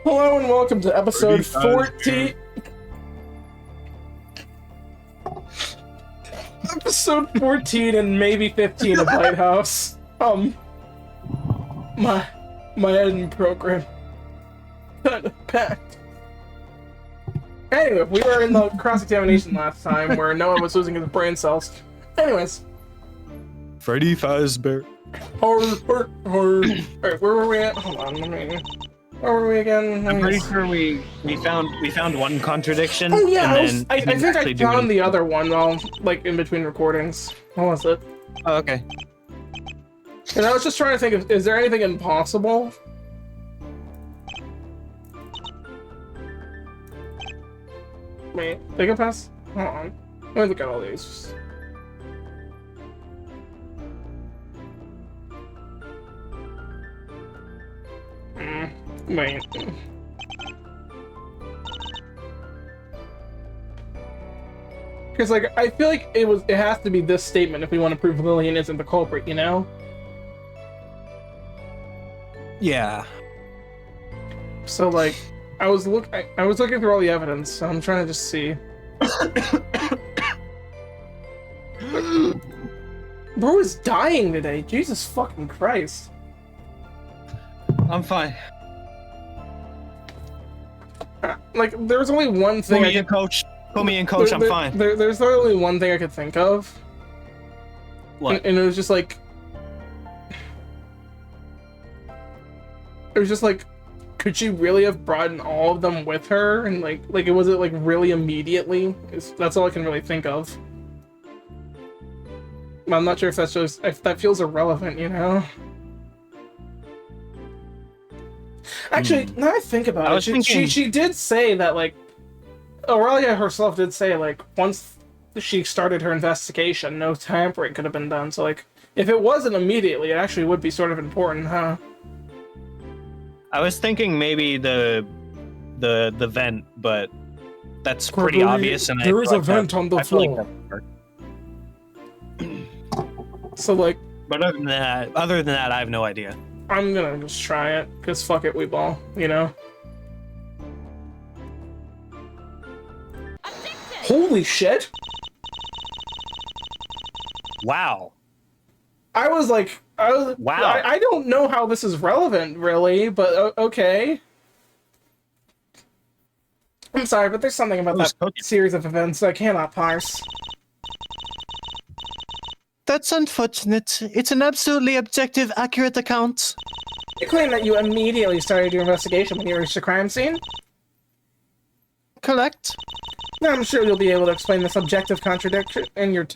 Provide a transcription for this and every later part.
Hello and welcome to episode 14. Episode 14 and maybe 15 of Lighthouse. My editing program kind of packed. Anyway, we were in the cross-examination last time where no one was losing his brain cells. Anyways. Freddy Fazbear. Alright, where were we at? Hold on, where were we again? I'm pretty sure we found one contradiction. Oh yeah, and I think I found the other one while like in between recordings. What was it? Oh, okay. And I was just trying to think of, is there anything impossible? Wait, they can pass? Hold on. Let me look at all these. Wait. Because like I feel like it has to be this statement if we want to prove Lillian isn't the culprit, you know? Yeah. So like I was looking through all the evidence, so I'm trying to just see. Bro is dying today. Jesus fucking Christ. I'm fine. Like there was only one thing Put me in, coach. Put me in, coach. I'm fine. There's only one thing I could think of. What? And it was just like. It was just like, could she really have brought in all of them with her? And like it was it like really immediately? That's all I can really think of. I'm not sure if that's just if that feels irrelevant, you know. Actually, now I think about it, she did say that, like, Aurelia herself did say, like, once she started her investigation, no tampering could have been done. So, like, if it wasn't immediately, it actually would be sort of important, huh? I was thinking maybe the vent, but that's pretty obvious. And there is a vent on the floor. So, like, but other than that, I have no idea. I'm gonna just try it, because fuck it, we ball, you know? Holy shit! Wow. Wow. I don't know how this is relevant, really, but okay. I'm sorry, but there's something about that series of events I cannot parse. That's unfortunate. It's an absolutely objective, accurate account. You claim that you immediately started your investigation when you reached the crime scene? Correct. Now I'm sure you'll be able to explain this objective contradiction in your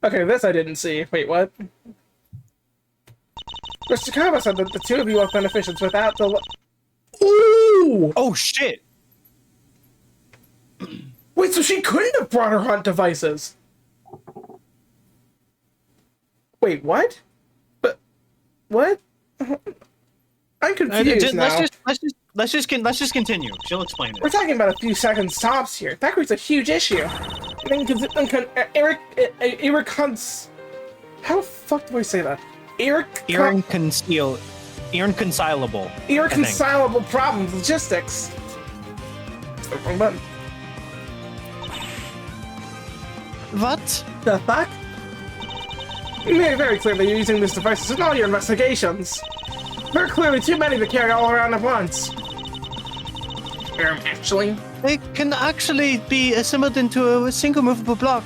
Okay, this I didn't see. Wait, what? Mr. Kaba said that the two of you are beneficiaries without the... Ooh! Oh, shit! Wait, so she couldn't have brought her hunt devices? Wait, what? But what? I'm confused now. Let's just continue. She'll explain it. We're talking about a few seconds tops here. That creates a huge issue. How the fuck do I say that? Irreconcilable. Irreconcilable problems, logistics. Wrong button. What? The fuck? You made it very clear that you're using these devices in all your investigations. There are clearly too many to carry all around at once. Actually? They can actually be assembled into a single movable block.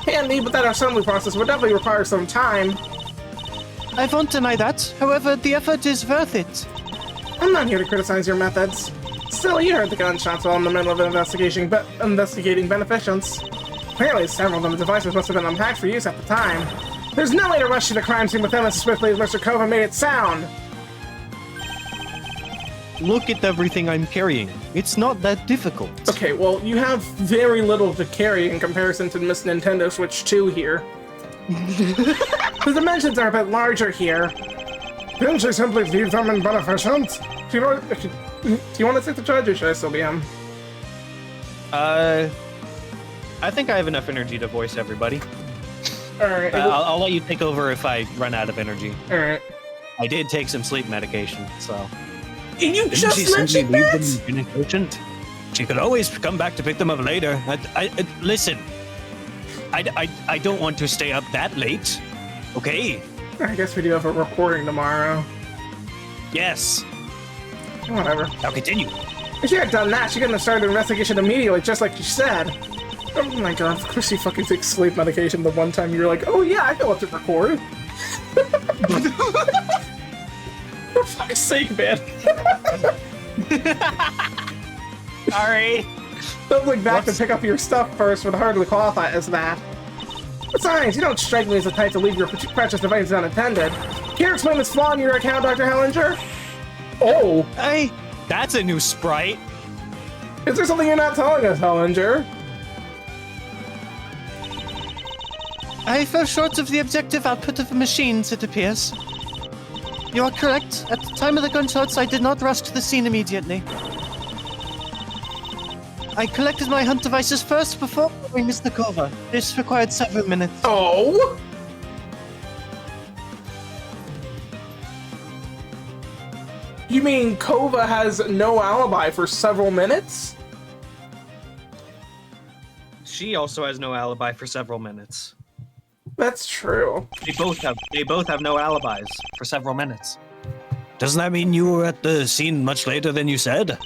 Handy, but that assembly process would definitely require some time. I won't deny that. However, the effort is worth it. I'm not here to criticize your methods. Still, you heard the gunshots while in the middle of an investigating beneficence. Clearly, several of the devices must have been unpacked for use at the time. There's no way to rush to the crime scene with them as swiftly as Mr. Kova made it sound. Look at everything I'm carrying. It's not that difficult. Okay, well, you have very little to carry in comparison to Miss Nintendo Switch 2 here. The dimensions are a bit larger here. Didn't she simply leave them in beneficence? Do you want to take the charge, or should I still be him? I think I have enough energy to voice everybody. Alright. I'll let you take over if I run out of energy. Alright. I did take some sleep medication, so... And you Didn't just she simply mentioned leave that? them inefficient? She could always come back to pick them up later. Listen. I don't want to stay up that late. Okay? I guess we do have a recording tomorrow. Yes. Whatever. Now continue. If she had done that, she couldn't have started an investigation immediately, just like you said. Oh my god, of course she fucking takes sleep medication the one time you're like, oh yeah, I know what to record. For fuck's sake, man. Sorry. Don't look back to pick up your stuff first would hardly qualify as that. Besides, you don't strike me as the type to leave your precious devices unattended. Can you explain this flaw in your account, Dr. Hellinger? Oh. Hey, that's a new sprite. Is there something you're not telling us, Hellinger? I fell short of the objective output of the machines, it appears. You are correct. At the time of the gunshots, I did not rush to the scene immediately. I collected my hunt devices first before following Mr. Kova. This required several minutes. Oh? You mean Kova has no alibi for several minutes? She also has no alibi for several minutes. That's true. They both have no alibis for several minutes. Doesn't that mean you were at the scene much later than you said?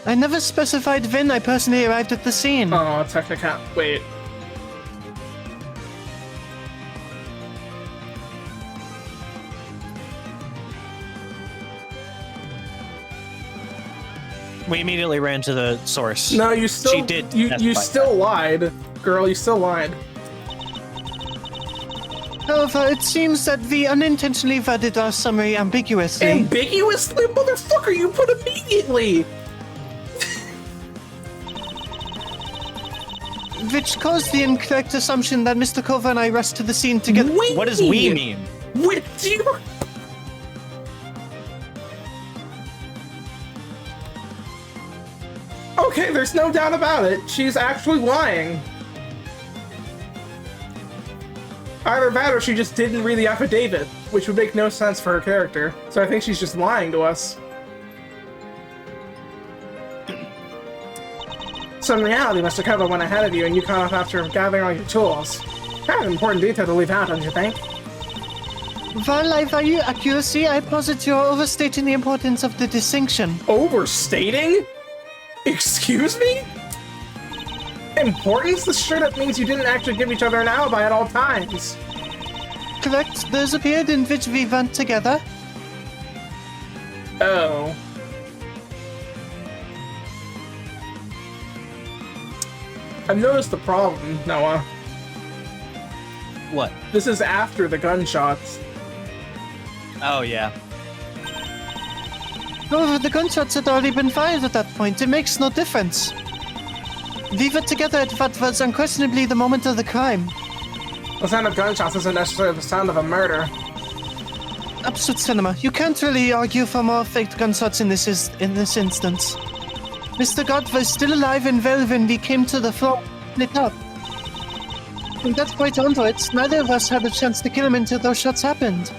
I never specified when I personally arrived at the scene. Oh, technically. Wait. We immediately ran to the source. No, you still. She did. You still lied, girl. You still lied. However, it seems that we unintentionally worded our summary ambiguously. Ambiguously, motherfucker! You put immediately. Which caused the incorrect assumption that Mr. Kova and I rushed to the scene together. What does we mean? What do you? Okay, there's no doubt about it. She's actually lying. Either that or she just didn't read the affidavit, which would make no sense for her character. So I think she's just lying to us. So in reality, Mr. Kova went ahead of you and you caught up after gathering all your tools. Kind of an important detail to leave out, don't you think? While I value accuracy, I posit you're overstating the importance of the distinction. Overstating? Excuse me? Importance? This straight up means you didn't actually give each other an alibi at all times. Correct, there's a period in which we went together. Oh. I've noticed the problem, Noah. What? This is after the gunshots. Oh, yeah. However, the gunshots had already been fired at that point. It makes no difference. We were together at what was unquestionably the moment of the crime. The sound of gunshots isn't necessarily the sound of a murder. Absolute cinema. You can't really argue for more faked gunshots in this instance. Mr. God was still alive and well when we came to the floor and split up. From that point onwards, neither of us had a chance to kill him until those shots happened.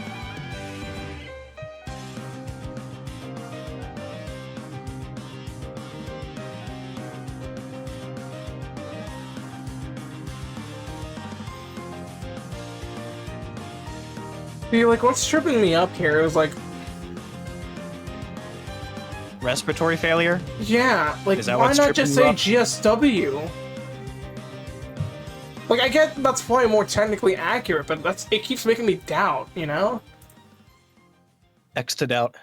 Like, what's tripping me up here is like, Respiratory failure? yeah, like, Is that why what's not just say tripping GSW? Like, I get that's probably more technically accurate, but it keeps making me doubt, you know? X to doubt.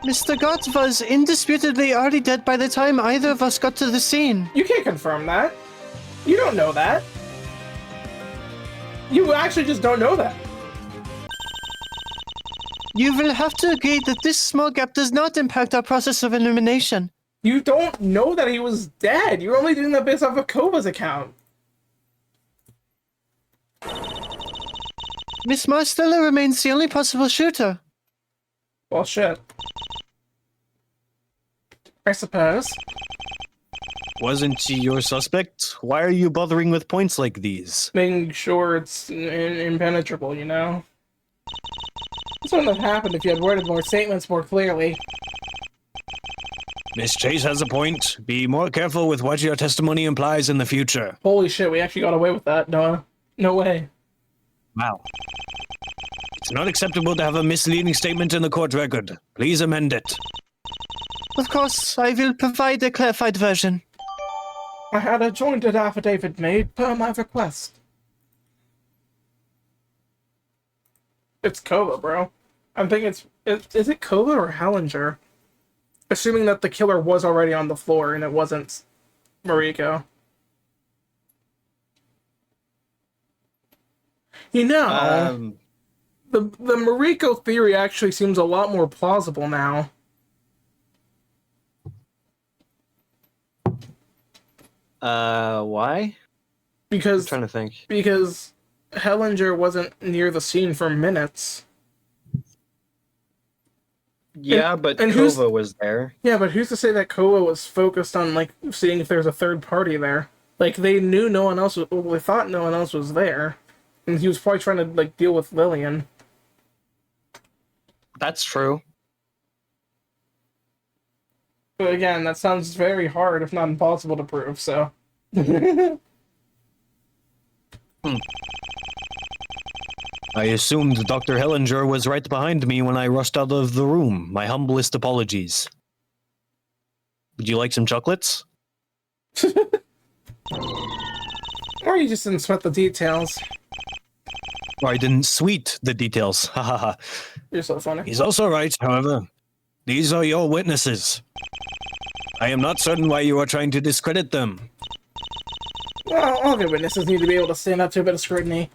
Mr. God was indisputably already dead by the time either of us got to the scene. You can't confirm that. You don't know that. You actually just don't know that. You will have to agree that this small gap does not impact our process of elimination. You don't know that he was dead. You're only doing that based off of Kova's account. Miss Marstella remains the only possible shooter. Well, shit. I suppose. Wasn't she your suspect? Why are you bothering with points like these? Making sure it's impenetrable, you know? This wouldn't have happened if you had worded more statements more clearly. Miss Chase has a point. Be more careful with what your testimony implies in the future. Holy shit, we actually got away with that, Noah. No way. Wow. It's not acceptable to have a misleading statement in the court record. Please amend it. Of course, I will provide a clarified version. I had a jointed affidavit made per my request. It's Kova, bro. I'm thinking is it Kova or Hellinger? Assuming that the killer was already on the floor and it wasn't Mariko. You know, the Mariko theory actually seems a lot more plausible now. Why? Because I'm trying to think. Because Hellinger wasn't near the scene for minutes. Yeah, but Kova was there. Yeah, but who's to say that Kova was focused on, like, seeing if there's a third party there? Like, they knew no one else was... Well, they thought no one else was there. And he was probably trying to, like, deal with Lillian. That's true. But again, that sounds very hard, if not impossible to prove, so... I assumed Dr. Hellinger was right behind me when I rushed out of the room. My humblest apologies. Would you like some chocolates? Or you just didn't sweat the details. Or I didn't sweet the details. Ha ha ha. You're so funny. He's also right, however. These are your witnesses. I am not certain why you are trying to discredit them. Well, all the witnesses need to be able to stand up to a bit of scrutiny.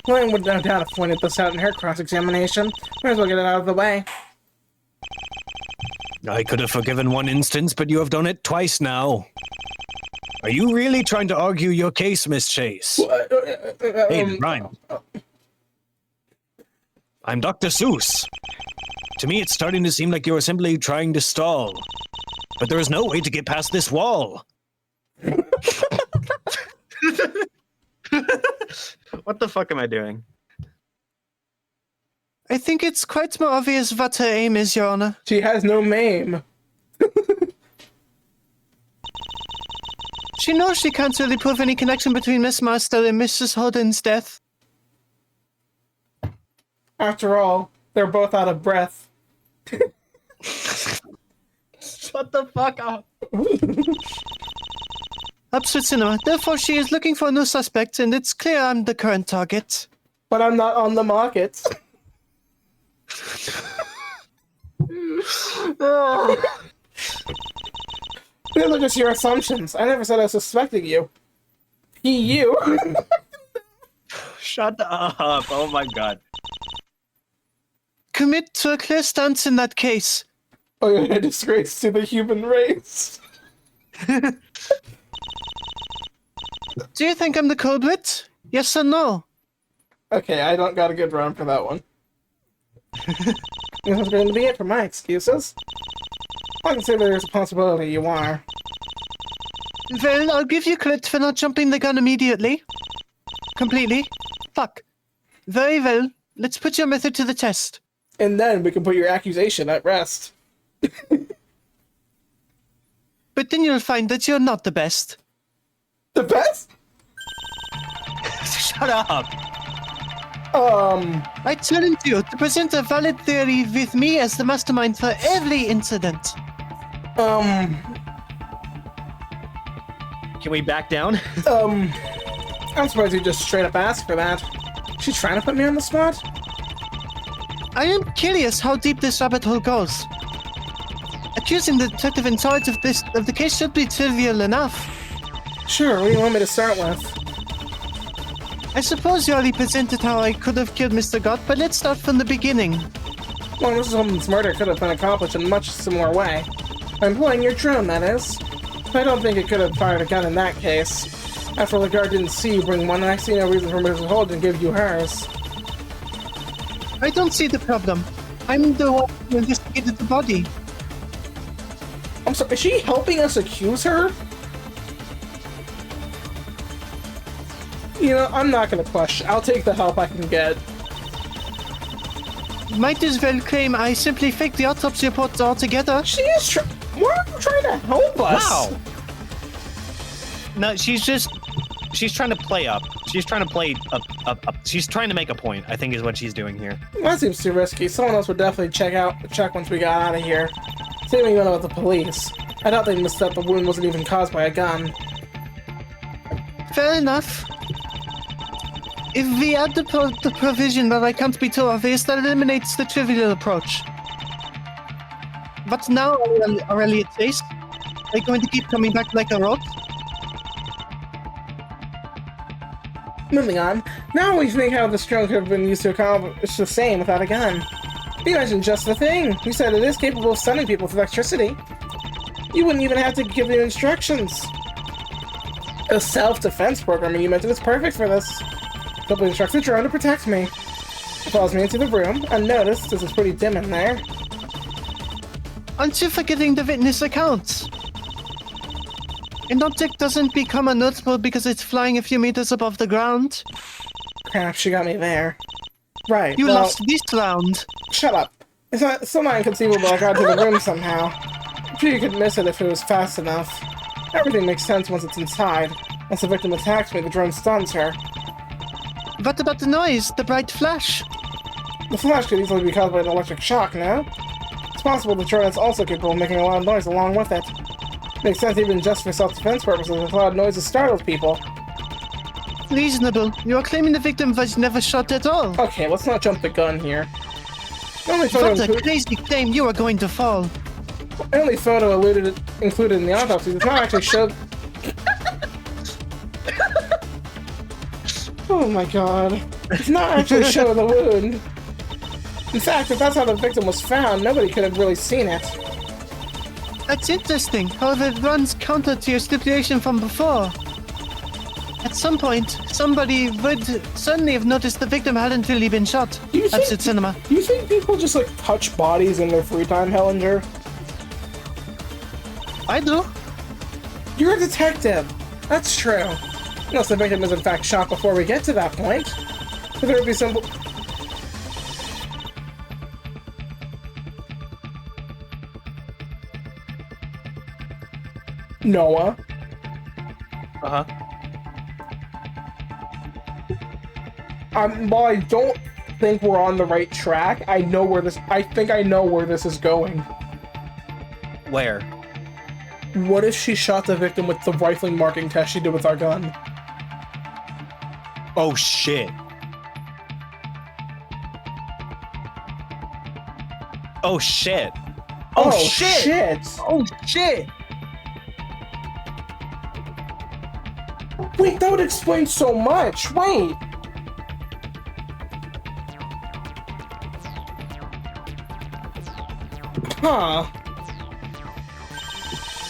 Lillian would no doubt have pointed this out in her cross-examination. Might as well get it out of the way. I could have forgiven one instance, but you have done it twice now. Are you really trying to argue your case, Miss Chase? Hey, Ryan. I'm Dr. Seuss. To me, it's starting to seem like you are simply trying to stall. But there is no way to get past this wall. What the fuck am I doing? I think it's quite more obvious what her aim is, Your Honor. She has no maim. She knows she can't really prove any connection between Miss Master and Mrs. Holden's death. After all, they're both out of breath. Shut the fuck up. Absurd cinema. Therefore, she is looking for a new suspect, and it's clear I'm the current target. But I'm not on the market. These are just your assumptions. I never said I was suspecting you. You. Shut up. Oh my god. Commit to a clear stance in that case. Oh, you're a disgrace to the human race. Do you think I'm the culprit? Yes or no? Okay, I don't got a good round for that one. This is going to be it for my excuses. I can say there's a possibility you are. Well, I'll give you credit for not jumping the gun immediately. Completely. Fuck. Very well. Let's put your method to the test. And then we can put your accusation at rest. But then you'll find that you're not the best. The best? Shut up. I challenge you to present a valid theory with me as the mastermind for every incident. Can we back down? I'm surprised you just straight up asked for that. She's trying to put me on the spot? I am curious how deep this rabbit hole goes. Accusing the detective in charge of the case should be trivial enough. Sure, what do you want me to start with? I suppose you already presented how I could have killed Mr. Gott, but let's start from the beginning. Well, Mrs. Holden's murder could have been accomplished in a much similar way. By employing your drone, that is. I don't think it could have fired a gun in that case. After all, the guard didn't see you bring one, and I see no reason for Mrs. Holden to give you hers. I don't see the problem. I'm the one who investigated the body. I'm sorry, is she helping us accuse her? You know, I'm not gonna question. I'll take the help I can get. might as well claim I simply faked the autopsy report altogether. She is why are you trying to help us? Wow. No, she's trying to play up. She's trying to play up. She's trying to make a point, I think is what she's doing here. That seems too risky. Someone else would definitely check once we got out of here. Same thing about the police. I doubt they missed that the wound wasn't even caused by a gun. Fair enough. If we add the provision that I can't be too obvious, that eliminates the trivial approach. But now, Aurelia Chase, are you going to keep coming back like a rock? Moving on. Now we think how this drone could have been used to accomplish the same without a gun. You mentioned just the thing. You said it is capable of stunning people with electricity. You wouldn't even have to give them instructions. The self-defense programming you mentioned is perfect for this. Simply instruct the drone to protect me. It follows me into the room, unnoticed, this is pretty dim in there. Aren't you forgetting the witness accounts? An object doesn't become unnoticeable because it's flying a few meters above the ground. Crap, she got me there. Right, You well, lost this round. shut up. It's still not inconceivable I got to the room somehow. I'm sure you could miss it if it was fast enough. Everything makes sense once it's inside. Once the victim attacks me, the drone stuns her. What about the noise? The bright flash? The flash could easily be caused by an electric shock, no? It's possible the drone is also capable of making a loud noise along with it. Makes sense even just for self-defense purposes if loud noises startles people. Reasonable. You are claiming the victim was never shot at all. Okay, let's not jump the gun here. The only photo, What a crazy claim. You are going to fall. the only photo included in the autopsy does not actually show... Oh my god. Does not actually show the wound. In fact, if that's how the victim was found, nobody could have really seen it. That's interesting. However, it runs counter to your stipulation from before. At some point, somebody would certainly have noticed the victim hadn't really been shot. Absent cinema. Do you think people just, like, touch bodies in their free time, Hellinger? I do. You're a detective. That's true. Unless the victim is in fact shot before we get to that point. But there would be simple... Noah. Uh-huh. While I don't think we're on the right track, I think I know where this is going. Where? What if she shot the victim with the rifling marking test she did with our gun? Oh, shit. Oh, shit. Oh, shit. Oh, shit. Wait, that would explain so much. Wait. Huh.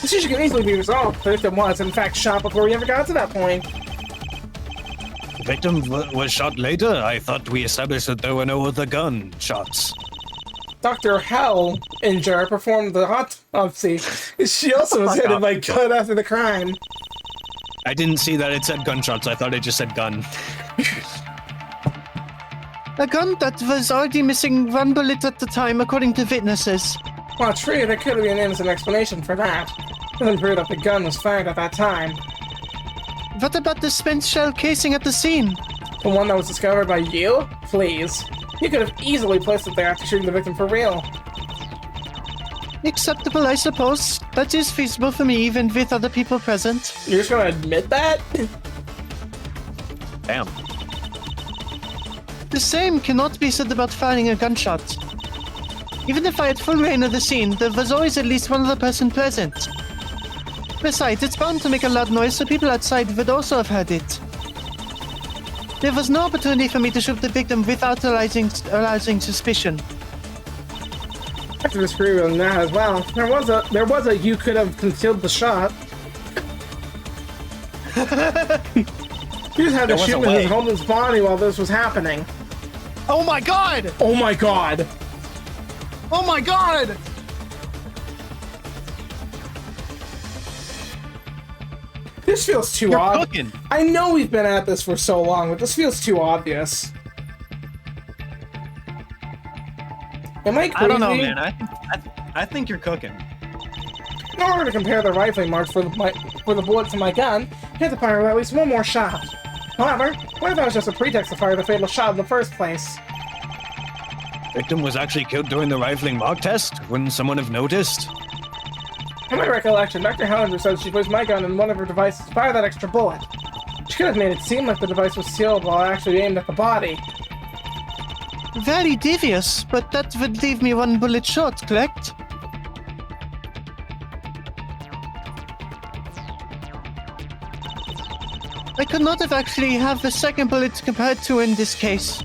This issue can easily be resolved if the victim was, in fact, shot before we ever got to that point. The victim was shot later? I thought we established that there were no other gun shots. Dr. Hellinger performed the autopsy. She also was hit by gun after the crime. I didn't see that it said gunshots. I thought it just said gun. A gun that was already missing one bullet at the time, according to witnesses. Well, true, there could be an innocent explanation for that. Doesn't prove that the gun was fired at that time. What about the spent shell casing at the scene? The one that was discovered by you? Please. You could have easily placed it there after shooting the victim for real. Acceptable, I suppose. That is feasible for me, even with other people present. You're just gonna admit that? Damn. The same cannot be said about firing a gunshot. Even if I had full reign of the scene, there was always at least one other person present. Besides, it's bound to make a loud noise, so people outside would also have heard it. There was no opportunity for me to shoot the victim without arousing suspicion. I have to disagree with that as well. There was a you could have concealed the shot. You just had to shoot his homeless body while this was happening. Oh my god! Oh my god! Oh my god! This feels too odd. Cooking. I know we've been at this for so long, but this feels too obvious. Am I crazy? I don't know, man. I think you're cooking. In order to compare the rifling marks for the bullets in my gun, I had to fire at least one more shot. However, what if that was just a pretext to fire the fatal shot in the first place? Victim was actually killed during the rifling mark test? Wouldn't someone have noticed? In my recollection, Dr. Hellinger said she placed my gun in one of her devices to fire that extra bullet. She could have made it seem like the device was sealed while actually aimed at the body. Very devious, but that would leave me one bullet short, correct? I could not have actually have the second bullet compared to in this case.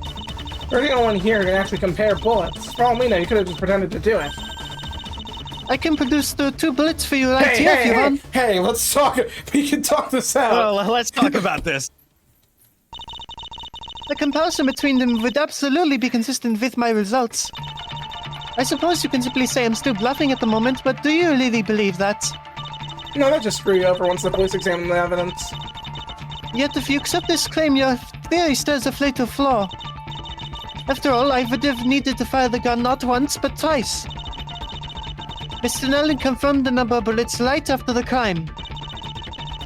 You're the only one here who can actually compare bullets. For all we know, you could have just pretended to do it. I can produce the 2 bullets for you right here if you want. Hey, let's talk. We can talk this out. Well, let's talk about this. The comparison between them would absolutely be consistent with my results. I suppose you can simply say I'm still bluffing at the moment, but do you really believe that? No, that just screw you over once the police examine the evidence. Yet if you accept this claim, your theory still has a fatal flaw. After all, I would have needed to fire the gun not once, but twice. Mr. Nellen confirmed the number of bullets right after the crime.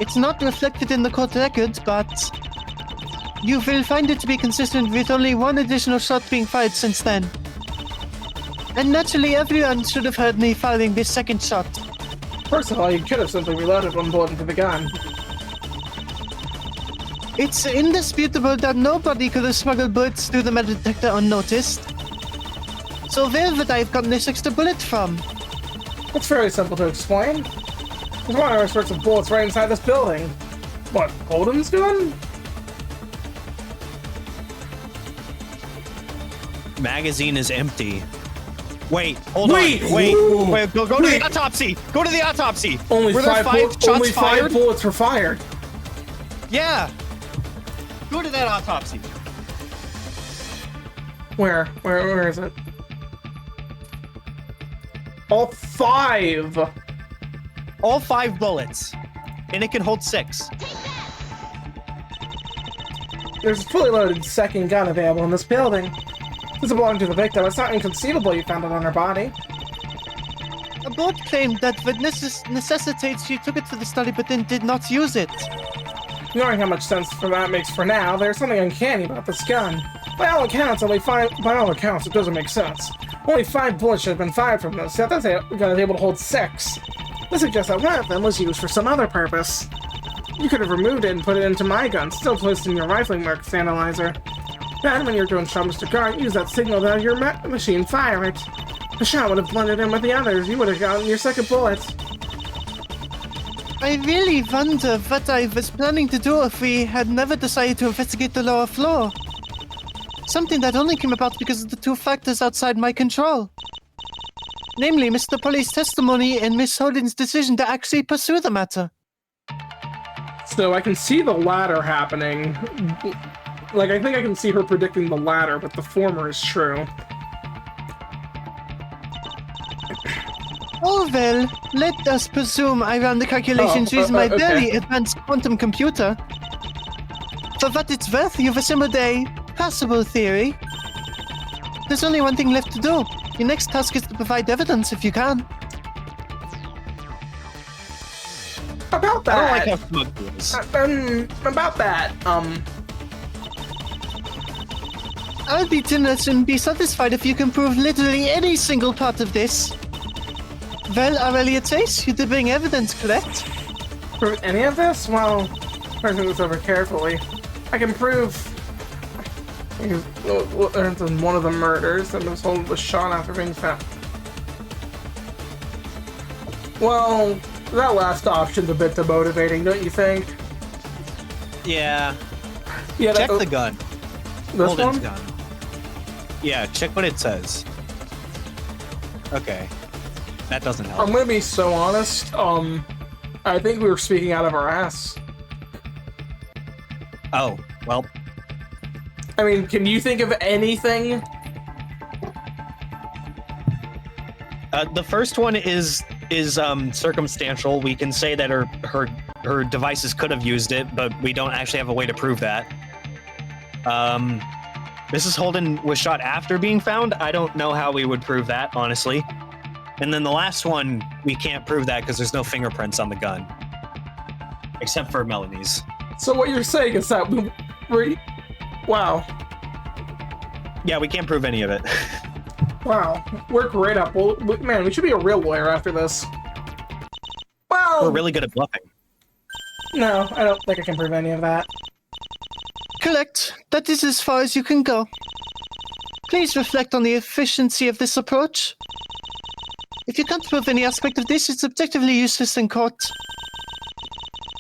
It's not reflected in the court record, but you will find it to be consistent with only one additional shot being fired since then. And naturally, everyone should have heard me firing this second shot. First of all, you could have simply reloaded one bullet into the gun. It's indisputable that nobody could have smuggled bullets through the metal detector unnoticed. So where would I have gotten this extra bullet from? It's fairly simple to explain. There's one of our sorts of bullets right inside this building. What, Holden's gun? Magazine is empty. Wait, hold on. Wait, go to the autopsy. Go to the autopsy. Only Were there 5 shots only fired? 5 bullets were fired. Yeah. Go to that autopsy. Where is it? All 5! All 5 bullets. And it can hold 6. There's a fully loaded second gun available in this building. This belonged to the victim. It's not inconceivable you found it on her body. A board claimed that would necessitates she took it for the study but then did not use it. Knowing how much sense that makes for now, there's something uncanny about this gun. By all accounts, it doesn't make sense. Only 5 bullets should have been fired from this, yet this gun is able to hold 6. This suggests that one of them was used for some other purpose. You could have removed it and put it into my gun, still placed in your rifling marks analyzer. Then, when you're doing shot Mr. Gart, use that signal to have your machine fire it. The shot would have blended in with the others. You would have gotten your second bullet. I really wonder what I was planning to do if we had never decided to investigate the lower floor. Something that only came about because of the 2 factors outside my control. Namely, Mr. Polly's testimony and Miss Holden's decision to actually pursue the matter. So I can see the latter happening. Like, I think I can see her predicting the latter, but the former is true. Oh well, let us presume I ran the calculations using my very advanced quantum computer. For what it's worth, you've assembled a passable theory. There's only one thing left to do. Your next task is to provide evidence if you can. About that. I don't like how smug he is. About that, I'll be generous and be satisfied if you can prove literally any single part of this. Well, Aurelia Chase, you did bring evidence, correct? prove any of this? Well, I think this over carefully. I can prove one of the murders that Miss Holden was shot after being found. Well, that last option's a bit demotivating, don't you think? Yeah. Yeah. Check the gun. This Holden's one? gun. Yeah, check what it says. Okay. That doesn't help. I'm gonna be so honest. I think we were speaking out of our ass. Oh, well. I mean, can you think of anything? The first one is circumstantial. We can say that her devices could have used it, but we don't actually have a way to prove that. Mrs. Holden was shot after being found. I don't know how we would prove that, honestly. And then the last one, we can't prove that because there's no fingerprints on the gun. Except for Melanie's. So what you're saying is that wow. Yeah, we can't prove any of it. Wow. Work right up. Well, man, we should be a real lawyer after this. Well... We're really good at bluffing. No, I don't think I can prove any of that. Correct. That is as far as you can go. Please reflect on the efficiency of this approach. If you can't prove any aspect of this, it's objectively useless in court.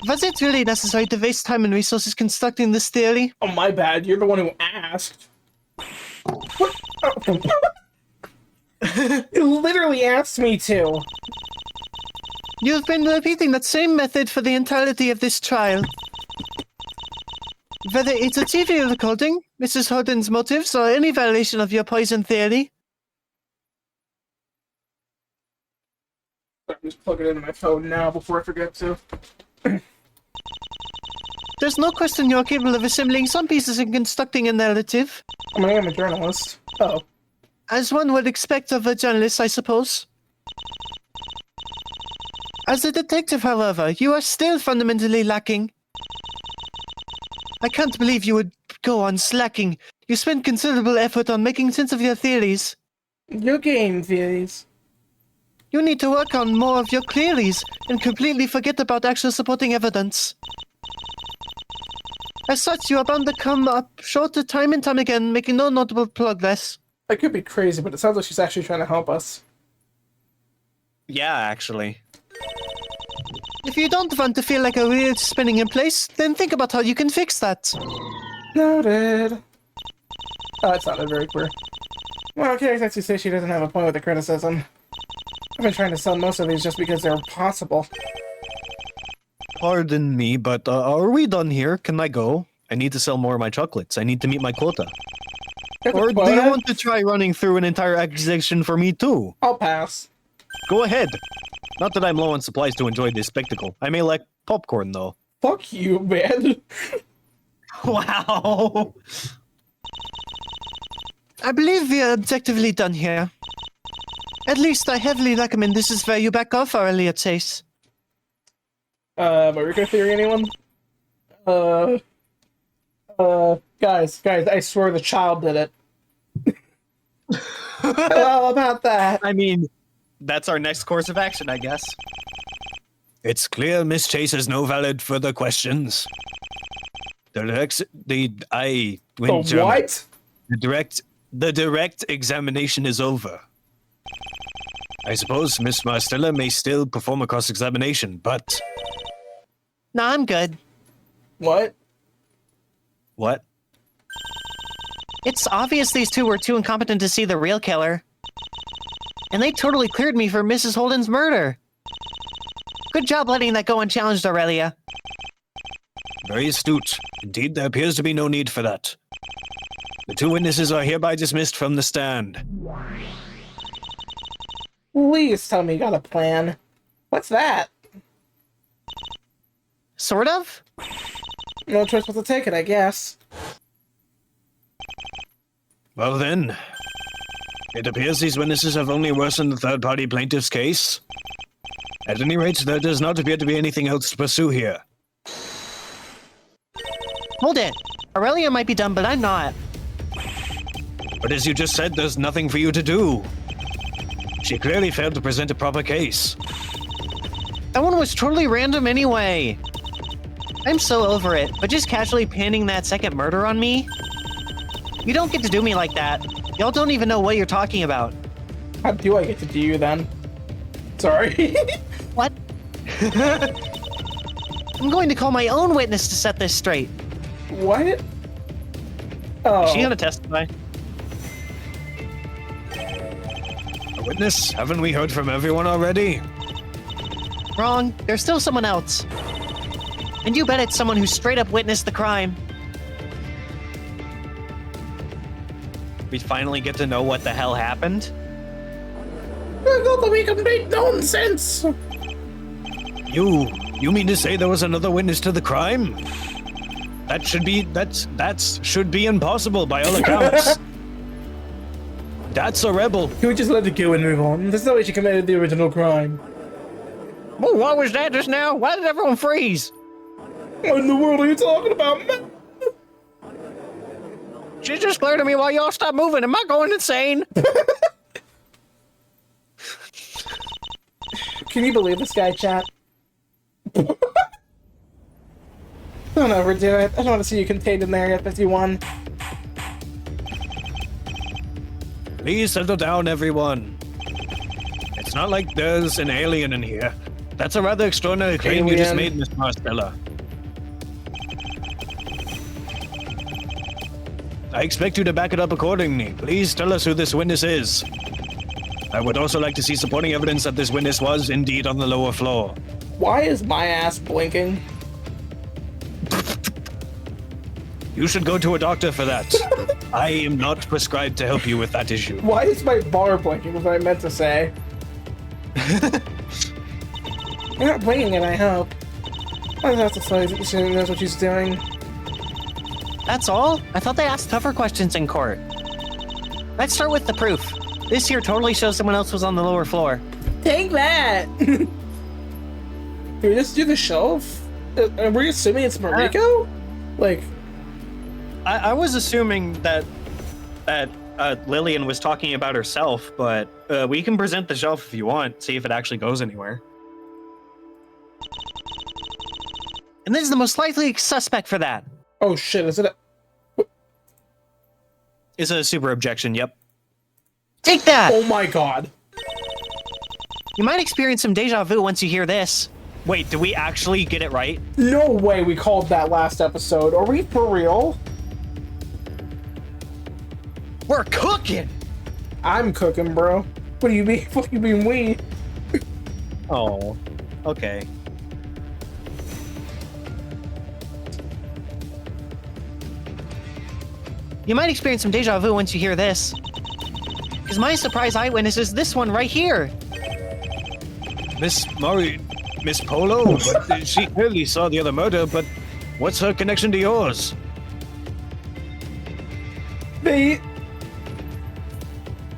Was it really necessary to waste time and resources constructing this theory? Oh, my bad. You're the one who asked. What? Oh. You literally asked me to. You've been repeating that same method for the entirety of this trial. Whether it's a TV recording, Mrs. Holden's motives, or any violation of your poison theory. I'm just plugging it into my phone now before I forget to. There's no question you're capable of assembling some pieces and constructing a narrative. I mean, I am a journalist. Oh. As one would expect of a journalist, I suppose. As a detective, however, you are still fundamentally lacking. I can't believe you would go on slacking. You spent considerable effort on making sense of your theories. Your game theories. You need to work on more of your queries and completely forget about actual supporting evidence. As such, you are bound to come up short time and time again, making no notable progress. I could be crazy, but it sounds like she's actually trying to help us. Yeah, actually. If you don't want to feel like a wheel spinning in place, then think about how you can fix that. Noted. Oh, that sounded very queer. Well, okay, I actually say she doesn't have a point with the criticism. I've been trying to sell most of these just because they're possible. Pardon me, but are we done here? Can I go? I need to sell more of my chocolates. I need to meet my quota. Or do you want to try running through an entire accusation for me too? I'll pass. Go ahead. Not that I'm low on supplies to enjoy this spectacle. I may lack popcorn, though. Fuck you, man. Wow. I believe we are objectively done here. At least I heavily recommend this is where you back off our earlier chase. Marika theory, anyone? Guys, I swear the child did it. How about that? I mean, that's our next course of action, I guess. It's clear Miss Chase has no valid further questions. The direct examination is over. I suppose Miss Marstella may still perform a cross-examination, but... Nah, I'm good. What? What? It's obvious these two were too incompetent to see the real killer. And they totally cleared me for Mrs. Holden's murder. Good job letting that go unchallenged, Aurelia. Very astute. Indeed, there appears to be no need for that. The two witnesses are hereby dismissed from the stand. Please tell me you got a plan. What's that? Sort of? No choice but to take it, I guess. Well then, it appears these witnesses have only worsened the third-party plaintiff's case. At any rate, there does not appear to be anything else to pursue here. Hold it. Aurelia might be done, but I'm not. But as you just said, there's nothing for you to do. She clearly failed to present a proper case. That one was totally random anyway. I'm so over it, but just casually pinning that second murder on me? You don't get to do me like that. Y'all don't even know what you're talking about. How do I get to do you then? Sorry. What? I'm going to call my own witness to set this straight. What? Oh. Is she gonna testify? A witness? Haven't we heard from everyone already? Wrong. There's still someone else. And you bet it's someone who straight up witnessed the crime. We finally get to know what the hell happened? I thought that we complete nonsense. You mean to say there was another witness to the crime? That should be impossible by all accounts. That's a rebel. Can we just let it go and move on? There's no way she committed the original crime. Well, what was that just now? Why did everyone freeze? What in the world are you talking about, man? She just glared at me while y'all stopped moving. Am I going insane? Can you believe this guy, chat? Don't overdo it. I don't want to see you contained in there at 51. Please settle down, everyone. It's not like there's an alien in here. That's a rather extraordinary claim you just made, Miss Marcella. I expect you to back it up accordingly. Please tell us who this witness is. I would also like to see supporting evidence that this witness was indeed on the lower floor. Why is my ass blinking? You should go to a doctor for that. I am not prescribed to help you with that issue. Why is my bar blinking, was what I meant to say. You're not blinking it, I hope. I have to say that she knows what she's doing. That's all? I thought they asked tougher questions in court. Let's start with the proof. This here totally shows someone else was on the lower floor. Take that! Did we just do the shelf? Are we assuming it's Mariko? Like... I was assuming that Lillian was talking about herself, but we can present the shelf if you want, see if it actually goes anywhere. And this is the most likely suspect for that. Oh shit, is it a... Is a super objection, yep. Take that! Oh my god. You might experience some deja vu once you hear this. Wait, did we actually get it right? No way we called that last episode. Are we for real? We're cooking! I'm cooking, bro. What do you mean? What do you mean we? Oh, okay. You might experience some deja vu once you hear this. Because my surprise eyewitness is this one right here. Miss Polo? But she clearly saw the other murder, but what's her connection to yours?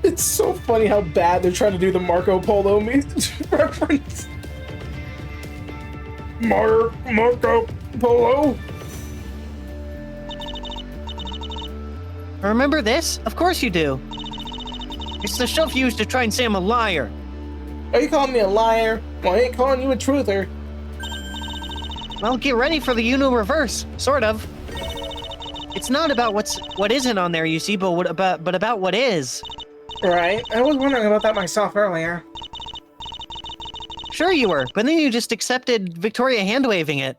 It's so funny how bad they're trying to do the Marco Polo reference. Marco Polo? Remember this? Of course you do. It's the shelf used to try and say I'm a liar. Are you calling me a liar? Well, I ain't calling you a truther. Well, get ready for the Uno reverse, sort of. It's not about what isn't on there, you see, but about what is. Right. I was wondering about that myself earlier. Sure you were, but then you just accepted Victoria hand-waving it.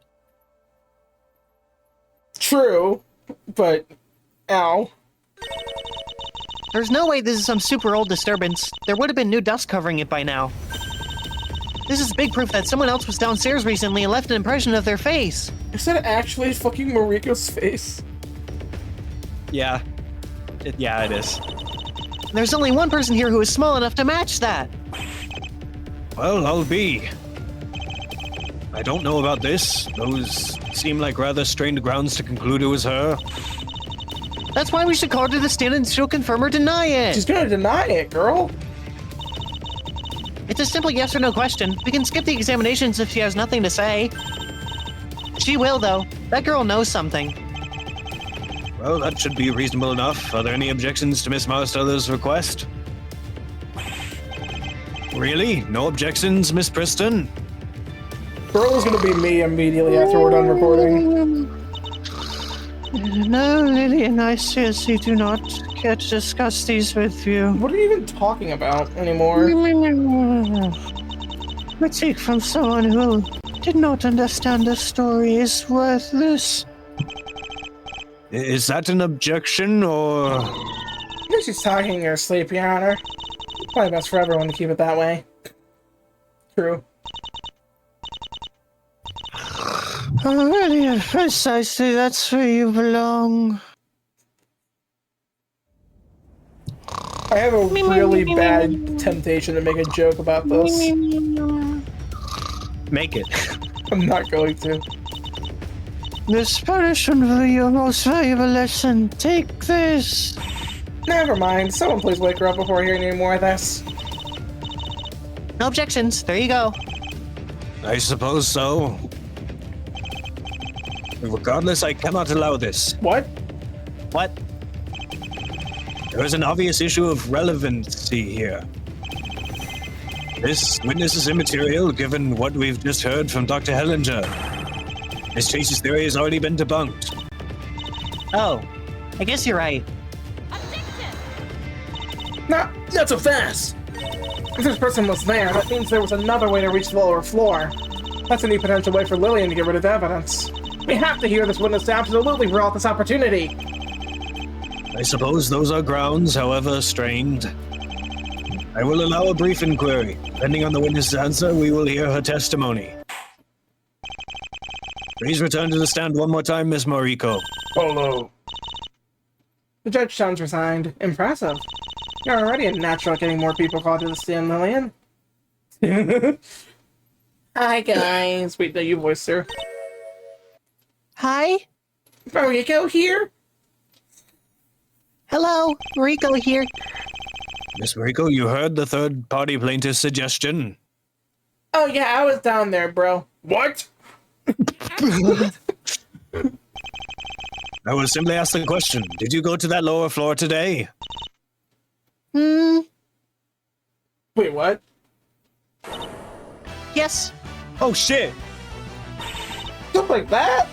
True, but... Ow. There's no way this is some super old disturbance. There would have been new dust covering it by now. This is big proof that someone else was downstairs recently and left an impression of their face. Is that actually fucking Mariko's face? Yeah. Yeah, it is. There's only one person here who is small enough to match that. Well, I'll be. I don't know about this. Those seem like rather strained grounds to conclude it was her. That's why we should call her to the stand and she'll confirm or deny it. She's gonna deny it, girl. It's a simple yes or no question. We can skip the examinations if she has nothing to say. She will, though. That girl knows something. Well, that should be reasonable enough. Are there any objections to Miss Marstella's request? Really? No objections, Miss Preston? Girl is gonna be me immediately after we're done recording. No, Lillian, I seriously do not care to discuss these with you. What are you even talking about anymore? Critique from someone who did not understand the story is worthless. Is that an objection, or...? I think she's talking in her sleep, Your Honor. Probably best for everyone to keep it that way. True. Oh, really, precisely, that's where you belong. I have a really bad temptation to make a joke about this. Make it. I'm not going to. This punishment will be your most valuable lesson. Take this. Never mind. Someone please wake her up before hearing any more of this. No objections. There you go. I suppose so. Regardless, I cannot allow this. What? What? There is an obvious issue of relevancy here. This witness is immaterial given what we've just heard from Dr. Hellinger. Miss Chase's theory has already been debunked. Oh, I guess you're right. Not so fast! If this person was there, that means there was another way to reach the lower floor. That's a new potential way for Lillian to get rid of the evidence. We have to hear this witness to absolutely rule out this opportunity. I suppose those are grounds, however strained. I will allow a brief inquiry. Depending on the witness's answer, we will hear her testimony. Please return to the stand one more time, Miss Moriko. Hello. The judge sounds resigned. Impressive. You're already a natural at getting more people called to the stand, Lillian. Hi, guys. Wait, no, you voiced her. Hi. Moriko here? Hello. Rico here. Miss Moriko, you heard the third-party plaintiff's suggestion. Oh, yeah, I was down there, bro. What? I will simply ask the question. Did you go to that lower floor today? Wait, what? Yes. Oh, shit! Stuff like that?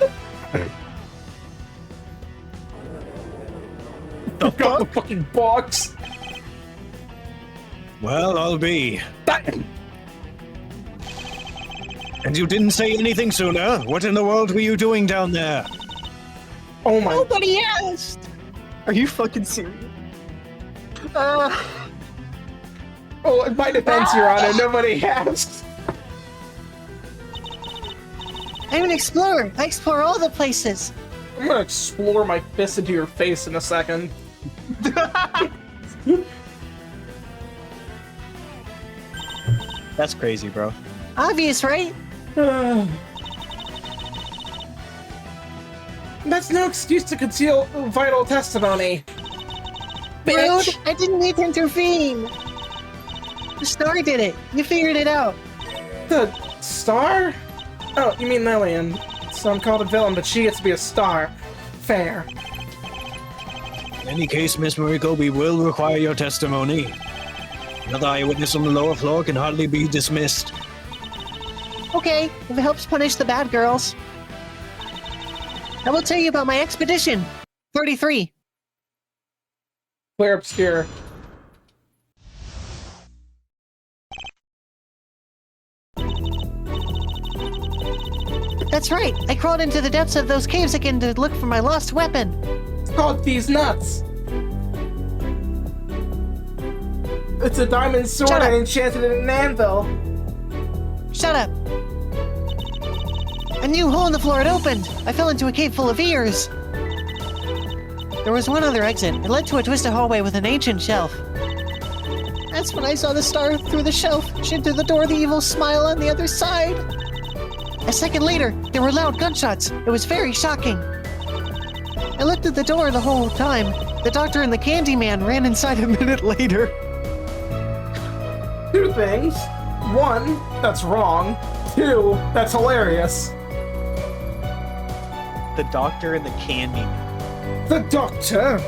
The Got the fucking box. Well, I'll be. And you didn't say anything sooner? What in the world were you doing down there? Oh my. Nobody asked. Are you fucking serious? Oh, in my defense, Your Honor, nobody asked. I'm an explorer. I explore all the places. I'm gonna explore my fist into your face in a second. That's crazy, bro. Obvious, right? That's no excuse to conceal vital testimony. Rude. Bitch. I didn't need to intervene. The star did it. You figured it out. The star? Oh, you mean Lillian. So I'm called a villain, but she gets to be a star. Fair. In any case, Miss Moriko, we will require your testimony. Another eyewitness on the lower floor can hardly be dismissed. Okay, if it helps punish the bad girls. I will tell you about my expedition. 33. Clear obscure. That's right. I crawled into the depths of those caves again to look for my lost weapon. It's called These Nuts. It's a diamond sword Shut up. I enchanted in an anvil. Shut up. A new hole in the floor had opened. I fell into a cave full of ears. There was one other exit. It led to a twisted hallway with an ancient shelf. That's when I saw the star through the shelf. She entered the door, the evil smile on the other side. A second later, there were loud gunshots. It was very shocking. I looked at the door the whole time. The doctor and the candy man ran inside a minute later. Two things. One, that's wrong. Two, that's hilarious. The doctor and the candy. The Doctor.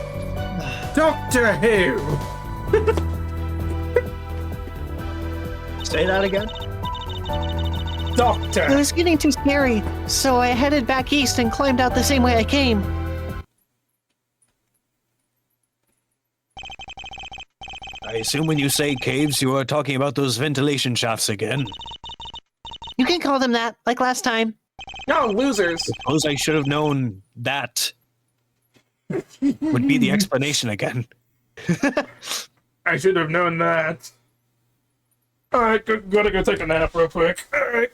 Doctor Who. Say that again? It Doctor. was getting too scary, so I headed back east and climbed out the same way I came. I assume when you say caves, you are talking about those ventilation shafts again. You can call them that, like last time. No, losers. Suppose I should have known that would be the explanation again. I should have known that. Alright, gotta go take a nap real quick. Alright.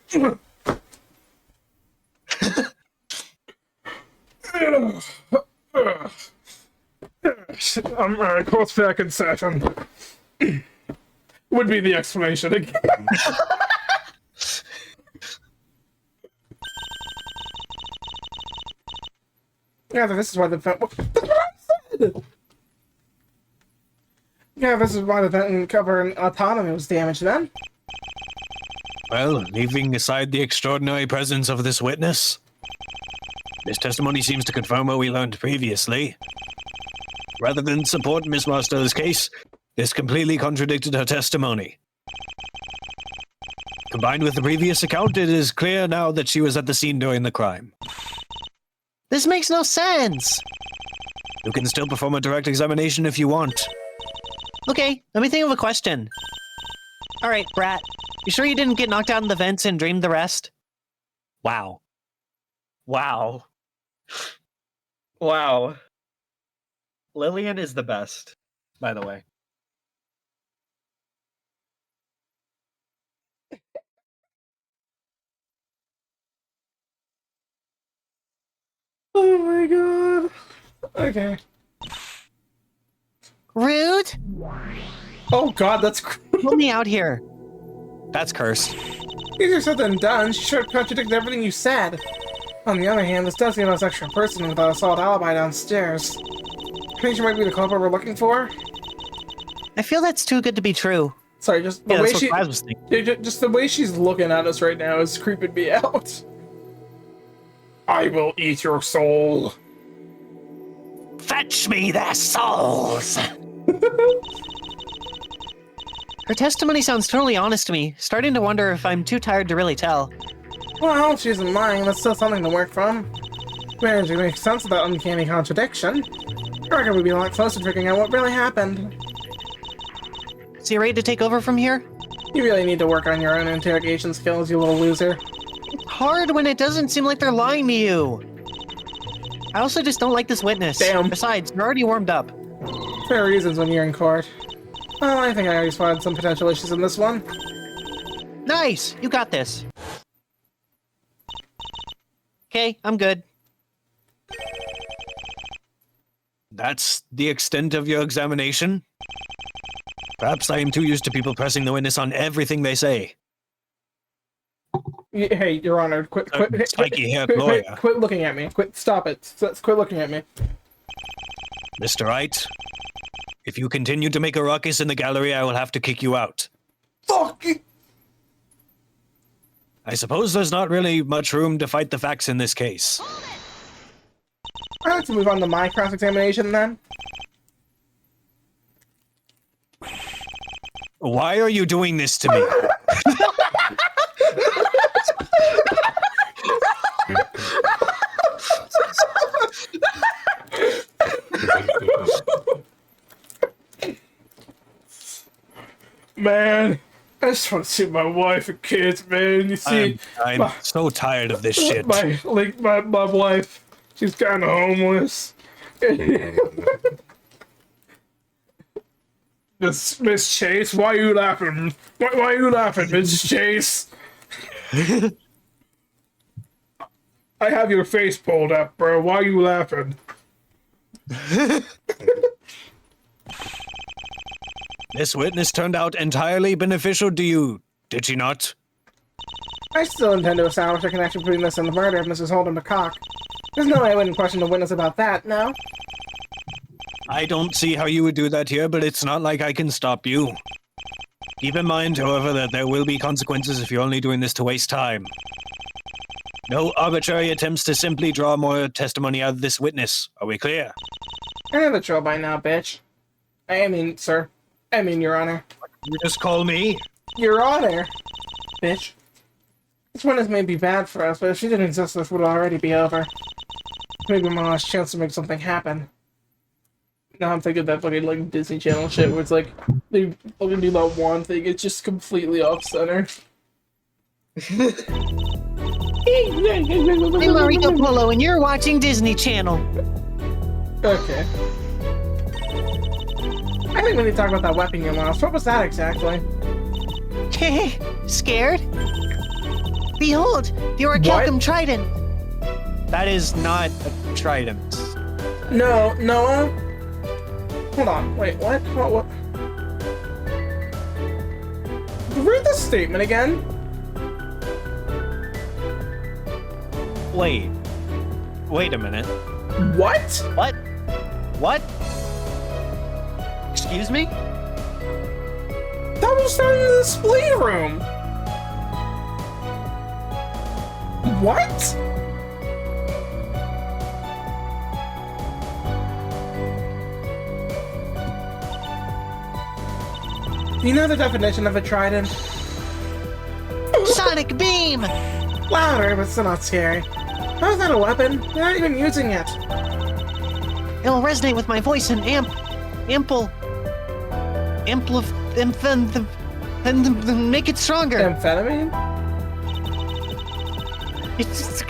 I'm close back in session. Would be the explanation again. Yeah, this is why the vent... That's what I said! Yeah, this is why the vent and cover and autonomy was damaged then. Well, leaving aside the extraordinary presence of this witness, this testimony seems to confirm what we learned previously. Rather than support Miss Marstow's case, this completely contradicted her testimony. Combined with the previous account, it is clear now that she was at the scene during the crime. This makes no sense! You can still perform a direct examination if you want. Okay, let me think of a question. Alright, Brat. You sure you didn't get knocked out in the vents and dreamed the rest? Wow. Wow. Wow. Lillian is the best, by the way. Oh my god. Okay. Rude? Oh god, that's... Pull me out here. That's cursed. Easier said than done. She sure contradicted everything you said. On the other hand, this does give us extra person without a solid alibi downstairs. Think she might be the culprit we're looking for? I feel that's too good to be true. Sorry, just the Yeah, way that's she... what I was thinking. Just the way she's looking at us right now is creeping me out. I will eat your soul. Fetch me their souls! Her testimony sounds totally honest to me, starting to wonder if I'm too tired to really tell. Well, she isn't lying. That's still something to work from. Managing to make sense of that uncanny contradiction. I reckon we'd be a lot closer to figuring out what really happened. So you ready to take over from here? You really need to work on your own interrogation skills, you little loser. Hard when it doesn't seem like they're lying to you. I also just don't like this witness. Damn. Besides, you're already warmed up. Fair reasons when you're in court. Well, I think I already spotted some potential issues in this one. Nice! You got this. Okay, I'm good. That's the extent of your examination? Perhaps I am too used to people pressing the witness on everything they say. Hey, Your Honor, quit Spiky-haired lawyer. Quit looking at me. Stop it. Quit looking at me. Mr. Wright, if you continue to make a ruckus in the gallery, I will have to kick you out. Fuck you! I suppose there's not really much room to fight the facts in this case. I'd like to move on to my cross-examination then. Why are you doing this to me? Man, I just want to see my wife and kids, man. You see, I'm so tired of this shit. my wife, she's kind of homeless. Miss Chase, why are you laughing? Why are you laughing, Miss Chase? I have your face pulled up, bro. Why are you laughing? This witness turned out entirely beneficial to you, did she not? I still intend to establish a connection between this and the murder of Mrs. Holden McCock. There's no way I wouldn't question the witness about that, no? I don't see how you would do that here, but it's not like I can stop you. Keep in mind, however, that there will be consequences if you're only doing this to waste time. No arbitrary attempts to simply draw more testimony out of this witness. Are we clear? I know the drill by now, bitch. I mean, sir. I mean, Your Honor. You just call me? Your Honor! Bitch. This witness may be bad for us, but if she didn't exist, this would already be over. Maybe my last chance to make something happen. Now I'm thinking that fucking, like, Disney Channel shit where it's like, they fucking do that one thing, it's just completely off-center. I'm Mariko Polo, and you're watching Disney Channel. Okay. I think we need to talk about that weapon you lost. What was that exactly? Scared? Behold, the Orichalcum Trident. That is not a trident. No, Noah? Hold on, wait, what? What? Read the statement again. Wait a minute. What? What? What? Excuse me? That was found in the display room. What? Do you know the definition of a trident? Sonic beam! Louder, but still not scary. How is that a weapon? You're not even using it. It'll resonate with my voice and and make it stronger. Amphetamine? It's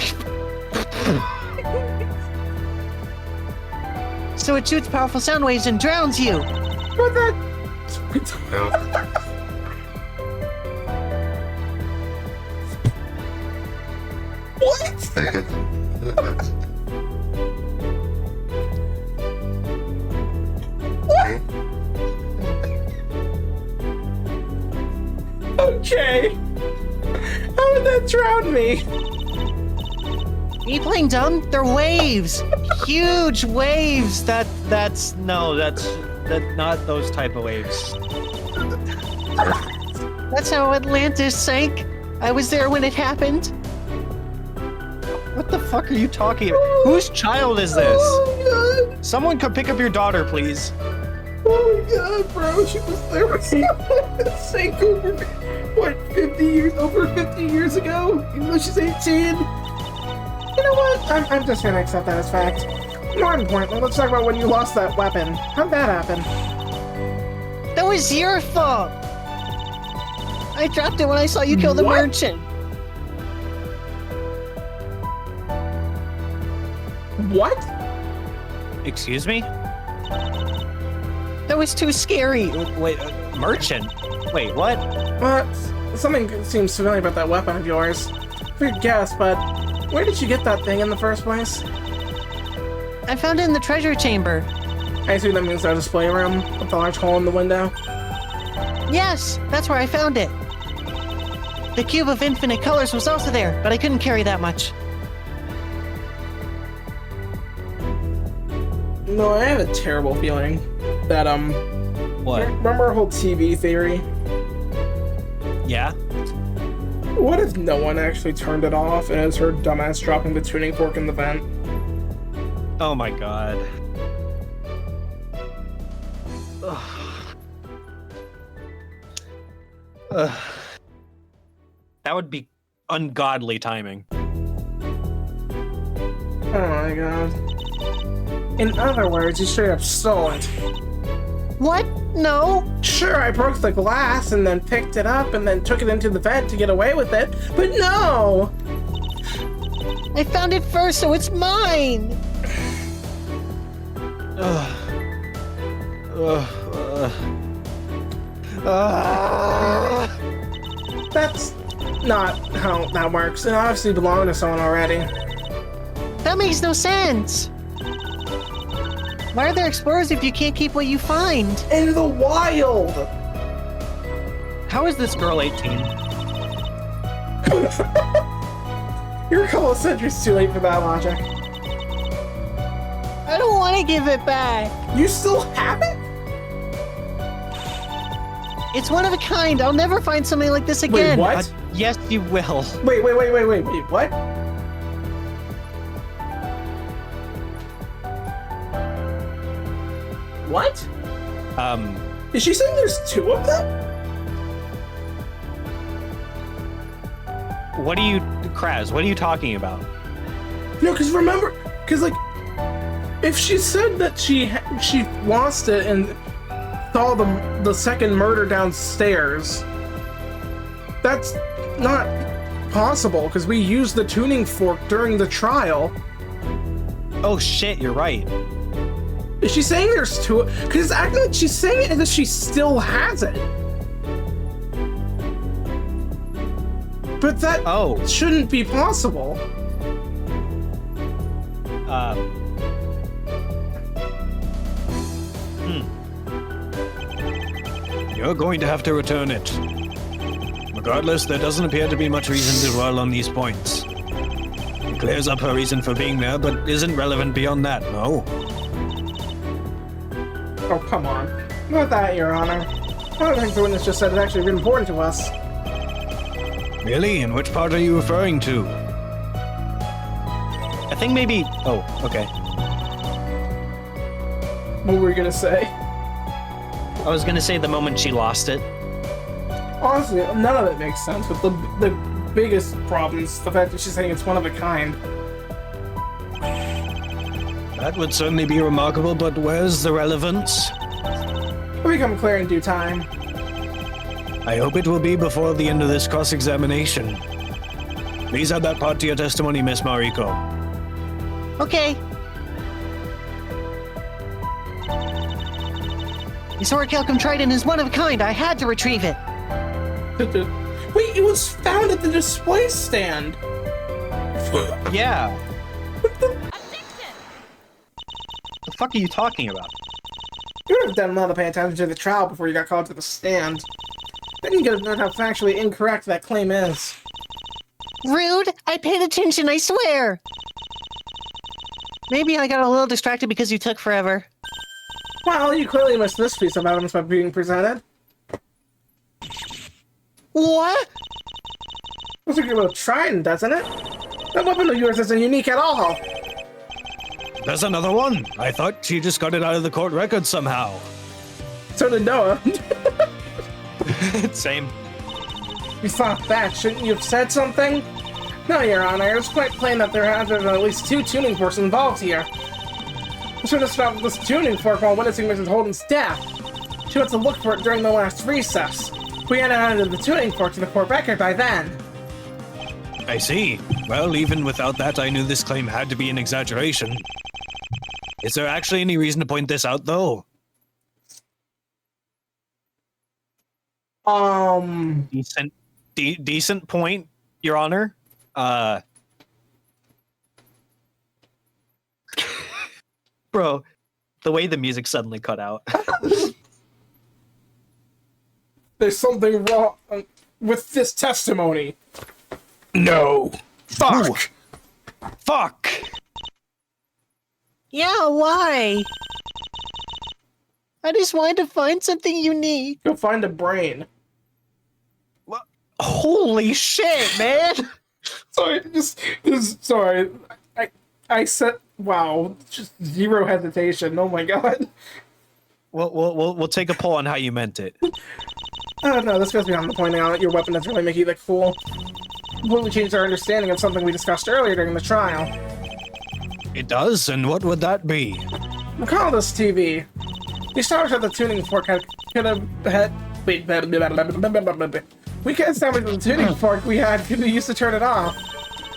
so it shoots powerful sound waves and drowns you. What the? What? What? Okay. How did that drown me? Are you playing dumb? They're waves. Huge waves. That's not those type of waves. That's how Atlantis sank. I was there when it happened. What the fuck are you talking about? Whose child is this? Oh Someone come pick up your daughter, please. my god. Oh my god, bro. She was there with me. Sank over, what, 50 years? Over 50 years ago? Even though she's 18? You know what? I'm just gonna accept that as fact. More importantly, let's talk about when you lost that weapon. How'd that happen? That was your fault. I dropped it when I saw you kill the What? merchant. What? Excuse me? That was too scary. Wait, merchant? Wait, what? Something seems familiar about that weapon of yours. Weird guess, but where did you get that thing in the first place? I found it in the treasure chamber. I assume that means our display room with the large hole in the window. Yes, that's where I found it. The cube of infinite colors was also there, but I couldn't carry that much. No, I have a terrible feeling that, What? remember our whole TV theory? Yeah? What if no one actually turned it off and it was her dumbass dropping the tuning fork in the vent? Oh my god. Ugh. Ugh. That would be ungodly timing. Oh my god. In other words, you straight up stole it. What? No. Sure, I broke the glass and then picked it up and then took it into the vent to get away with it, but no! I found it first, so it's mine. Ugh. That's not how that works. It obviously belonged to someone already. That makes no sense. Why are there explorers if you can't keep what you find? In the wild! How is this girl 18? You're a couple of centuries too late for that logic. I don't want to give it back. You still have it? It's one of a kind. I'll never find something like this again. Wait, what? Yes, you will. Wait, what? What? Is she saying there's two of them? What are you, Kraz? What are you talking about? No, because remember, like, if she said that she lost it and saw the second murder downstairs, that's not possible because we used the tuning fork during the trial. Oh shit, you're right. Is she saying there's two? Because it's acting like she's saying it as if she still has it. But that shouldn't be possible. You're going to have to return it. Regardless, there doesn't appear to be much reason to dwell on these points. Clears up her reason for being there, but isn't relevant beyond that, no? Oh, come on. Not that, Your Honor. I don't think the witness just said it's actually really important to us. Really? And which part are you referring to? I think maybe... Oh, okay. What were you gonna say? I was gonna say the moment she lost it. Honestly, none of it makes sense, but the biggest problem is the fact that she's saying it's one of a kind. That would certainly be remarkable, but where's the relevance? It'll become clear in due time. I hope it will be before the end of this cross-examination. Please add that part to your testimony, Miss Mariko. Okay. The Orichalcum Trident is one of a kind. I had to retrieve it. Wait, it was found at the display stand! Yeah. The fuck are you talking about? You would have done well to pay attention to the trial before you got called to the stand. Then you could have known how factually incorrect that claim is. Rude! I paid attention, I swear! Maybe I got a little distracted because you took forever. Well, you clearly missed this piece of evidence by being presented. What? Looks like you have a trident, doesn't it? That weapon of yours isn't unique at all! There's another one! I thought she just got it out of the court record somehow. So did Noah. Same. You thought that, shouldn't you have said something? No, Your Honor, it's quite plain that there have been at least 2 tuning forks involved here. I should have stopped this tuning fork while witnessing Mrs. Holden's death. She went to look for it during the last recess. We hadn't added the tuning fork to the court record by then. I see. Well, even without that, I knew this claim had to be an exaggeration. Is there actually any reason to point this out, though? Decent point, Your Honor. Bro, the way the music suddenly cut out. There's something wrong with this testimony. No. Fuck. Ooh. Fuck. Yeah, why? I just wanted to find something unique. Go find a brain. What? Holy shit, man! Sorry, sorry. I said, wow, just zero hesitation. Oh my god. We'll take a poll on how you meant it. Oh no, this goes beyond the pointing out that your weapon doesn't really make you look cool. Completely changed our understanding of something we discussed earlier during the trial. It does, and what would that be? Recall this TV. You established that the tuning fork could have had. Wait, we can establish that the tuning fork we had could be used to turn it off.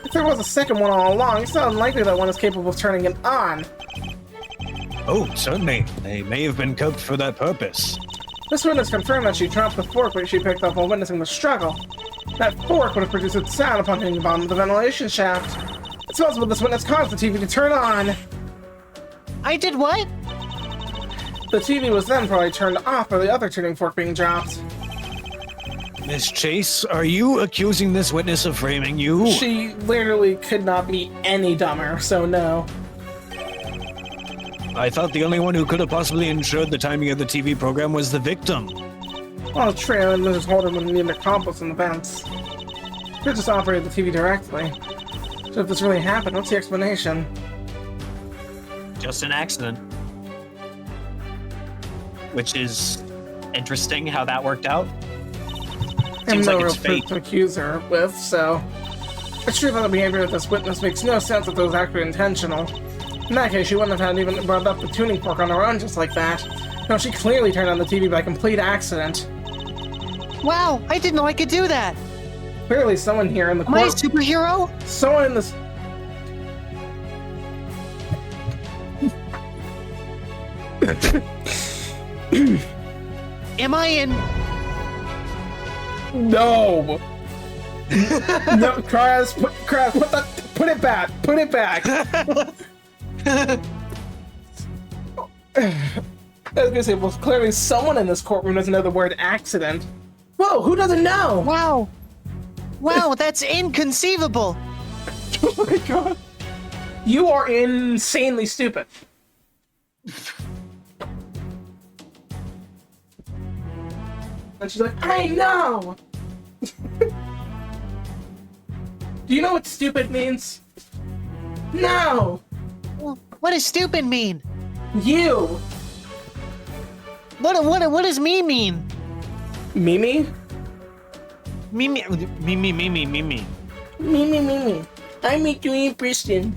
If there was a second one all along, it's not unlikely that one is capable of turning it on. Oh, certainly. They may have been cooked for that purpose. This witness confirmed that she dropped the fork which she picked up while witnessing the struggle. That fork would have produced its sound upon hitting the bottom of the ventilation shaft. It's possible this witness caused the TV to turn on. I did what? The TV was then probably turned off by the other tuning fork being dropped. Miss Chase, are you accusing this witness of framing you? She literally could not be any dumber, so no. I thought the only one who could have possibly ensured the timing of the TV program was the victim. Well, Trey and Mrs. Holden would need an accomplice in the events. Could just operate the TV directly. So if this really happened, what's the explanation? Just an accident. Which is interesting how that worked out. And Seems no like real it's proof fate. to accuse her with, so... It's true that the behavior of this witness makes no sense if it was actually intentional. In that case, she wouldn't have had even brought up the tuning fork on her own just like that. No, she clearly turned on the TV by complete accident. Wow, I didn't know I could do that. Clearly someone here in the Am I a court... superhero? Someone in this... Am I in... No! No, Kraz, put it back! Put it back! I was gonna say, well, clearly someone in this courtroom doesn't know the word accident. Whoa, who doesn't know? Wow. Wow, that's inconceivable. Oh my god. You are insanely stupid. And she's like, I know! Do you know what stupid means? No! Well, what does stupid mean? You! What does me mean? Mimi? Me. Mimi. I meet you in person.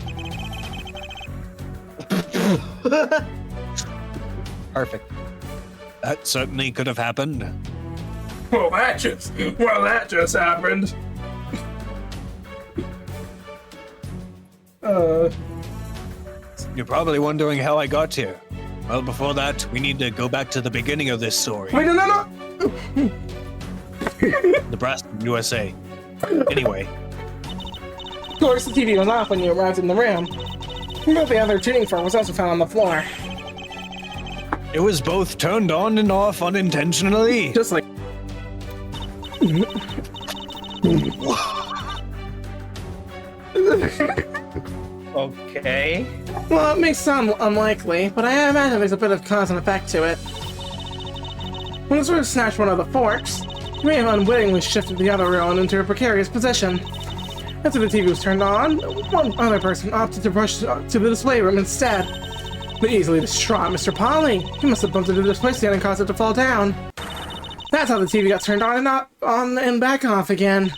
Perfect. That certainly could have happened. Well, that just happened. You're probably wondering how I got here. Well, before that, we need to go back to the beginning of this story. Wait, no. Nebraska, USA. Anyway, Of course, the TV was off when you arrived in the room. But the other tuning fork was also found on the floor. it was both turned on and off unintentionally. Just like... Okay. Well, it may sound unlikely, but I imagine there's a bit of cause and effect to it. When the sword snatched one of the forks, you may have unwittingly shifted the other rail into a precarious position. After the TV was turned on, one other person opted to rush to the display room instead. The easily distraught Mr. Polly. He must have bumped into the display stand and caused it to fall down. That's how the TV got turned on and back off again.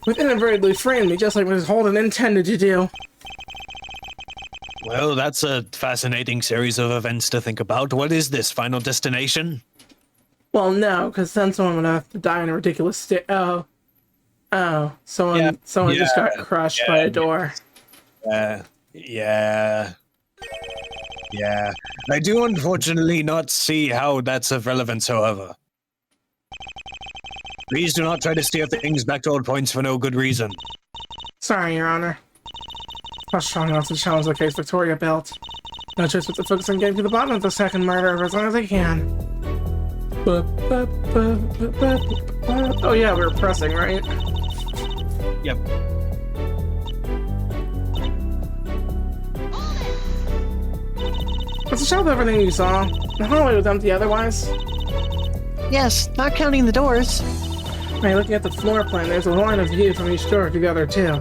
With inadvertently framed me, just like Mrs. Holden intended to do. Well, that's a fascinating series of events to think about. What is this final destination? Well, no, because then someone would have to die in a ridiculous state. Oh, someone just got crushed by a door. Yeah. I do unfortunately not see how that's of relevance, however. Please do not try to steer things back to old points for no good reason. Sorry, Your Honor. Not strong enough to challenge the case Victoria built. No choice but to focus on getting to the bottom of the second murder for as long as I can. Oh yeah, we were pressing, right? Yep. Was the shop everything you saw? The hallway was empty otherwise? Yes, not counting the doors. Right, looking at the floor plan, there's a line of view from each door to the other two.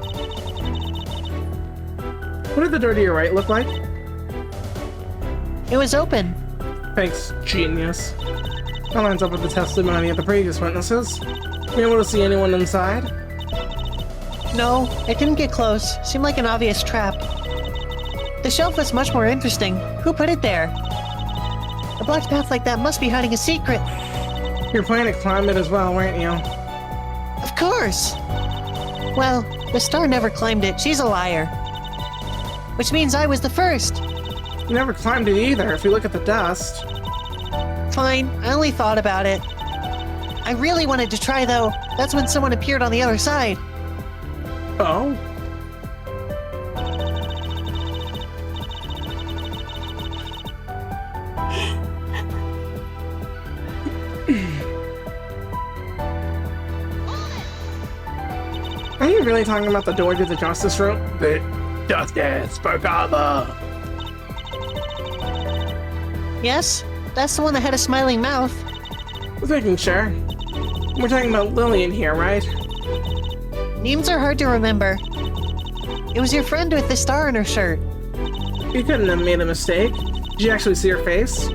What did the door to your right look like? It was open. Thanks, genius. That lines up with the testimony of the previous witnesses. You able to see anyone inside? No, it didn't get close. Seemed like an obvious trap. The shelf was much more interesting. Who put it there? A blocked path like that must be hiding a secret. You're planning to climb it as well, weren't you? Of course! Well, the star never climbed it. She's a liar. Which means I was the first. You never climbed it either, if you look at the dust. Fine, I only thought about it. I really wanted to try, though. That's when someone appeared on the other side. Oh? Are you really talking about the door to the justice room? The justice for Gaba. Yes, that's the one that had a smiling mouth. Just making sure. We're talking about Lillian here, right? Names are hard to remember. It was your friend with the star on her shirt. You couldn't have made a mistake. Did you actually see her face?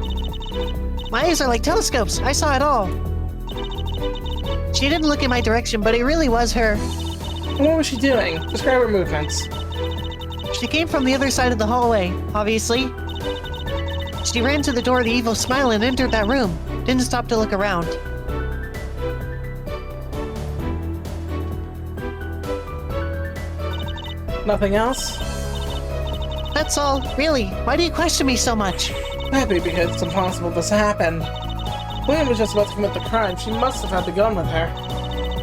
My eyes are like telescopes. I saw it all. She didn't look in my direction, but it really was her. What was she doing? Describe her movements. She came from the other side of the hallway, obviously. She ran to the door of the evil smile and entered that room. Didn't stop to look around. Nothing else? That's all, really. Why do you question me so much? That'd be because it's impossible this happened. Lillian was just about to commit the crime. She must have had the gun with her.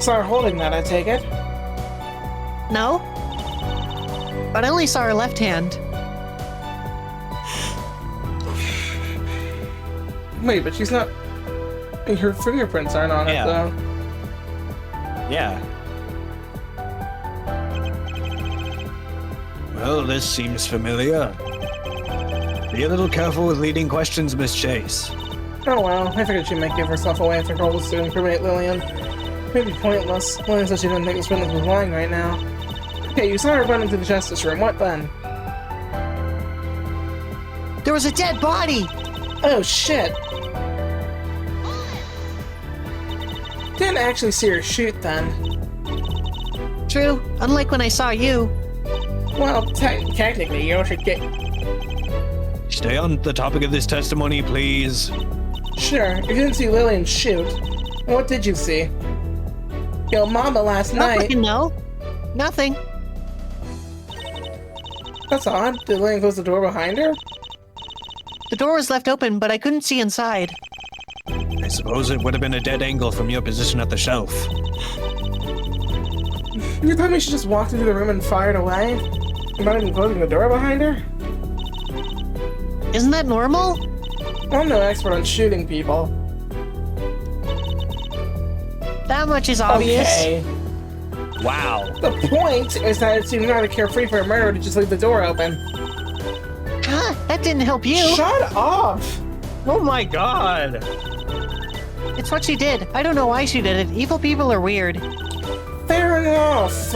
Saw her holding that, I take it? No? But I only saw her left hand. Wait, but she's not... Her fingerprints aren't on it, though. Yeah. Well, this seems familiar. Be a little careful with leading questions, Miss Chase. Oh well, I figured she might give herself away if her goal was to incriminate Lillian. Maybe pointless. Lillian said she didn't think this witness was lying right now. Okay, you saw her run into the justice room. What then? There was a dead body! Oh shit! Didn't actually see her shoot then. True, unlike when I saw you. Well, technically, you should get... Stay on the topic of this testimony, please. Sure, you didn't see Lillian shoot. What did you see? Yo, Mama last night... No. Nothing. That's odd. Did Lillian close the door behind her? The door was left open, but I couldn't see inside. I suppose it would have been a dead angle from your position at the shelf. You thought me she just walked into the room and fired away? Not even closing the door behind her? Isn't that normal? I'm no expert on shooting people. That much is obvious. Okay. Wow. The point is that it seemed rather carefree for a murderer to just leave the door open. Huh, that didn't help you. Shut up! Oh my god! It's what she did. I don't know why she did it. Evil people are weird. Fair enough.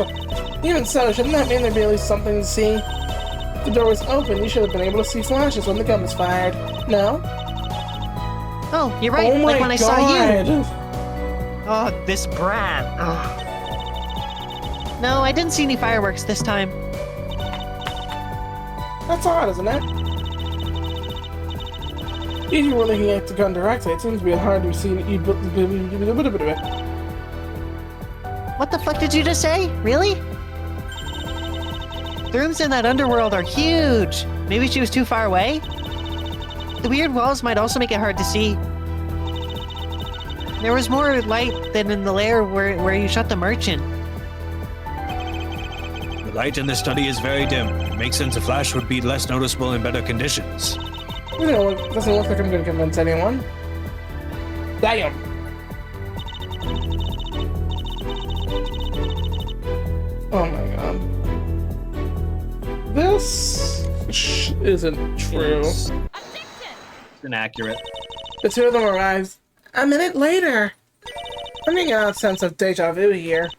Even so, shouldn't that mean there'd be at least something to see? If the door was open, you should have been able to see flashes when the gun was fired. No? Oh, you're right. Oh my like when I God. saw you. Oh, this brat. Ugh. No, I didn't see any fireworks this time. That's odd, isn't it? If you were looking at the gun directly, it seems to be hard to see. What the fuck did you just say? Really? The rooms in that underworld are huge. Maybe she was too far away? The weird walls might also make it hard to see. There was more light than in the lair where you shot the merchant. The light in this study is very dim. It makes sense a flash would be less noticeable in better conditions. You know, it doesn't look like I'm going to convince anyone. Damn! Oh my god. This isn't true. It's inaccurate. The two of them arrived a minute later. I'm getting a sense of deja vu here.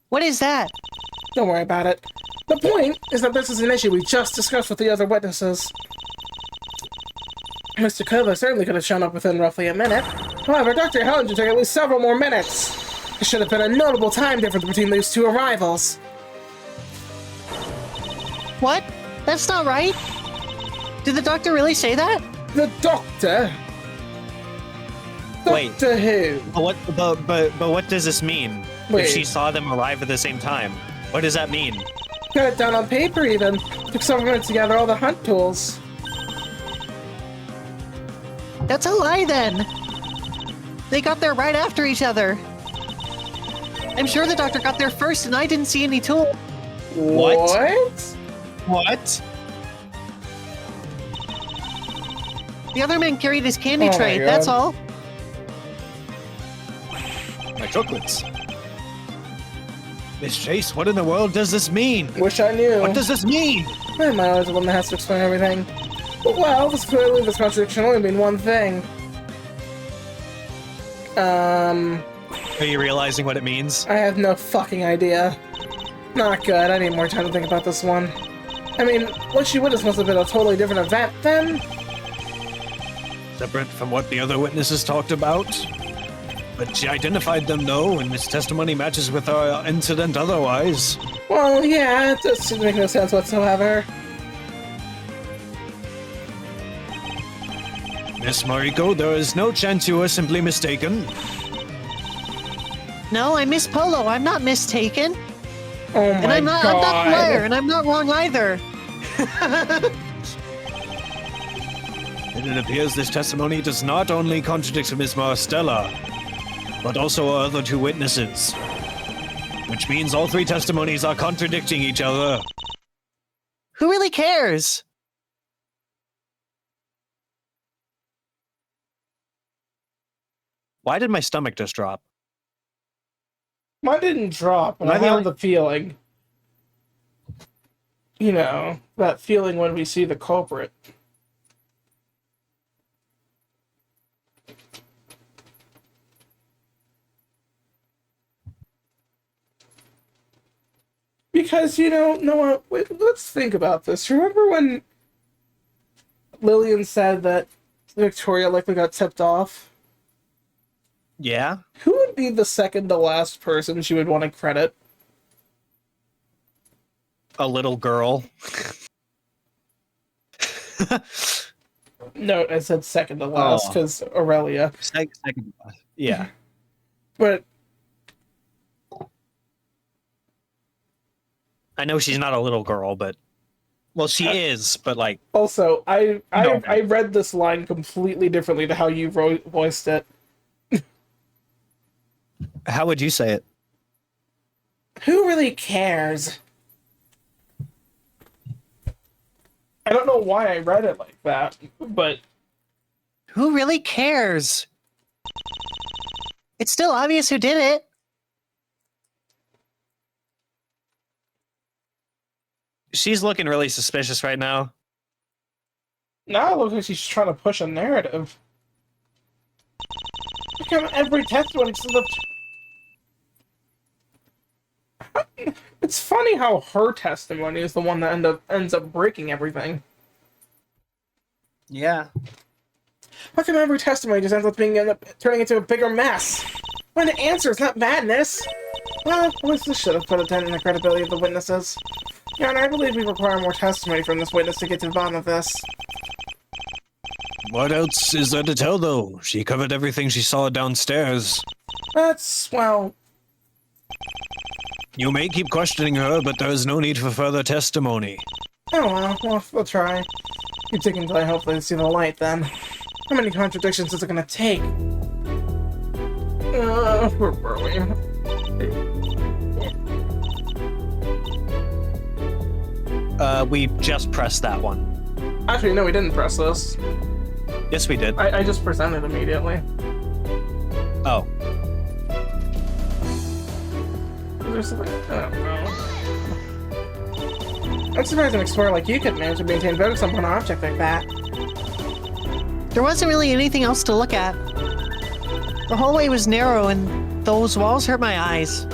What is that? Don't worry about it. The point is that this is an issue we just discussed with the other witnesses. Mr. Kova certainly could have shown up within roughly a minute. However, Dr. Hellinger took at least several more minutes. There should have been a notable time difference between these two arrivals. What? That's not right. Did the doctor really say that? The doctor? Wait. Doctor who? But what does this mean? Wait. If she saw them arrive at the same time, what does that mean? Got it down on paper even. Took several minutes to gather all the hunt tools. That's a lie then. They got there right after each other. I'm sure the doctor got there first and I didn't see any tool. What? What? The other man carried his candy Oh my tray, God. that's all. My chocolates. Miss Chase, what in the world does this mean? Wish I knew. What does this mean? I'm always the one that has to explain everything. But well, this clearly this contradiction only mean one thing. Are you realizing what it means? I have no fucking idea. Not good. I need more time to think about this one. I mean, what she witnessed must have been a totally different event then. Separate from what the other witnesses talked about? But she identified them, though, and this testimony matches with our incident otherwise. Well, yeah, it doesn't make no sense whatsoever. Miss Mariko, there is no chance you were simply mistaken. No, I miss Polo. I'm not mistaken. Oh And my I'm not a god. liar, and I'm not wrong either. And it appears this testimony does not only contradict Miss Marstella, but also our other two witnesses. Which means all three testimonies are contradicting each other. Who really cares? Why did my stomach just drop? Mine didn't drop, but Am I I the have only- the feeling. you know, that feeling when we see the culprit. Because, you know, Noah, let's think about this. Remember when Lillian said that Victoria likely got tipped off? Yeah? Who would be the second to last person she would want to credit? A little girl. No, I said second to last because Aurelia. Second. Yeah. But I know she's not a little girl, but well, she is. But like, also, I read this line completely differently to how you voiced it. how would you say it? Who really cares? I don't know why I read it like that, but Who really cares? It's still obvious who did it. She's looking really suspicious right now. now it looks like she's trying to push a narrative. Become every testimony to the... It's funny how her testimony is the one that ends up breaking everything. Yeah. How come every testimony just ends up turning into a bigger mess? Find the answers, not madness. Well, at least this should have put a dent in the credibility of the witnesses. Yeah, and I believe we require more testimony from this witness to get to the bottom of this. What else is there to tell, though? She covered everything she saw downstairs. That's, well... You may keep questioning her, but there is no need for further testimony. Oh well, we'll try. Keep digging until I hopefully see the light, then. How many contradictions is it gonna take? Where were we? We just pressed that one. Actually, no, we didn't press this. Yes, we did. I just presented immediately. Oh. There's something... I don't know. I'm surprised an explorer like you could manage to maintain focus on one object like that. There wasn't really anything else to look at. The hallway was narrow and those walls hurt my eyes.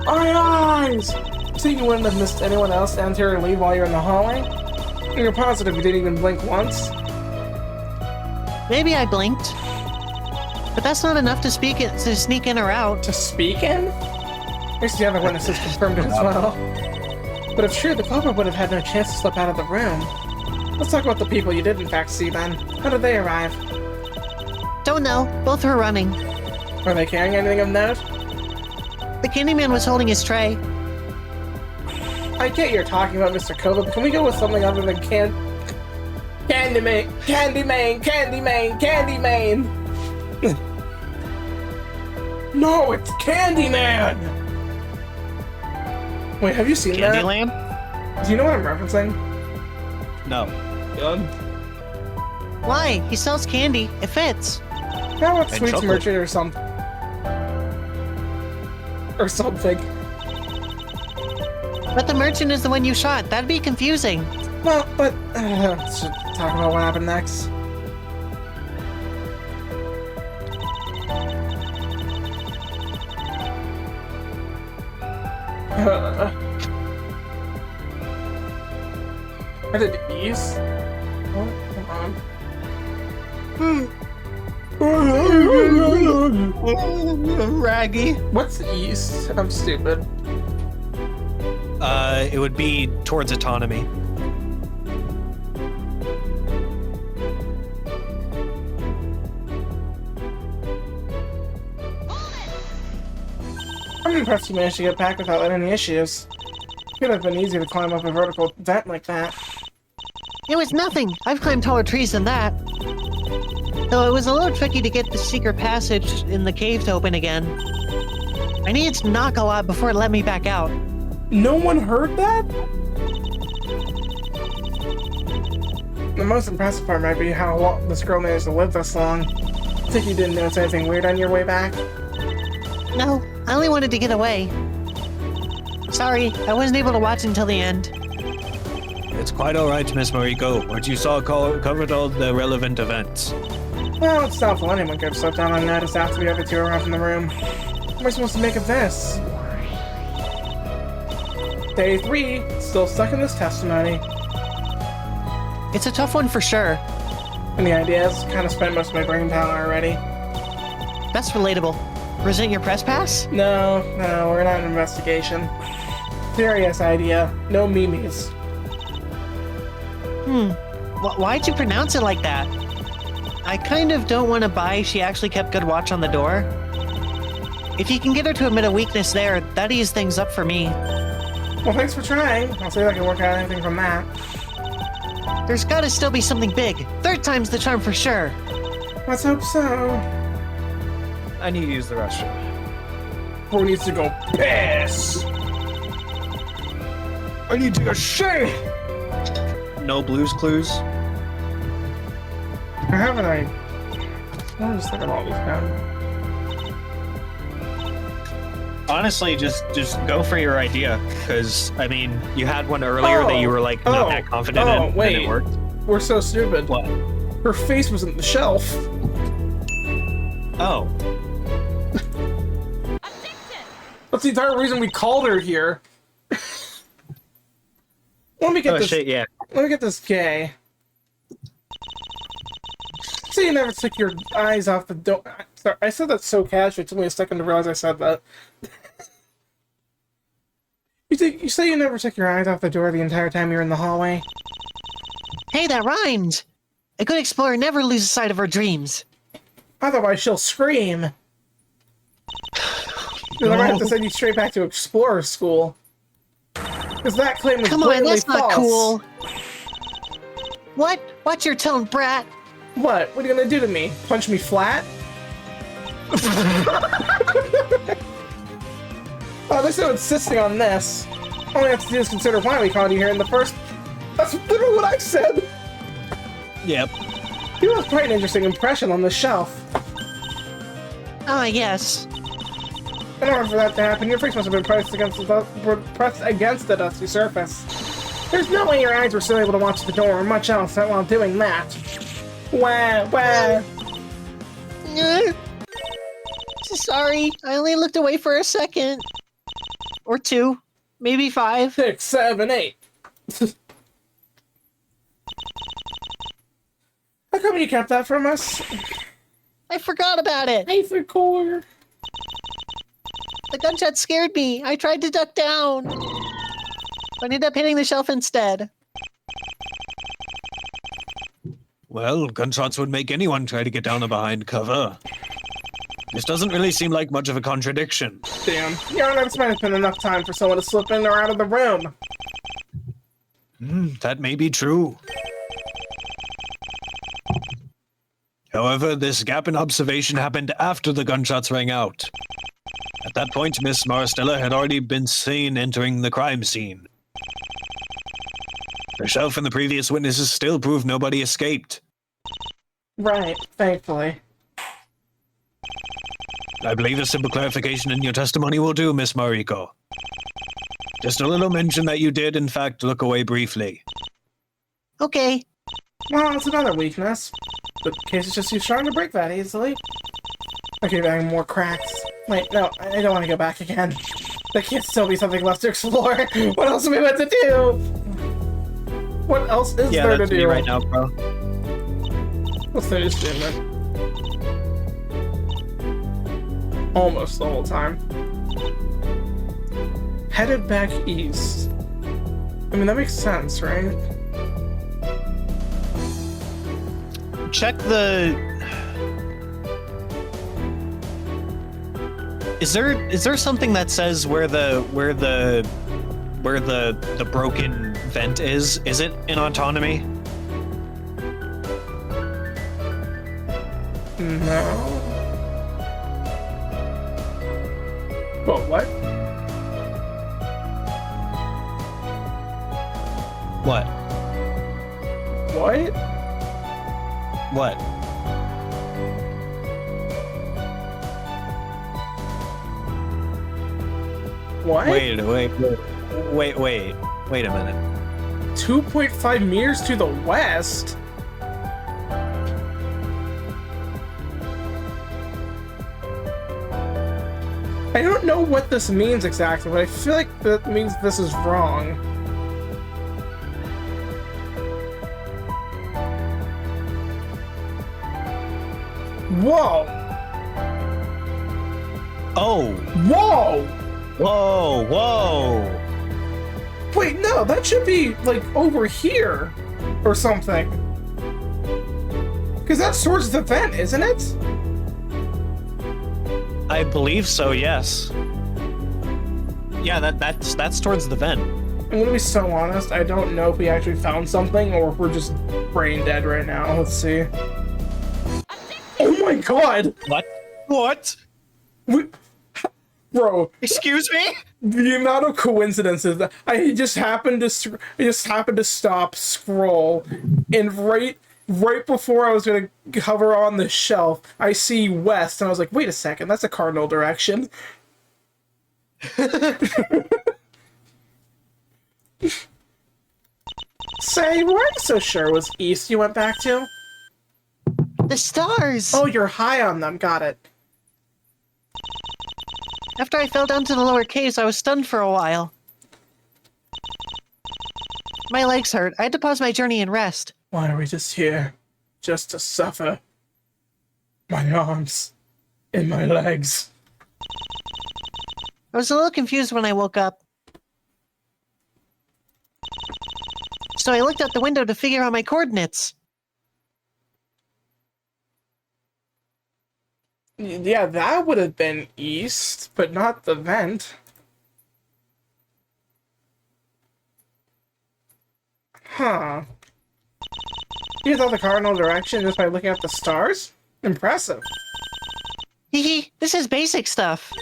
My eyes! So you wouldn't have missed anyone else enter or leave while you're in the hallway? And you're positive you didn't even blink once? Maybe I blinked. But that's not enough to sneak in or out. To speak in? At least the other witnesses confirmed it as well. But if true, the culprit would have had no chance to slip out of the room. Let's talk about the people you did in fact see then. How did they arrive? Don't know. Both were running. Were they carrying anything of note? The Candyman was holding his tray. I get you're talking about Mr. Kova, but can we go with something other than Candyman? No, it's Candyman! Wait, have you seen Candyland? that? Do you know what I'm referencing? No. Good. Why? He sells candy. It fits. How about Sweets chocolate. Merchant or something? Or something. But the merchant is the one you shot. That'd be confusing. Well, but let's just talk about what happened next. I did ease. What? Come on. Raggy. What's east? I'm stupid. It would be towards autonomy. I'm impressed you managed to get back without any issues. Could have been easy to climb up a vertical vent like that. It was nothing. I've climbed taller trees than that. Though it was a little tricky to get the secret passage in the cave to open again. I needed to knock a lot before it let me back out. No one heard that? The most impressive part might be how this girl managed to live this long. Think you didn't notice anything weird on your way back? No, I only wanted to get away. Sorry, I wasn't able to watch until the end. It's quite all right, Miss Mariko. What you saw covered all the relevant events. Well, it's doubtful anyone could have slipped down unnoticed after the other two arrived in the room. What am I supposed to make of this? Day 3, still stuck in this testimony. It's a tough one for sure. Any ideas? Kind of spent most of my brain power already. That's relatable. Present your press pass? No, we're not an investigation. Serious idea. No memes. Why'd you pronounce it like that? I kind of don't want to buy she actually kept good watch on the door. If you can get her to admit a weakness there, that eases things up for me. Well, thanks for trying. I'll see if I can work out anything from that. There's gotta still be something big. Third time's the charm for sure. Let's hope so. I need to use the restroom. Who needs to go piss? I need to go shit! No Blues Clues. I haven't I'm just thinking all these down. Honestly, just go for your idea, because I mean, you had one earlier that you were like not that confident in, wait. and it worked. We're so stupid. What? Her face was in the shelf. Oh. That's the entire reason we called her here. Let me get this. Shit, yeah. Let me get this gay. So you never took your eyes off the door. Sorry, I said that so casually. It took me a second to realize I said that. You say you never took your eyes off the door the entire time you were in the hallway? Hey, that rhymed! A good explorer never loses sight of her dreams. Otherwise, she'll scream. You'll never have to send you straight back to explorer school. Because that claim was Come on, blatantly that's not false. cool. What? Watch your tone, brat. What? What are you gonna do to me? Punch me flat? Oh, they're so insisting on this. All we have to do is consider why we called you here in the first... That's literally what I said! Yep. You have quite an interesting impression on the shelf. Ah, yes. In order for that to happen, your face must have been pressed against the dusty surface. There's no way your eyes were still able to watch the door or much else while doing that. Wah. Sorry, I only looked away for a second. Or 2. Maybe 5. 6, 7, 8. How come you kept that from us? I forgot about it. I forgot. The gunshot scared me. I tried to duck down. But ended up hitting the shelf instead. Well, gunshots would make anyone try to get down behind cover. This doesn't really seem like much of a contradiction. Damn. Your Honor, this might have been enough time for someone to slip in or out of the room. That may be true. However, this gap in observation happened after the gunshots rang out. At that point, Miss Marstella had already been seen entering the crime scene. Herself and the previous witnesses still prove nobody escaped. Right, thankfully. I believe a simple clarification in your testimony will do, Miss Mariko. Just a little mention that you did, in fact, look away briefly. Okay. Well, it's another weakness. But the case is just too strong to break that easily. Okay, adding more cracks. Wait, no, I don't want to go back again. There can't still be something left to explore. What else are we meant to do? What else is there to do? Me right now, bro. Let's finish doing that. Almost the whole time. Headed back east. I mean, that makes sense, right? Check the... Is there something that says where the broken vent is? Is it in autonomy? No. Well, what? What? What? What? What? Wait a minute. 2.5 meters to the west? I don't know what this means exactly, but I feel like that means this is wrong. Whoa! Oh! Whoa! Whoa! Whoa! Wait, no, that should be, like, over here or something. Because that's towards the vent, isn't it? I believe so, yes. Yeah, that's towards the vent. I'm gonna be so honest, I don't know if we actually found something or if we're just brain dead right now. Let's see. Oh my god! What? What? Bro. Excuse me? The amount of coincidences that I just happened to stop scroll, and right before I was gonna hover on the shelf, I see west, and I was like, wait a second, that's a cardinal direction. Say, we're not so sure it was east you went back to? The stars! Oh, you're high on them, got it. After I fell down to the lower caves, I was stunned for a while. My legs hurt. I had to pause my journey and rest. Why are we just here? Just to suffer? My arms. And my legs. I was a little confused when I woke up. So I looked out the window to figure out my coordinates. Yeah, that would have been east, but not the vent. Huh. You thought the cardinal direction just by looking at the stars? Impressive. Hehe, this is basic stuff.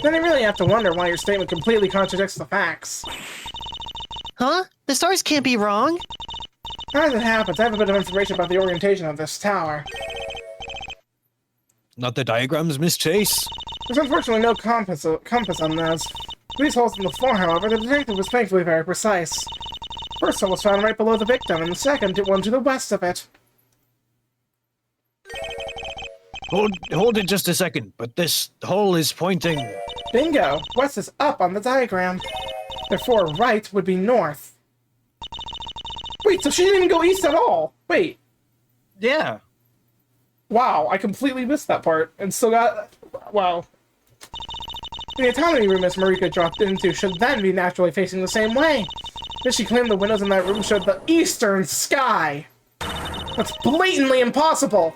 Then I really have to wonder why your statement completely contradicts the facts. Huh? The stars can't be wrong. As it happens, I have a bit of information about the orientation of this tower. Not the diagrams, Miss Chase? There's unfortunately no compass on those. These holes in the floor, however, the detective was thankfully very precise. First hole was found right below the victim, and the second one to the west of it. Hold it just a second, but this hole is pointing... Bingo! West is up on the diagram. Therefore, right would be north. Wait, so she didn't even go east at all! Wait. Yeah. Wow, I completely missed that part, and still got... Wow. The autonomy room Miss Marika dropped into should then be naturally facing the same way. Yet she claimed the windows in that room showed the eastern sky. That's blatantly impossible!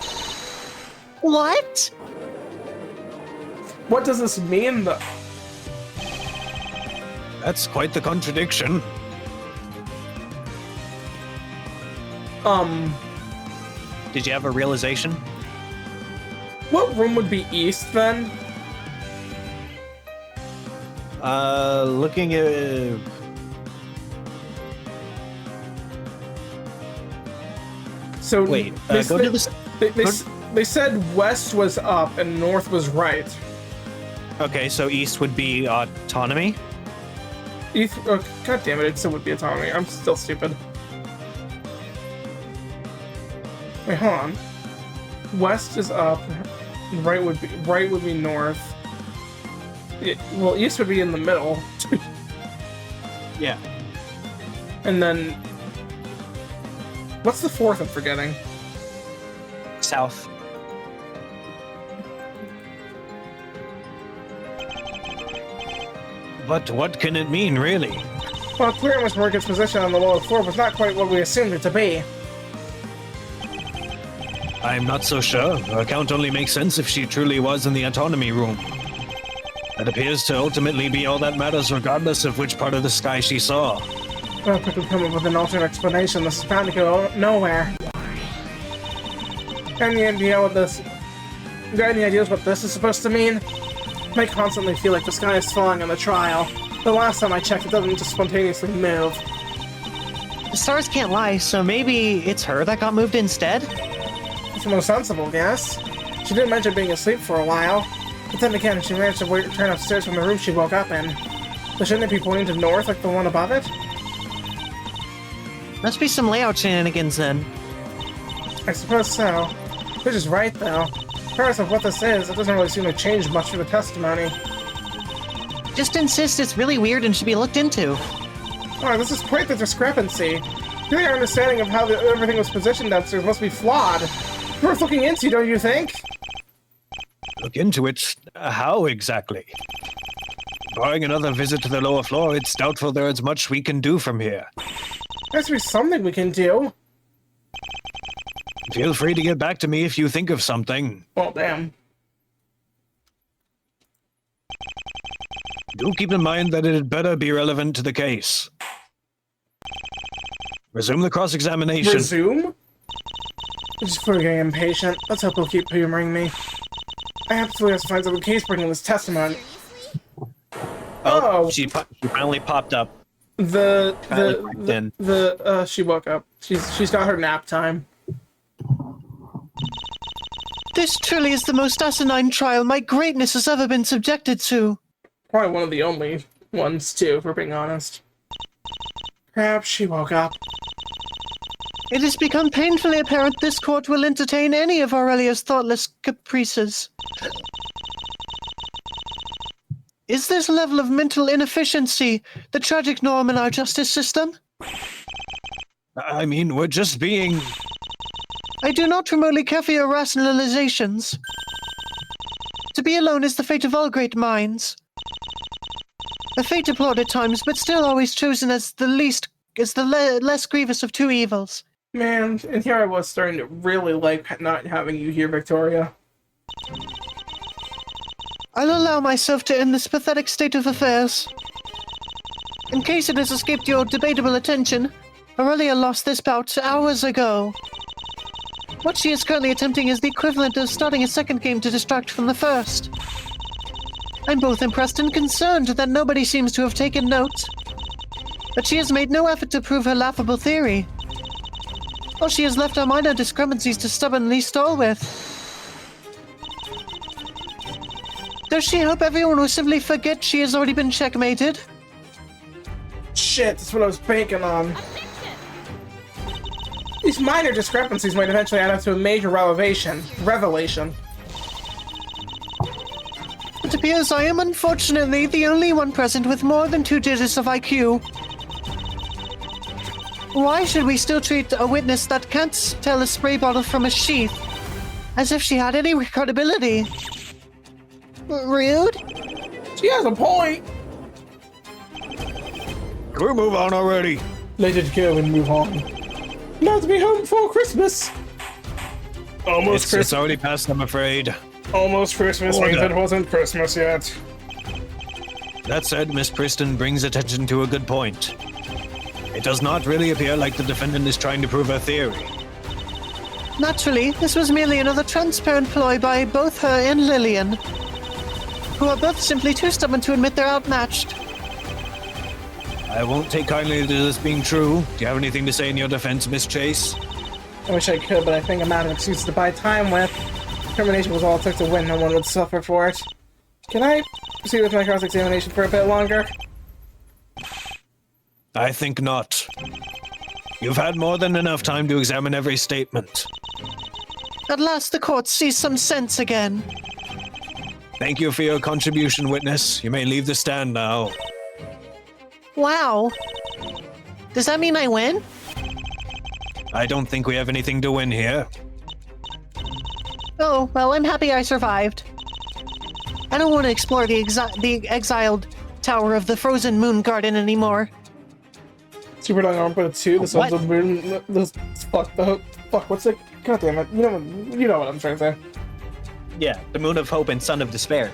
What? What does this mean, though? That's quite the contradiction. Did you have a realization? What room would be east, then? Looking at... So Wait, they, go to the... they said west was up and north was right. Okay, so east would be autonomy? East, oh, God damn it still would be autonomy. I'm still stupid. Wait, hold on. West is up. Right would be north. Well, east would be in the middle. Yeah. And then... What's the fourth I'm forgetting? South. But what can it mean, really? Well, clear Miss Morgan's position on the lower floor was not quite what we assumed it to be. I'm not so sure. Her account only makes sense if she truly was in the autonomy room. That appears to ultimately be all that matters regardless of which part of the sky she saw. Well, quickly come up with an alternate explanation. This is bound to go nowhere. Any idea what this... Got any ideas what this is supposed to mean? I constantly feel like the sky is falling on the trial. The last time I checked, it doesn't just spontaneously move. The stars can't lie, so maybe it's her that got moved instead? It's the most sensible, yes. She did mention being asleep for a while, but then again, she managed to return upstairs from the room she woke up in. So shouldn't it be pointing to north like the one above it? Must be some layout shenanigans then. I suppose so. Which is right, though. Regardless of what this is, it doesn't really seem to change much for the testimony. Just insist it's really weird and should be looked into. Oh, this is quite the discrepancy. Really, our understanding of how everything was positioned downstairs must be flawed. Worth looking into, don't you think? Look into it? How exactly? Barring another visit to the lower floor, it's doubtful there is much we can do from here. There has to be something we can do. Feel free to get back to me if you think of something. Well, damn. Do keep in mind that it had better be relevant to the case. Resume the cross-examination. Resume? I'm just getting impatient. Let's hope he'll keep humoring me. I absolutely have to find some case-breaking this testimony. Oh! She finally popped up. She woke up. She's got her nap time. This truly is the most asinine trial my greatness has ever been subjected to. Probably one of the only ones, too, if we're being honest. Perhaps she woke up. It has become painfully apparent this court will entertain any of Aurelia's thoughtless caprices. Is this level of mental inefficiency the tragic norm in our justice system? I mean, we're just being... I do not remotely care for your rationalizations. To be alone is the fate of all great minds. A fate deplored at times, but still always chosen as the less grievous of two evils. Man, and here I was starting to really like not having you here, Victoria. I'll allow myself to end this pathetic state of affairs. In case it has escaped your debatable attention, Aurelia lost this bout hours ago. What she is currently attempting is the equivalent of starting a second game to distract from the first. I'm both impressed and concerned that nobody seems to have taken note. But she has made no effort to prove her laughable theory. All she has left are minor discrepancies to stubbornly stall with. Does she hope everyone will simply forget she has already been checkmated? Shit, that's what I was banking on. These minor discrepancies might eventually add up to a major revelation. It appears I am unfortunately the only one present with more than 2 digits of IQ. Why should we still treat a witness that can't tell a spray bottle from a sheath as if she had any credibility? Rude? She has a point. Can we move on already? Let it go and move on. Not to be home before Christmas. Almost Christmas. It's already passed, I'm afraid. Almost Christmas means it wasn't Christmas yet. That said, Miss Preston brings attention to a good point. It does not really appear like the defendant is trying to prove her theory. Naturally, this was merely another transparent ploy by both her and Lillian, who are both simply too stubborn to admit they're outmatched. I won't take kindly to this being true. Do you have anything to say in your defense, Miss Chase? I wish I could, but I think I'm out of excuses to buy time with. Determination was all it took to win. No one would suffer for it. Can I proceed with my cross-examination for a bit longer? I think not. You've had more than enough time to examine every statement. At last the court sees some sense again. Thank you for your contribution, witness. You may leave the stand now. Wow. Does that mean I win? I don't think we have anything to win here. Oh, well, I'm happy I survived. I don't want to explore the exiled tower of the frozen moon garden anymore. Super long arm put a 2. This one's a moon. Fuck, what's it? God damn it. You know what I'm trying to say. Yeah, the Moon of Hope and Sun of Despair.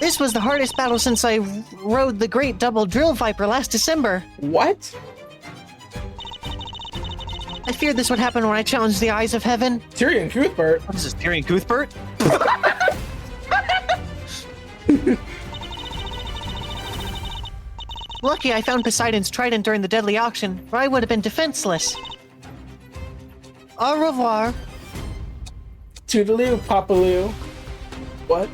This was the hardest battle since I rode the Great Double Drill Viper last December. What? I feared this would happen when I challenged the Eyes of Heaven. Tyrion Cuthbert. What is this, Tyrion Cuthbert? Lucky I found Poseidon's trident during the deadly auction, or I would have been defenseless. Au revoir. Toodaloo, Papaloo. What?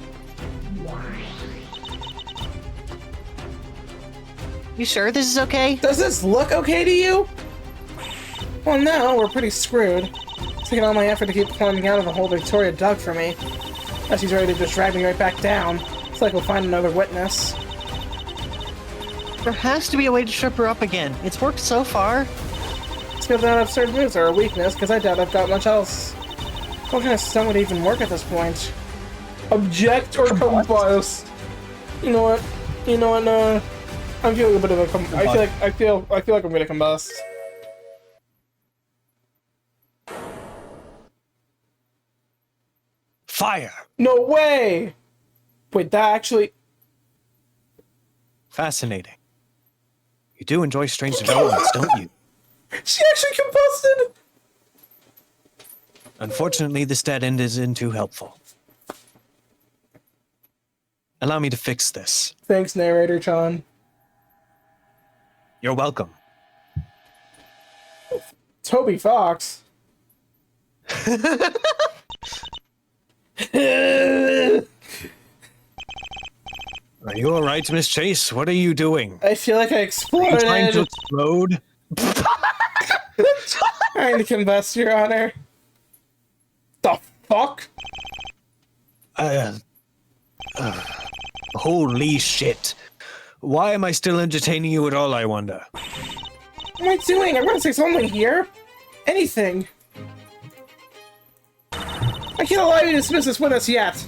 You sure this is okay? Does this look okay to you? Well, no, we're pretty screwed. It's taking all my effort to keep climbing out of the hole Victoria dug for me. Now she's ready to just drag me right back down. It's like we'll find another witness. There has to be a way to trip her up again. It's worked so far. It's because that absurd moves are a weakness, because I doubt I've got much else. What kind of stunt would even work at this point? Object or combust? You know what? I'm feeling a bit of a I feel like I'm gonna combust. Fire! No way! Wait, that actually... Fascinating. You do enjoy strange developments, don't you? She actually combusted! Unfortunately, this dead end isn't too helpful. Allow me to fix this. Thanks, narrator Chan. You're welcome. Toby Fox. Are you alright, Miss Chase? What are you doing? I feel like I Are you exploded. trying to explode? Trying to combust, Your Honor. The fuck? Holy shit. Why am I still entertaining you at all, I wonder? What am I doing? I'm gonna say something here. Anything. I can't allow you to dismiss this witness yet.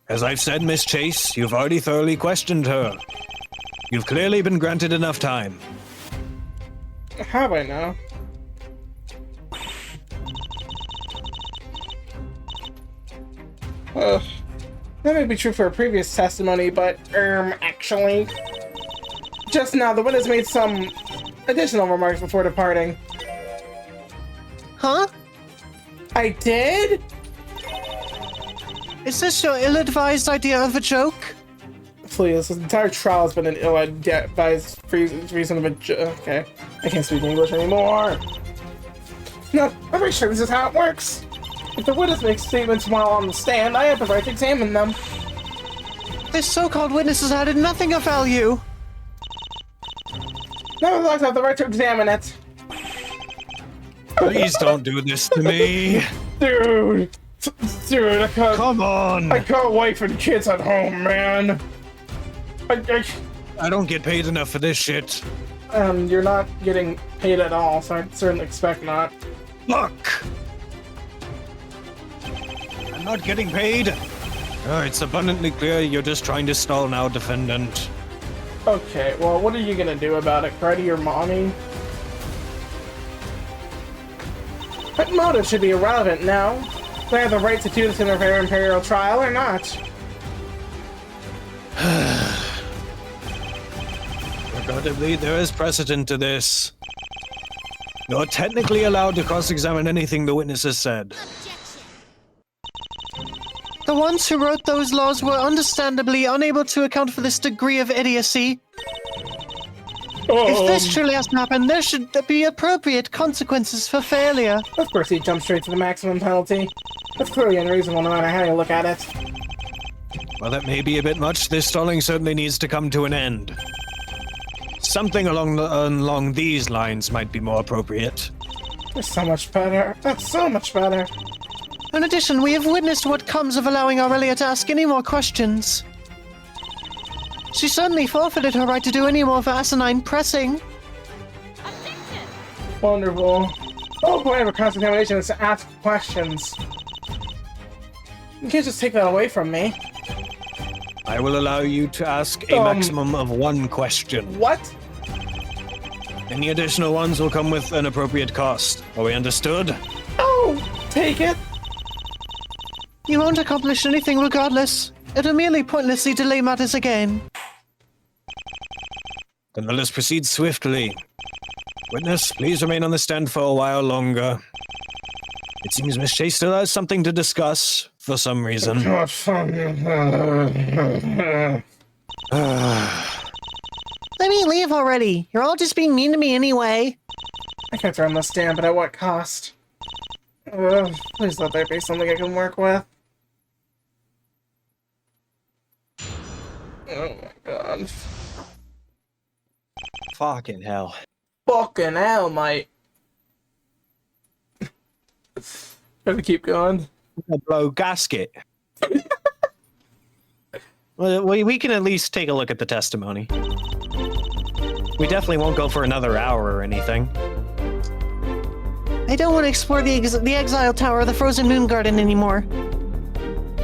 As I've said, Miss Chase, you've already thoroughly questioned her. You've clearly been granted enough time. Have I now? That may be true for a previous testimony, but, actually... Just now, the witness made some additional remarks before departing. Huh? I did? Is this your ill-advised idea of a joke? Please, this entire trial has been an ill-advised reason of a joke. Okay, I can't speak English anymore. No, I'm pretty sure this is how it works. If the witness makes statements while on the stand, I have the right to examine them. This so-called witness has added nothing of value. Nevertheless, I have the right to examine it. Please don't do this to me. Dude, I can't. Come on. I got wife and kids at home, man. I don't get paid enough for this shit. You're not getting paid at all, so I certainly expect not. Look! I'm not getting paid. It's abundantly clear you're just trying to stall now, defendant. Okay, well, what are you gonna do about it? Cry to your mommy? That motive should be irrelevant now. Do I have the right to do this in a fair imperial trial or not? Regrettably, there is precedent to this. You're technically allowed to cross-examine anything the witness has said. The ones who wrote those laws were understandably unable to account for this degree of idiocy. If this truly has to happen, there should be appropriate consequences for failure. Of course he jumped straight to the maximum penalty. That's clearly unreasonable no matter how you look at it. Well, that may be a bit much. This stalling certainly needs to come to an end. Something along these lines might be more appropriate. That's so much better. That's so much better. In addition, we have witnessed what comes of allowing Aurelia to ask any more questions. She certainly forfeited her right to do any more of asinine pressing. Wonderful. The whole point of a cross-examination is to ask questions. You can't just take that away from me. I will allow you to ask a maximum of one question. What? Any additional ones will come with an appropriate cost. Are we understood? Oh, take it. You won't accomplish anything regardless. It'll merely pointlessly delay matters again. Then let us proceed swiftly. Witness, please remain on the stand for a while longer. It seems Miss Chase still has something to discuss, for some reason. Let me leave already. You're all just being mean to me anyway. I can't throw on the stand, but at what cost? Please let there be something I can work with. Oh my god. Fucking hell. Fucking hell, mate. Gotta keep going. Blow gasket. Well, we can at least take a look at the testimony. We definitely won't go for another hour or anything. I don't want to explore the Exile Tower or the Frozen Moon Garden anymore.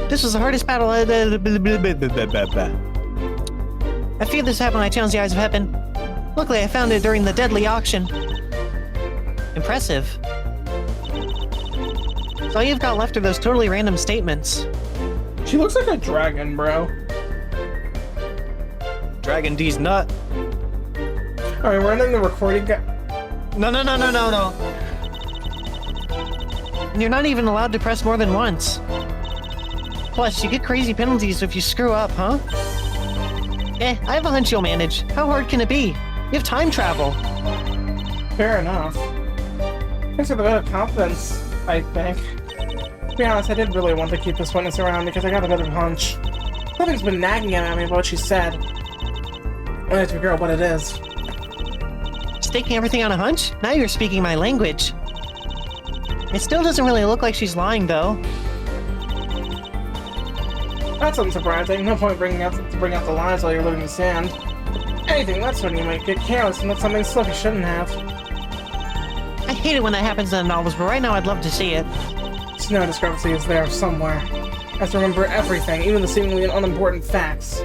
This was the hardest battle. I feared this happened when I challenged the Eyes of Heaven. Luckily, I found it during the deadly auction. Impressive. So all you've got left are those totally random statements. She looks like a dragon, bro. Dragon D's nut. Alright, we're ending the recording. No. You're not even allowed to press more than once. Plus, you get crazy penalties if you screw up, huh? I have a hunch you'll manage. How hard can it be? You have time travel. Fair enough. Thanks for the vote of confidence, I think. To be honest, I did really want to keep this witness around because I got a bit of a hunch. Something's been nagging at me about what she said. I have to figure out what it is. Staking everything on a hunch? Now you're speaking my language. It still doesn't really look like she's lying, though. That's unsurprising. No point bringing out the lies while you're living in sand. Anything less when you might get careless and let something slip you shouldn't have. I hate it when that happens in the novels, but right now I'd love to see it. No discrepancy is there somewhere. I have to remember everything, even the seemingly unimportant facts.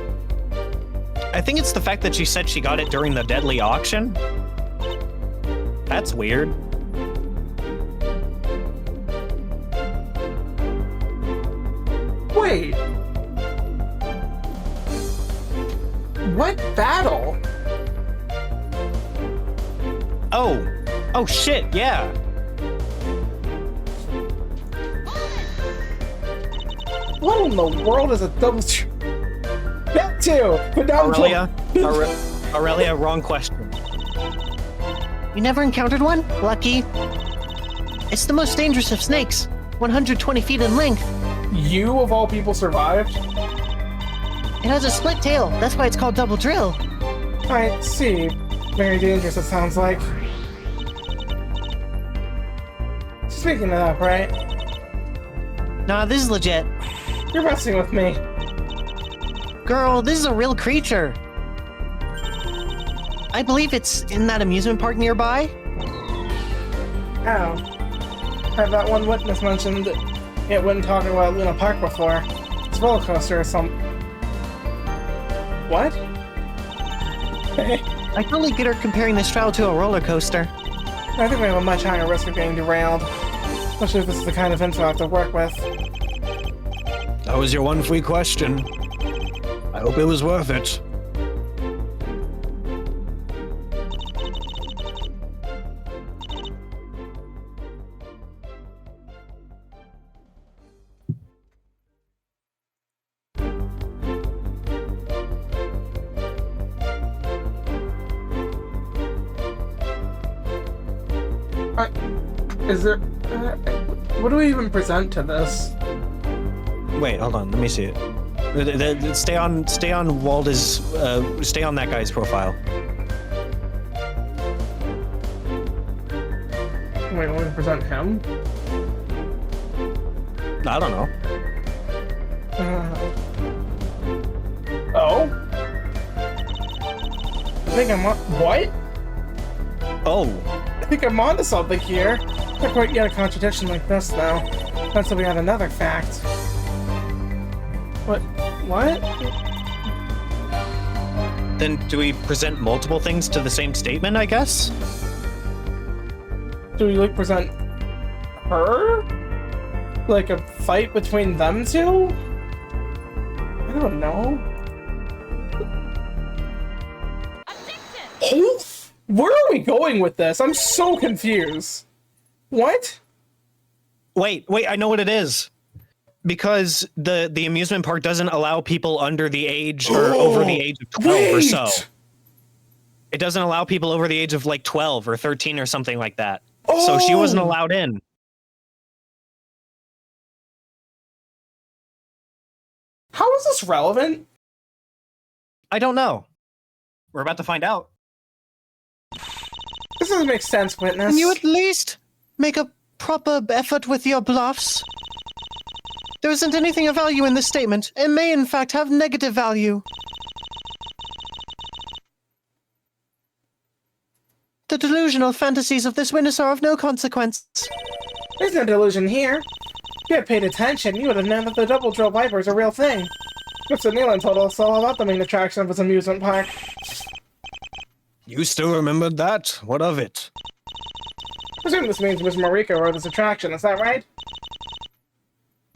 I think it's the fact that she said she got it during the deadly auction. That's weird. Wait. What battle? Oh shit, yeah. What in the world is a double? That too, but now Aurelia, wrong question. You never encountered one? Lucky. It's the most dangerous of snakes. 120 feet in length. You, of all people, survived? It has a split tail. That's why it's called Double Drill. I see. Very dangerous, it sounds like. Speaking of that, right? Nah, this is legit. You're messing with me. Girl, this is a real creature. I believe it's in that amusement park nearby. Oh. Had that one witness mentioned it when talking about Luna Park before. It's a roller coaster or some... What? I totally get her comparing this travel to a roller coaster. I think we have a much higher risk of getting derailed. Especially if this is the kind of info I have to work with. That was your one free question. I hope it was worth it. Is there... what do we even present to this? Wait, hold on. Let me see it. Stay on Walda's. Stay on that guy's profile. Wait, want to present him? I don't know. Oh? I think I'm on... What? Oh. I think I'm onto something here. Not quite yet a contradiction like this, though. Not until we have another fact. What? Then do we present multiple things to the same statement, I guess? Do we, like, present her? Like a fight between them two? I don't know. Where are we going with this? I'm so confused. What? Wait, I know what it is. Because the amusement park doesn't allow people under the age or over the age of 12 or so. It doesn't allow people over the age of like 12 or 13 or something like that. So she wasn't allowed in. How is this relevant? I don't know. We're about to find out. This doesn't make sense, witness. Can you at least make a proper effort with your bluffs? There isn't anything of value in this statement. It may, in fact, have negative value. The delusional fantasies of this witness are of no consequence. There's no delusion here. If you had paid attention, you would have known that the Double Drill Viper is a real thing. Mr. Nealon told us all about the main attraction of his amusement park. You still remembered that? What of it? I presume this means Miss Mariko wrote this attraction, is that right?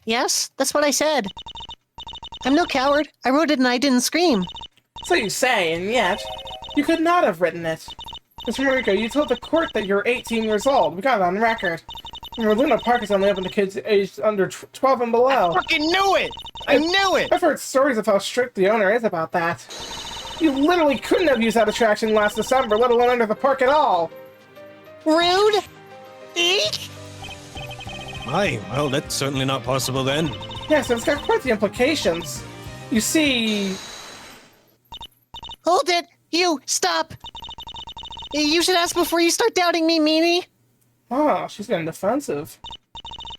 Yes, that's what I said. I'm no coward. I wrote it and I didn't scream. So you say, and yet, you could not have written it. Miss Mariko, you told the court that you're 18 years old. We got it on record. Your Luna Park is only open to kids aged under 12 and below. I fucking knew it! I knew it! I've heard stories of how strict the owner is about that. You literally couldn't have used that attraction last December, let alone enter the park at all. Rude? Eek! Aye, well, that's certainly not possible then. Yes, it's got quite the implications. You see... Hold it! You, stop! You should ask before you start doubting me, meanie. Oh, she's getting defensive.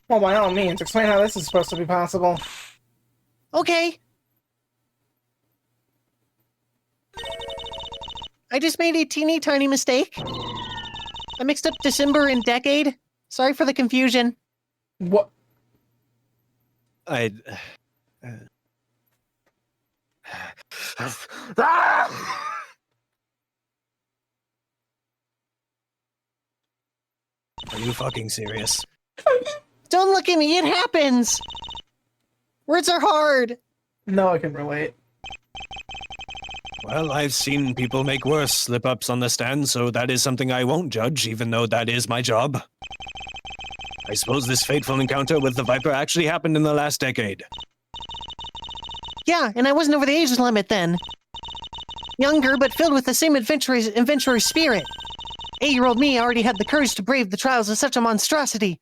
Well, by all means, explain how this is supposed to be possible. Okay. I just made a teeny tiny mistake. I mixed up December and decade. Sorry for the confusion. What? I... Are you fucking serious? Don't look at me, it happens! Words are hard. No, I can relate. Well, I've seen people make worse slip-ups on the stand, so that is something I won't judge, even though that is my job. I suppose this fateful encounter with the Viper actually happened in the last decade. Yeah, and I wasn't over the age limit then. Younger, but filled with the same adventurer's spirit. 8-year-old me already had the courage to brave the trials of such a monstrosity.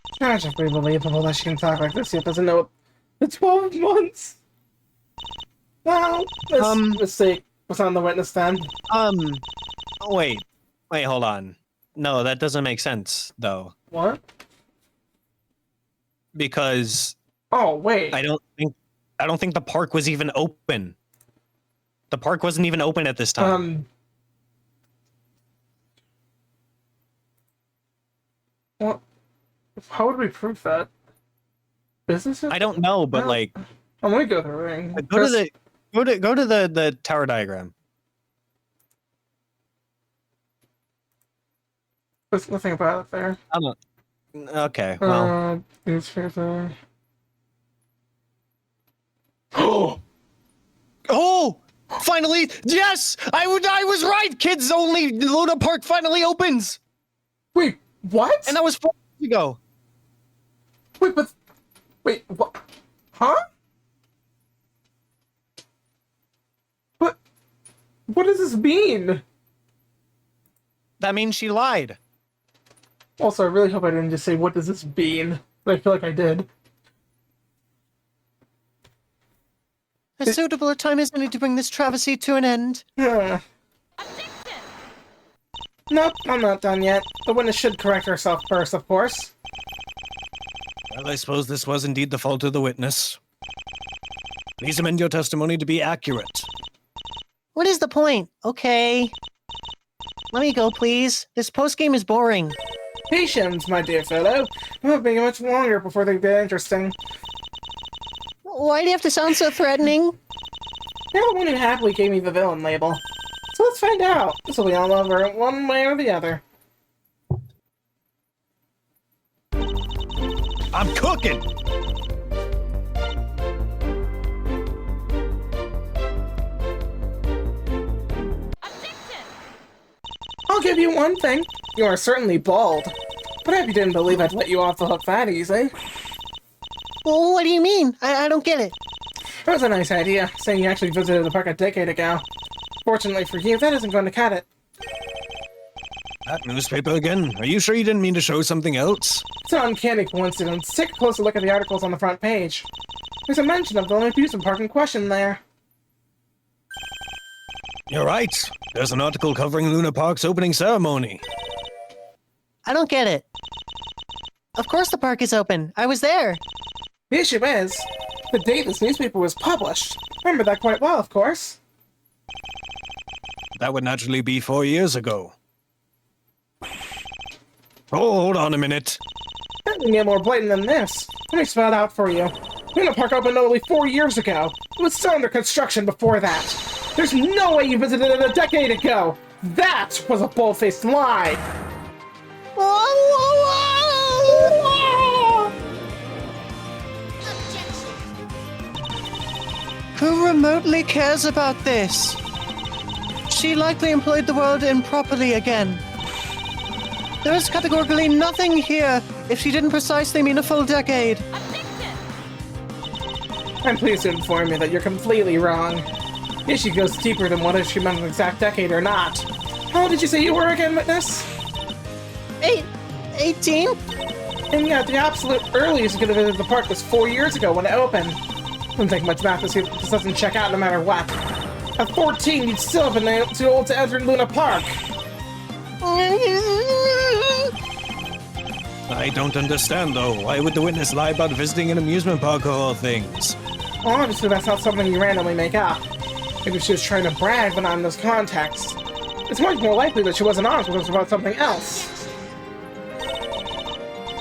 It's tragically believable that she can talk like this, yet doesn't know the 12 months. Well, this mistake was on the witness stand. Wait, hold on. No, that doesn't make sense, though. What? Because... Oh, wait. I don't think the park was even open. The park wasn't even open at this time. Well, how would we prove that? Businesses? I don't know, but No. like... I'm gonna go to the ring. Go to the tower diagram. There's nothing about it there. I'm not... Okay, well... Newspaper. Oh! Finally! Yes! I was right! Kids only Luna Park finally opens! Wait, what? And that was 4 years ago. Wait, what? Huh? What does this mean? That means she lied. Also, I really hope I didn't just say, what does this mean? But I feel like I did. As suitable a time as any to bring this travesty to an end. Nope, I'm not done yet. The witness should correct herself first, of course. Well, I suppose this was indeed the fault of the witness. Please amend your testimony to be accurate. What is the point? Okay. Let me go, please. This postgame is boring. Patience, my dear fellow. It won't be much longer before they get interesting. Why do you have to sound so threatening? You're the one who happily gave me the villain label. So let's find out. This will be all over one way or the other. I'm cooking! I'll give you one thing. You are certainly bald. But I hope you didn't believe I'd let you off the hook that easy. Well, what do you mean? I don't get it. That was a nice idea, saying you actually visited the park a decade ago. Fortunately for you, that isn't going to cut it. That newspaper again? Are you sure you didn't mean to show something else? It's an uncanny coincidence. Take a closer look at the articles on the front page. There's a mention of the amusement park in question there. You're right. There's an article covering Luna Park's opening ceremony. I don't get it. Of course the park is open. I was there. The issue is, the date this newspaper was published. Remember that quite well, of course. That would naturally be 4 years ago. Oh, hold on a minute. That can get more blatant than this. Let me spell it out for you. Luna Park opened only 4 years ago. It was still under construction before that. There's no way you visited it a decade ago. That was a bold-faced lie. Who remotely cares about this? She likely employed the word improperly again. There is categorically nothing here if she didn't precisely mean a full decade. I'm pleased to inform you that you're completely wrong. The issue goes deeper than whether she meant an exact decade or not. How old did you say you were again, witness? 18? And yet, the absolute earliest you could have visited the park was 4 years ago when it opened. Doesn't take much math to see that this doesn't check out no matter what. At 14, you'd still have been too old to enter Luna Park. I don't understand, though. Why would the witness lie about visiting an amusement park of all things? Well, obviously that's not something you randomly make up. Maybe she was trying to brag, but not in this context. It's much more likely that she wasn't honest with us about something else.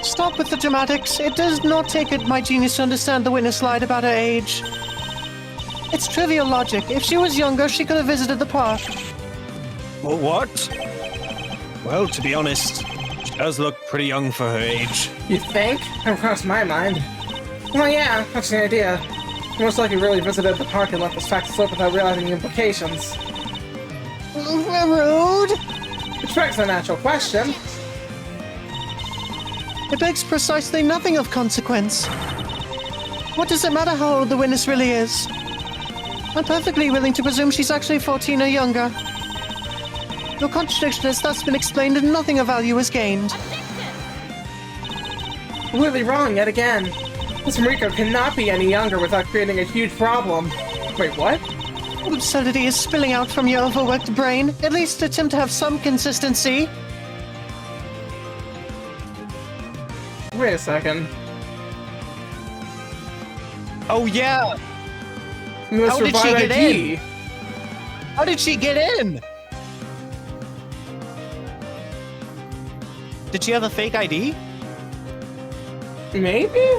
Stop with the dramatics. It does not take my genius to understand the witness lied about her age. It's trivial logic. If she was younger, she could have visited the park. Well, what? Well, to be honest, she does look pretty young for her age. You think? Never crossed my mind. Well, yeah, that's the idea. You most likely really visited the park and let this fact slip without realizing the implications. Rude. Which begs the natural question. It begs precisely nothing of consequence. What does it matter how old the witness really is? I'm perfectly willing to presume she's actually 14 or younger. No contradiction has thus been explained and nothing of value is gained. Completely wrong yet again. This Mariko cannot be any younger without creating a huge problem. Wait, what? What absurdity is spilling out from your overworked brain? At least attempt to have some consistency. Wait a second. Oh yeah! You must How did she provide get ID. in? How did she get in? Did she have a fake ID? Maybe?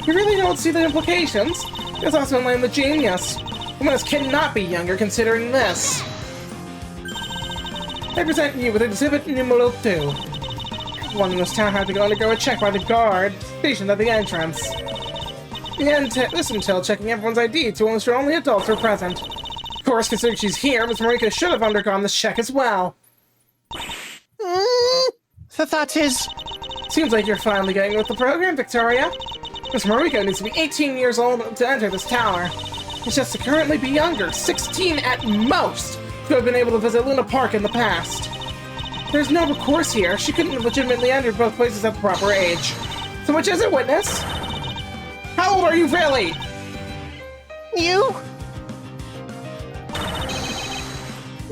You really don't see the implications? There's also in line with genius. Women cannot be younger considering this. I present you with exhibit numero 2. Everyone in this town had to undergo a check by the guard stationed at the entrance. This entailed checking everyone's ID to ensure only adults were present. Of course, considering she's here, Miss Mariko should have undergone this check as well. That is... Seems like you're finally getting with the program, Victoria. Miss Mariko needs to be 18 years old to enter this tower. It's just to currently be younger, 16 at most, to have been able to visit Luna Park in the past. There's no recourse here. She couldn't legitimately enter both places at the proper age. So which is it, witness? How old are you really? You?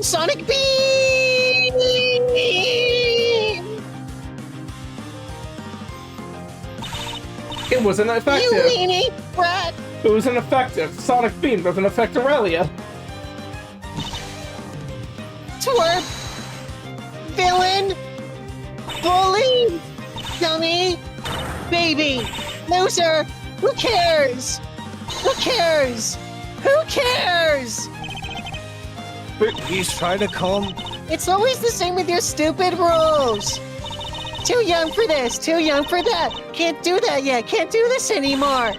Sonic Beam! It was ineffective. You weenie brat! It was ineffective. Sonic Beam doesn't affect Aurelia. Twerp! Villain! Bully! Dummy! Baby! Loser! Who cares? Who cares? Who cares? He's trying to calm. It's always the same with your stupid rules! Too young for this, too young for that! Can't do that yet, can't do this anymore!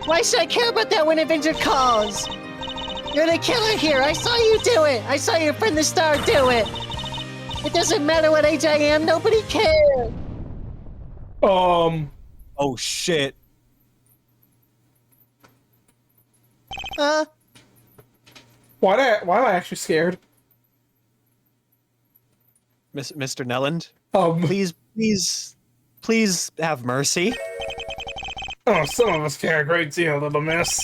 Why should I care about that when Avenger calls? You're the killer here, I saw you do it! I saw your friend the Star do it! It doesn't matter what age I am, nobody cares! Oh shit. Why am I actually scared? Mr. Nelland? Please have mercy. Oh, some of us care a great deal, little miss.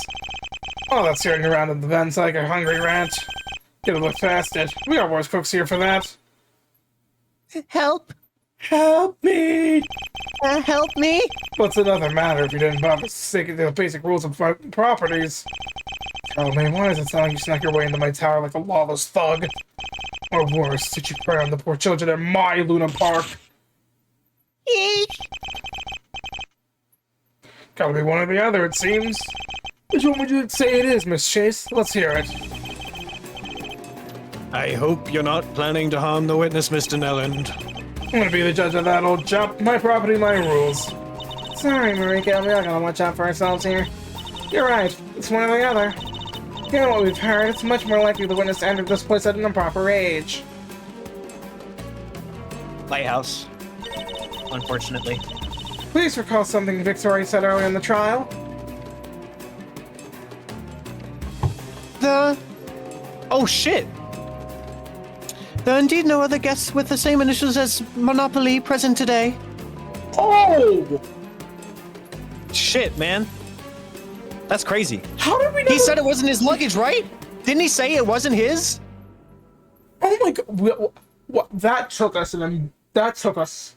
Oh, that's hearing around in the vents like a hungry rat. Get a look past it. We got worse cooks here for that. Help! Help me! Help me! What's another matter if you didn't bother sticking to the basic rules of properties? Tell me, why does it sound like you snuck your way into my tower like a lawless thug? Or worse, did you prey on the poor children at my Luna Park? Eek! Gotta be one or the other, it seems. Which one would you say it is, Miss Chase? Let's hear it. I hope you're not planning to harm the witness, Mr. Nelland. I'm gonna be the judge of that, old chap. My property, my rules. Sorry, Marika, we all gotta watch out for ourselves here. You're right, it's one or the other. Given what we've heard, it's much more likely the witness entered this place at an improper age. Lighthouse. Unfortunately. Please recall something Victoria said earlier in the trial. Oh shit! There are indeed no other guests with the same initials as Monopoly present today. Oh! Shit, man. That's crazy. How did we know? He said it wasn't his luggage, right? Didn't he say it wasn't his? Oh my god! What? That took us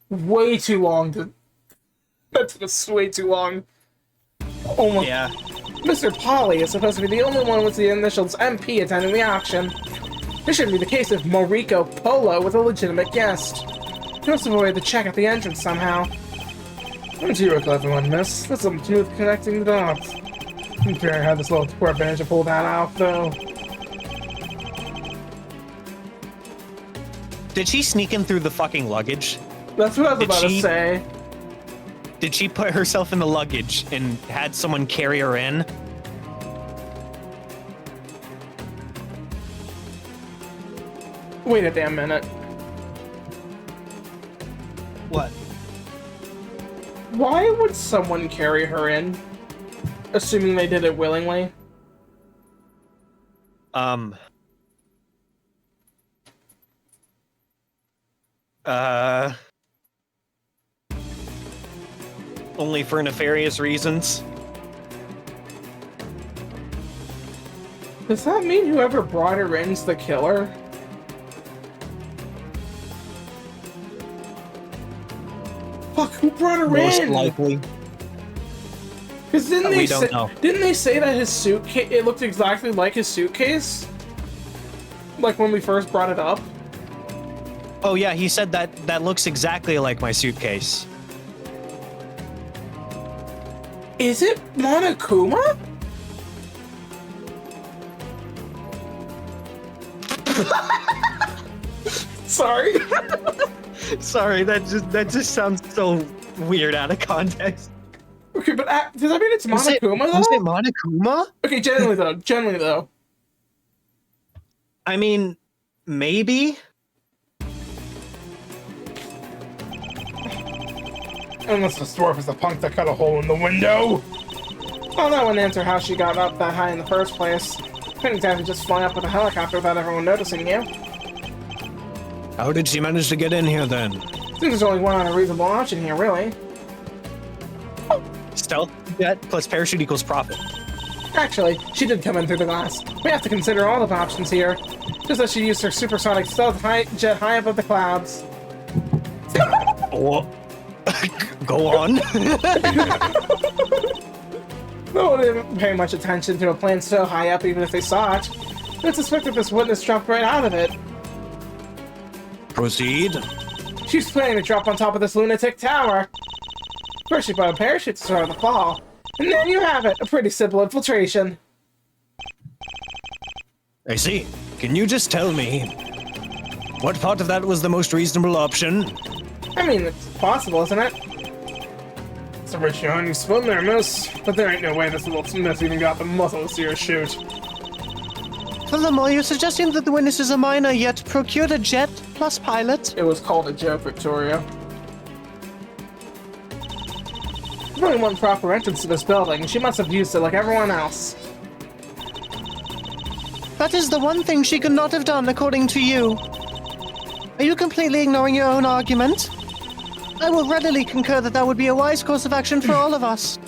way too long to. That took us way too long. Oh my. Yeah. Mr. Polly is supposed to be the only one with the initials MP attending the auction. This shouldn't be the case if Moriko Polo was a legitimate guest. He must have avoided the check at the entrance somehow. Aren't you a clever one, miss? That's some smooth connecting the dots. I'm sure I had this little square advantage to pull that off, though. Did she sneak him through the fucking luggage? That's what I was about to say. Did she put herself in the luggage and had someone carry her in? Wait a damn minute. What? Why would someone carry her in? Assuming they did it willingly. Only for nefarious reasons. Does that mean whoever brought her in's the killer? Fuck, who brought her Most in? likely. Because didn't We don't know. they say that his suitcase, it looked exactly like his suitcase? Like when we first brought it up? Oh yeah, he said that looks exactly like my suitcase. Is it Monokuma? Sorry. Sorry, that just sounds so weird out of context. Okay, but does that mean it's Monokuma though? Was it Monokuma? Okay, generally though. I mean, maybe. Unless the dwarf is the punk that cut a hole in the window. Oh, that wouldn't answer how she got up that high in the first place. Couldn't exactly just fly up with a helicopter without everyone noticing you. How did she manage to get in here then? Seems there's only one unreasonable option here, really. Stealth jet plus parachute equals profit. Actually, she did come in through the glass. We have to consider all the options here. Just as she used her supersonic stealth jet high above the clouds. Oh. Go on. No one didn't pay much attention to a plane so high up, even if they saw it. It's suspected this witness dropped right out of it. Proceed. She's planning to drop on top of this lunatic tower. First she bought a parachute to start the fall. And then you have it, a pretty simple infiltration. I see. Can you just tell me what part of that was the most reasonable option? I mean, it's possible, isn't it? It's a rich yarn you spun there, miss. But there ain't no way this little miss even got the muscle to see her shoot. Furthermore, you're suggesting that the witness is a minor, yet procured a jet plus pilot? It was called a joke, Victoria. There's only one proper entrance to this building, and she must have used it like everyone else. That is the one thing she could not have done, according to you. Are you completely ignoring your own argument? I will readily concur that that would be a wise course of action for all of us.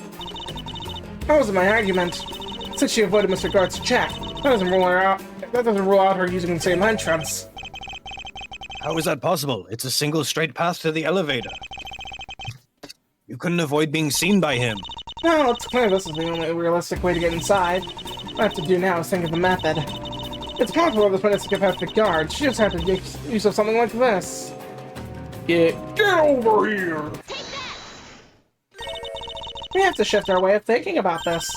That wasn't my argument. Since she avoided Mr. Guard's check, that doesn't rule her out. that doesn't rule out her using the same entrance. How is that possible? It's a single straight path to the elevator. You couldn't avoid being seen by him. No, it's clear this is the only realistic way to get inside. What I have to do now is think of the method. It's possible this one is to get past the guard. She just had to make use of something like this. Get over here! We have to shift our way of thinking about this.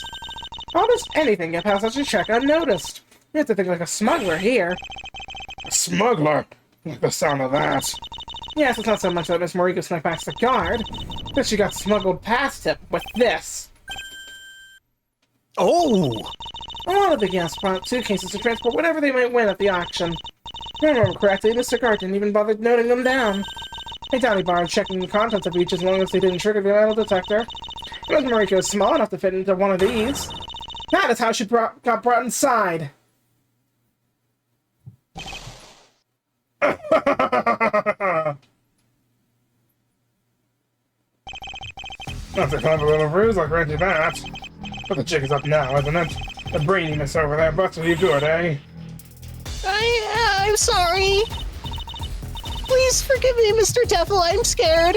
How does anything get past such a check unnoticed? We have to think like a smuggler here. A smuggler? Like the sound of that. Yes, it's not so much that Miss Mariko snuck past the guard, but she got smuggled past him with this. Oh! A lot of the guests brought suitcases to transport whatever they might win at the auction. If I remember correctly, Mr. Guard didn't even bother noting them down. I doubt he bothered checking the contents of each as long as they didn't trigger the metal detector. Miss Mariko is small enough to fit into one of these. That is how she got brought inside. That's a clever little ruse, I'll grant you that. But the jig is up now, isn't it? The braininess over there busts you good, eh? I'm sorry. Please forgive me, Mr. Devil, I'm scared.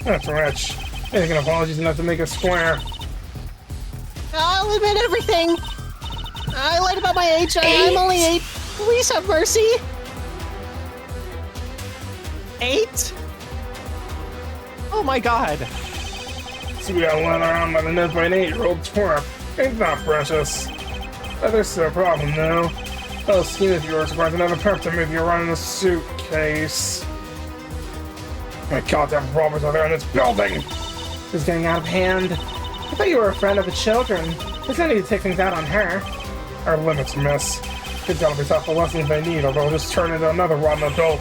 That's rich. Making apologies enough to make us square. I'll admit everything. I lied about my age. I'm only 8. Please have mercy. 8? Oh my god. So we got led around by the net by an 8-year-old twerp. Ain't that precious? There's still a problem, though. Oh, scheme of yours requires another perp to move you around in a suitcase. My goddamn robbers are there in this building! It's getting out of hand. I thought you were a friend of the children. There's no need to take things out on her. Our limits, miss. Kids gotta be taught the lessons they need, or they'll just turn into another rotten adult.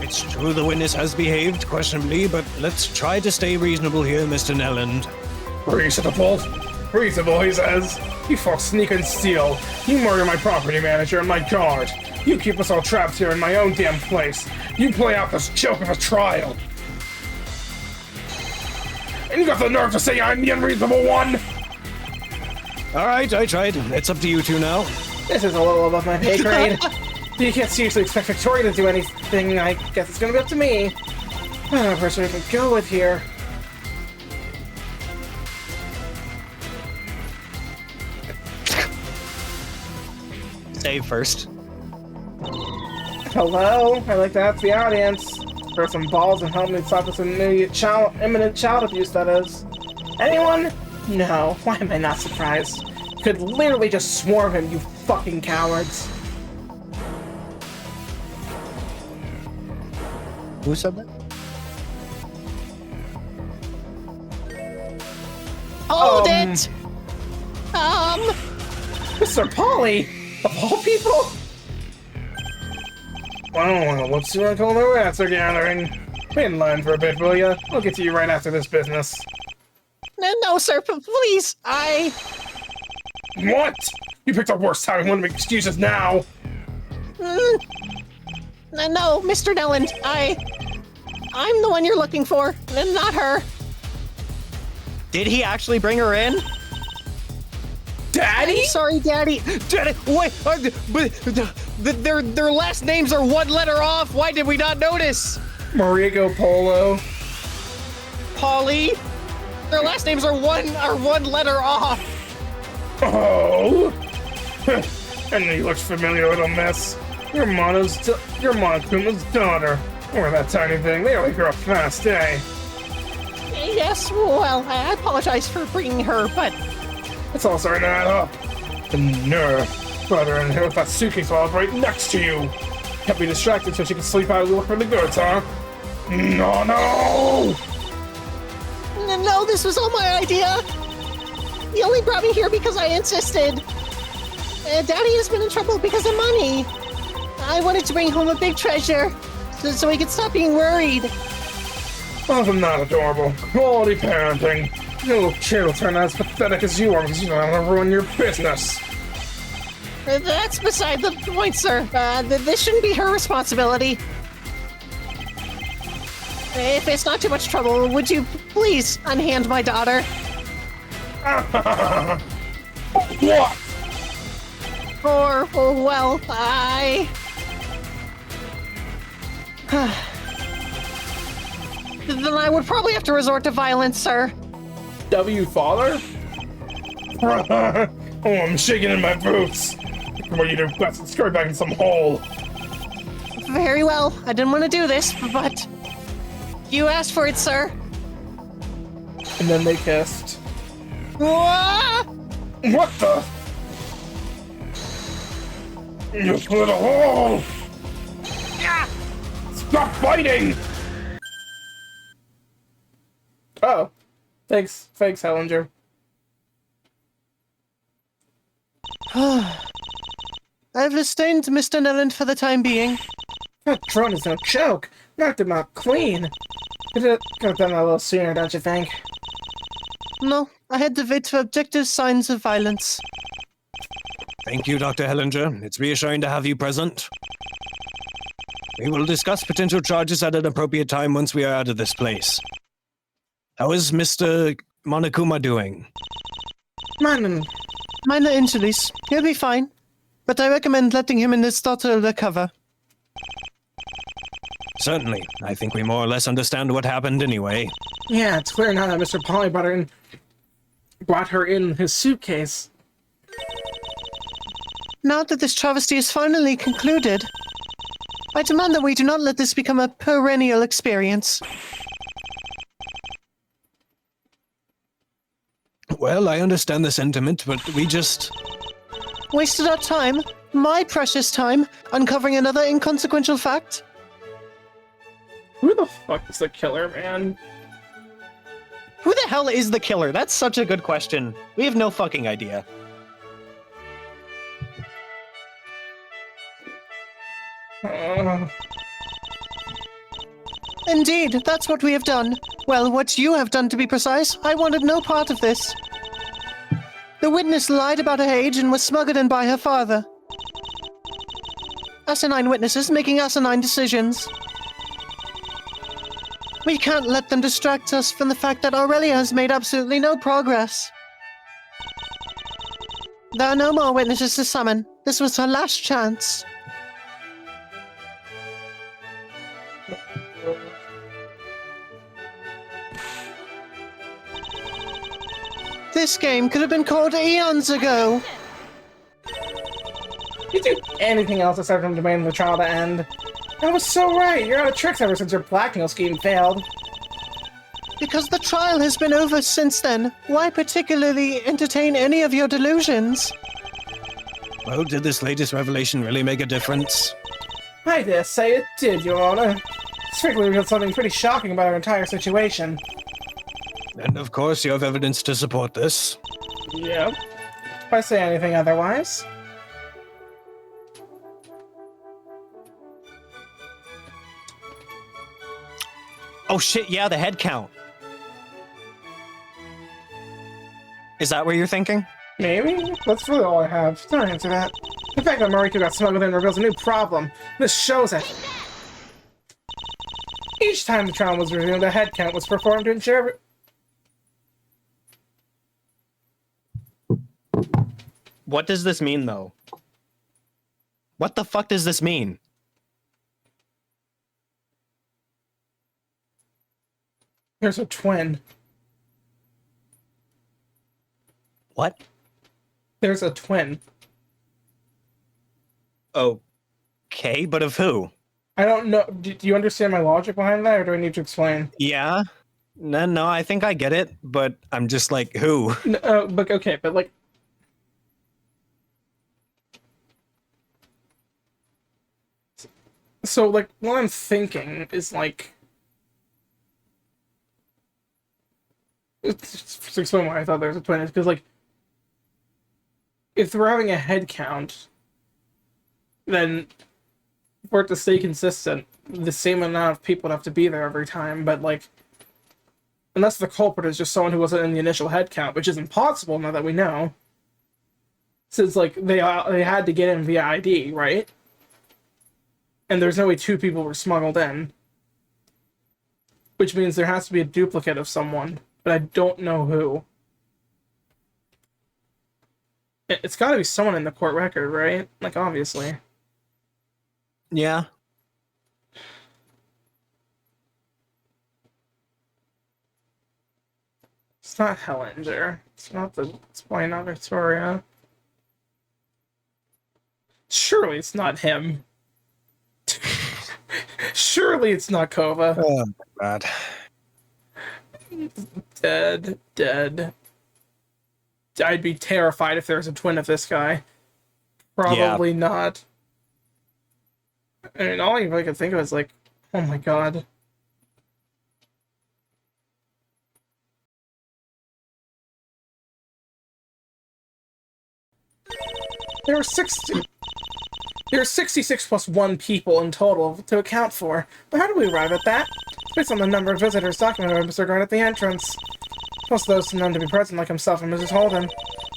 It's true the witness has behaved questionably, but let's try to stay reasonable here, Mr. Nelland. Reasonable? Reasonable, he says. You folks sneak and steal. You murder my property manager and my guard. You keep us all trapped here in my own damn place. You play out this joke of a trial. And you got the nerve to say I'm the unreasonable one? Alright, I tried. It's up to you two now. This is a little above my pay grade. You can't seriously expect Victoria to do anything. I guess it's gonna be up to me. I don't know a person we can go with here. Save first. Hello? I'd like to ask the audience. Throw some balls and help me stop this imminent child abuse, that is. Anyone? No. Why am I not surprised? You could literally just swarm him, you fucking cowards. Who said that? Hold it! Mr. Polly? Of all people? Well, looks like all the rats are gathering. Wait in line for a bit, will ya? I'll get to you right after this business. No, sir, please, What? You picked the worst time. You want to make excuses now? No, Mr. Nelland, I'm the one you're looking for, not her. Did he actually bring her in? Daddy? Sorry, Daddy. Daddy, wait, but their last names are one letter off. Why did we not notice? Marigo Polo. Polly. Their last names are one letter off. Oh! And he looks familiar, little mess. You're Monokuma's daughter. Or that tiny thing. They only grow up fast, eh? Yes, well, I apologize for bringing her, but... It's all starting to add up. The nerve. Brother in here with that suitcase while I was right next to you. Kept me distracted so she could sleep out and look for the goods, huh? No! No, this was all my idea. He only brought me here because I insisted. Daddy has been in trouble because of money. I wanted to bring home a big treasure so he could stop being worried. Wasn't that adorable? Quality parenting. Your little kid will turn out as pathetic as you are because you don't want to ruin your business. That's beside the point, sir. This shouldn't be her responsibility. If it's not too much trouble, would you please unhand my daughter? What? or, well, I... Then I would probably have to resort to violence, sir. W father? Oh, I'm shaking in my boots. I'm ready to scurry back in some hole. Very well. I didn't want to do this, but you asked for it, sir. And then they kissed. Ah! What the? You little hole! Stop fighting! Oh. Thanks, Hellinger. I've restrained Mr. Nelland for the time being. That drone is no joke. Knocked him out clean. Could have done that a little sooner, don't you think? No, I had to wait for objective signs of violence. Thank you, Dr. Hellinger. It's reassuring to have you present. We will discuss potential charges at an appropriate time once we are out of this place. How is Mr. Monokuma doing? Minor injuries. He'll be fine. But I recommend letting him and his daughter recover. Certainly. I think we more or less understand what happened anyway. Yeah, it's clear now that Mr. Polly brought her in his suitcase. Now that this travesty is finally concluded, I demand that we do not let this become a perennial experience. Well, I understand the sentiment, but we just... Wasted our time, my precious time, uncovering another inconsequential fact? Who the fuck is the killer, man? Who the hell is the killer? That's such a good question. We have no fucking idea. Indeed, that's what we have done. Well, what you have done, to be precise. I wanted no part of this. The witness lied about her age and was smuggled in by her father. Asinine witnesses making asinine decisions. We can't let them distract us from the fact that Aurelia has made absolutely no progress. There are no more witnesses to summon. This was her last chance. This game could have been called eons ago. You do anything else aside from demanding the trial to end. I was so right. You're out of tricks ever since your blackmail scheme failed. Because the trial has been over since then. Why particularly entertain any of your delusions? Well, did this latest revelation really make a difference? I dare say it did, Your Honor. It's frequently revealed something pretty shocking about our entire situation. And of course, you have evidence to support this. Yep. If I say anything otherwise. Oh shit, yeah, the head count. Is that what you're thinking? Maybe? That's really all I have. Don't answer that. The fact that Mariko got smuggled in reveals a new problem. This shows it. Each time the trial was revealed, a head count was performed to ensure... What does this mean, though? What the fuck does this mean? There's a twin. What? There's a twin. Okay, but of who? I don't know. Do you understand my logic behind that, or do I need to explain? Yeah. No, I think I get it, but I'm just like, who? No, but okay, but like... So, like, what I'm thinking is, like... Just to explain why I thought there was a twin is because, like, if we're having a head count, then for it to stay consistent, the same amount of people would have to be there every time, but, like, unless the culprit is just someone who wasn't in the initial head count, which is impossible now that we know, since, like, they had to get in via ID, right? And there's no way two people were smuggled in. Which means there has to be a duplicate of someone, but I don't know who. It's gotta be someone in the court record, right? Like, obviously. Yeah. It's not Hellinger. It's probably not Victoria. Surely it's not him. Surely it's not Kova. Oh, God. Dead. I'd be terrified if there was a twin of this guy. Probably not. I mean, all I really could think of is like, oh my god. There are 66 plus 1 people in total to account for. But how do we arrive at that? Based on the number of visitors documented by Mr. Guard at the entrance. Most of those known to be present, like himself and Mrs. Holden.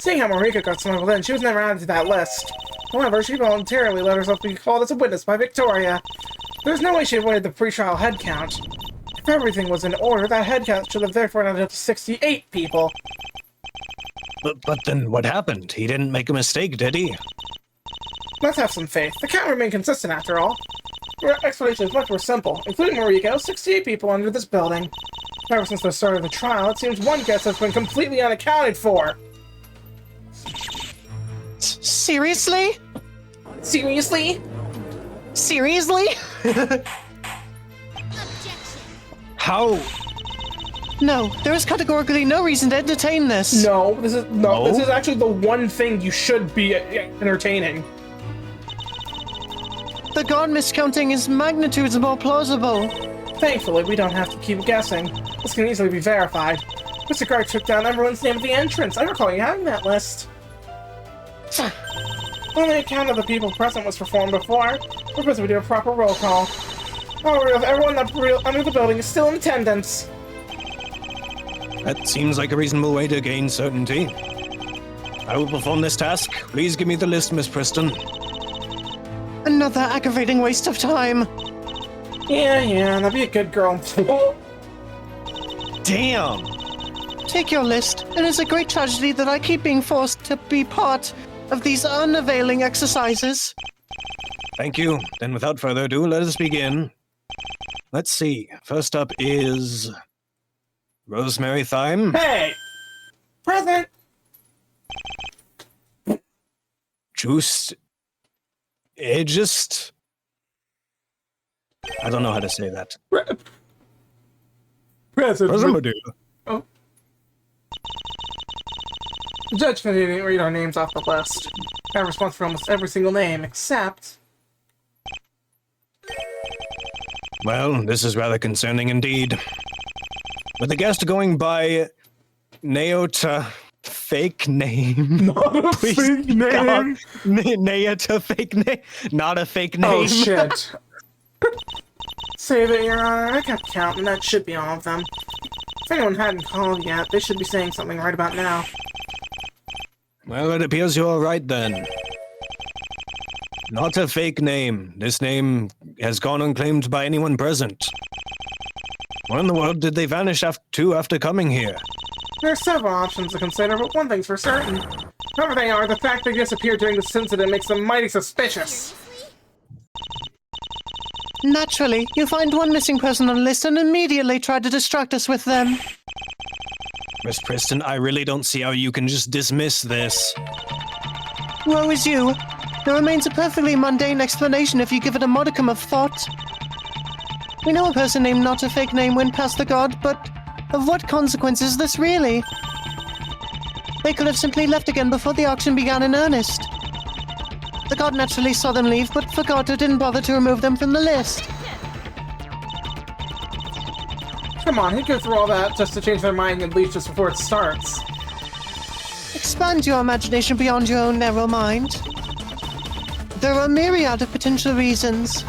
Seeing how Marika got smuggled in, she was never added to that list. However, she voluntarily let herself be called as a witness by Victoria. There's no way she avoided the pre-trial head count. If everything was in order, that head count should have therefore added up to 68 people. But then what happened? He didn't make a mistake, did he? Let's have some faith. The count remained consistent after all. Your explanation is much more simple. Including Mariko, 68 people under this building. Ever since the start of the trial, it seems one guest has been completely unaccounted for. Seriously? Seriously? Seriously? How? No, there is categorically no reason to entertain this. No, this is actually the one thing you should be entertaining. The god miscounting is magnitudes more plausible. Thankfully, we don't have to keep guessing. This can easily be verified. Mr. Guard took down everyone's name at the entrance. I recall you having that list. Only a count of the people present was performed before. We're supposed to do a proper roll call. However, everyone under the building is still in attendance. That seems like a reasonable way to gain certainty. I will perform this task. Please give me the list, Miss Preston. Another aggravating waste of time. Yeah, that'd be a good girl. Damn. Take your list. It is a great tragedy that I keep being forced to be part of these unavailing exercises. Thank you. Then without further ado, let us begin. Let's see. First up is Rosemary Thyme. Hey! Present! Juiced. Ageist. I don't know how to say that. Present. Oh. The judge didn't read our names off the list. I have response for almost every single name, except... Well, this is rather concerning indeed. With the guest going by Neota fake name. Not a fake name! Neota fake name. Not a fake name. Oh, shit. Save it, Your Honor. I kept counting. That should be all of them. If anyone hadn't called yet, they should be saying something right about now. Well, it appears you're right then. Not a fake name. This name has gone unclaimed by anyone present. Where in the world did they vanish after coming here? There are several options to consider, but one thing's for certain. Whoever they are, the fact they disappeared during this incident makes them mighty suspicious. Naturally, you find one missing person on the list and immediately try to distract us with them. Miss Preston, I really don't see how you can just dismiss this. Woe is you. There remains a perfectly mundane explanation if you give it a modicum of thought. We know a person named Not a Fake Name went past the god, but of what consequence is this really? They could have simply left again before the auction began in earnest. The god naturally saw them leave, but forgot or didn't bother to remove them from the list. Come on, he'd go through all that just to change their mind and leave just before it starts. Expand your imagination beyond your own narrow mind. There are a myriad of potential reasons.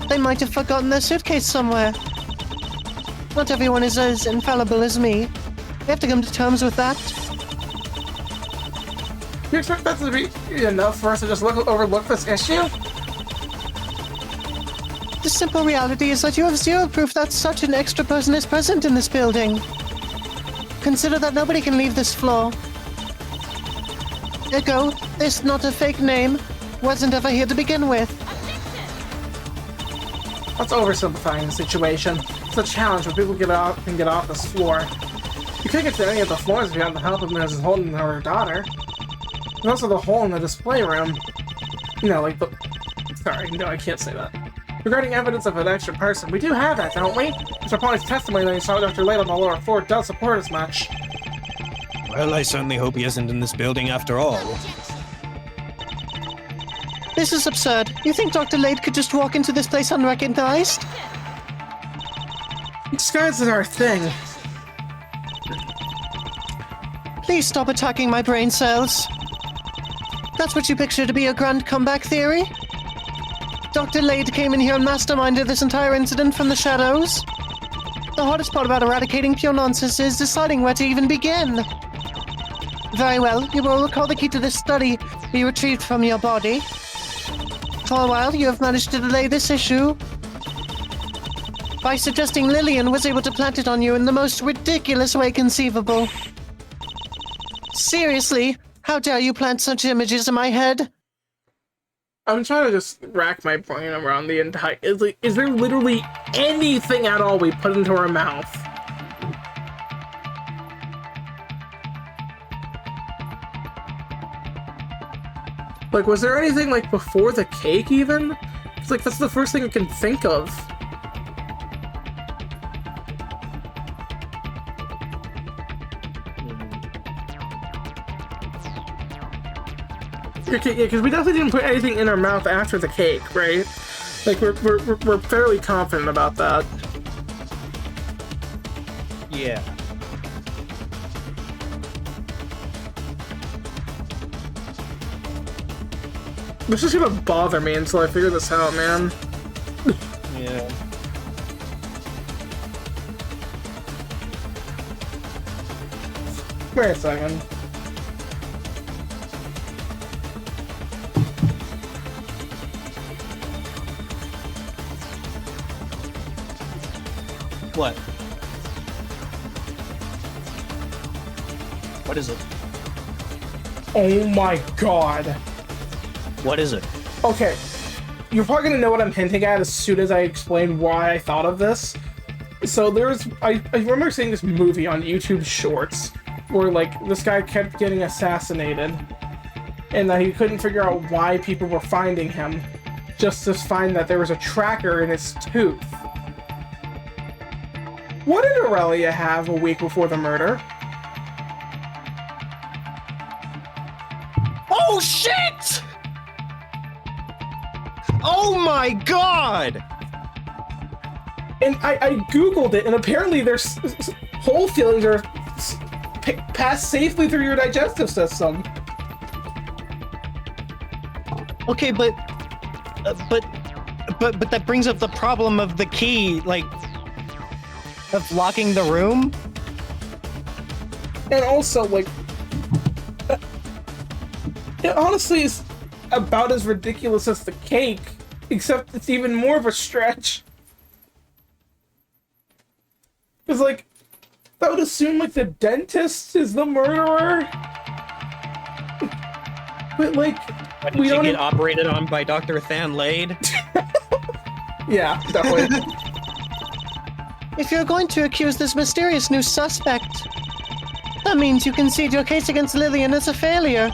They might have forgotten their suitcase somewhere. Not everyone is as infallible as me. We have to come to terms with that. You expect that to be enough for us to just overlook this issue? The simple reality is that you have zero proof that such an extra person is present in this building. Consider that nobody can leave this floor. Echo, this not a fake name. Wasn't ever here to begin with. That's oversimplifying the situation. It's a challenge where people can get off this floor. You can't get to any of the floors if you have the help of Mrs. Holden and her daughter. There's also the hole in the display room. You know, like the... Sorry, no, I can't say that. Regarding evidence of an extra person, we do have that, don't we? Mr. Pony's testimony that he saw Dr. Light on the lower floor does support as much. Well, I certainly hope he isn't in this building after all. This is absurd. You think Dr. Lade could just walk into this place unrecognized? Disguise is our thing. Please stop attacking my brain cells. That's what you picture to be your grand comeback theory? Dr. Lade came in here and masterminded this entire incident from the shadows? The hardest part about eradicating pure nonsense is deciding where to even begin. Very well, you will recall the key to this study be retrieved from your body. For a while, you have managed to delay this issue by suggesting Lillian was able to plant it on you in the most ridiculous way conceivable. Seriously, how dare you plant such images in my head? I'm trying to just rack my brain around the entire... Is there literally anything at all we put into our mouth? Like, was there anything, like, before the cake, even? It's like, that's the first thing I can think of. Yeah, because we definitely didn't put anything in our mouth after the cake, right? Like, we're fairly confident about that. Yeah. This is gonna bother me until I figure this out, man. Yeah. Wait a second. What? What is it? Oh my god. What is it? Okay, you're probably gonna know what I'm hinting at as soon as I explain why I thought of this. So I remember seeing this movie on YouTube Shorts where, like, this guy kept getting assassinated and that he couldn't figure out why people were finding him, just to find that there was a tracker in his tooth. What did Aurelia have a week before the murder? Oh shit! Oh my god! And I googled it, and apparently their whole feelings are passed safely through your digestive system. Okay, but that brings up the problem of the key, like, of locking the room. And also, like, it honestly is about as ridiculous as the cake, except it's even more of a stretch. Because, like, that would assume, like, the dentist is the murderer. But, like, Did you get operated on by Dr. Than Lade? Yeah, definitely. If you're going to accuse this mysterious new suspect, that means you concede your case against Lillian as a failure.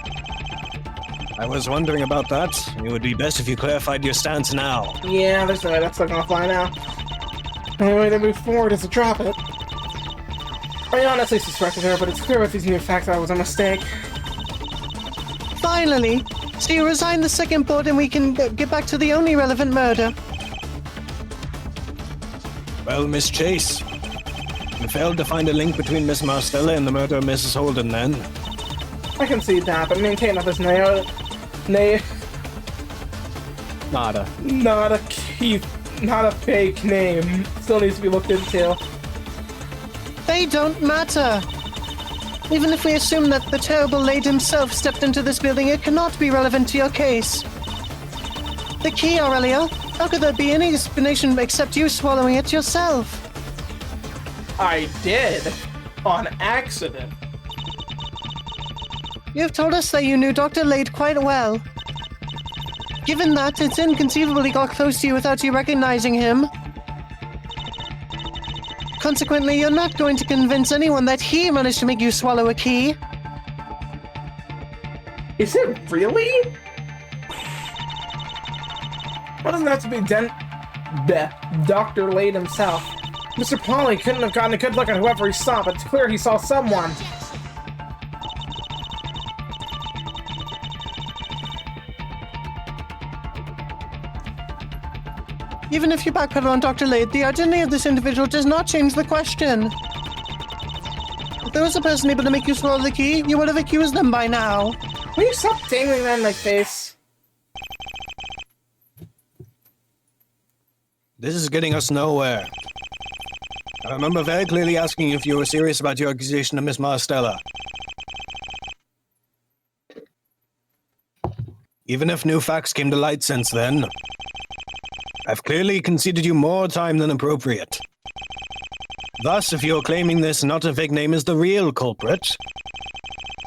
I was wondering about that. It would be best if you clarified your stance now. Yeah, there's no way that's not gonna fly now. The only way to move forward is to drop it. I honestly suspected her, but it's clear with these new facts that it was a mistake. Finally! So you resign the second board and we can get back to the only relevant murder. Well, Miss Chase, you failed to find a link between Miss Marstella and the murder of Mrs. Holden, then? I can see that, but maintain that there's not a fake name. Still needs to be looked into. They don't matter. Even if we assume that the terrible Lade himself stepped into this building, it cannot be relevant to your case. The key, Aurelia. How could there be any explanation except you swallowing it yourself? I did. On accident. You've told us that you knew Dr. Lade quite well. Given that, it's inconceivable he got close to you without you recognizing him. Consequently, you're not going to convince anyone that he managed to make you swallow a key. Is it really? Why doesn't it have to be Dr. Lade himself? Mr. Polly couldn't have gotten a good look at whoever he saw, but it's clear he saw someone. Even if you backpedal on Dr. Lade, the identity of this individual does not change the question. If there was a person able to make you swallow the key, you would have accused them by now. Will you stop dangling that in my face? This is getting us nowhere. I remember very clearly asking you if you were serious about your accusation of Miss Marstella. Even if new facts came to light since then, I've clearly conceded you more time than appropriate. Thus, if you're claiming this not a fake name is the real culprit,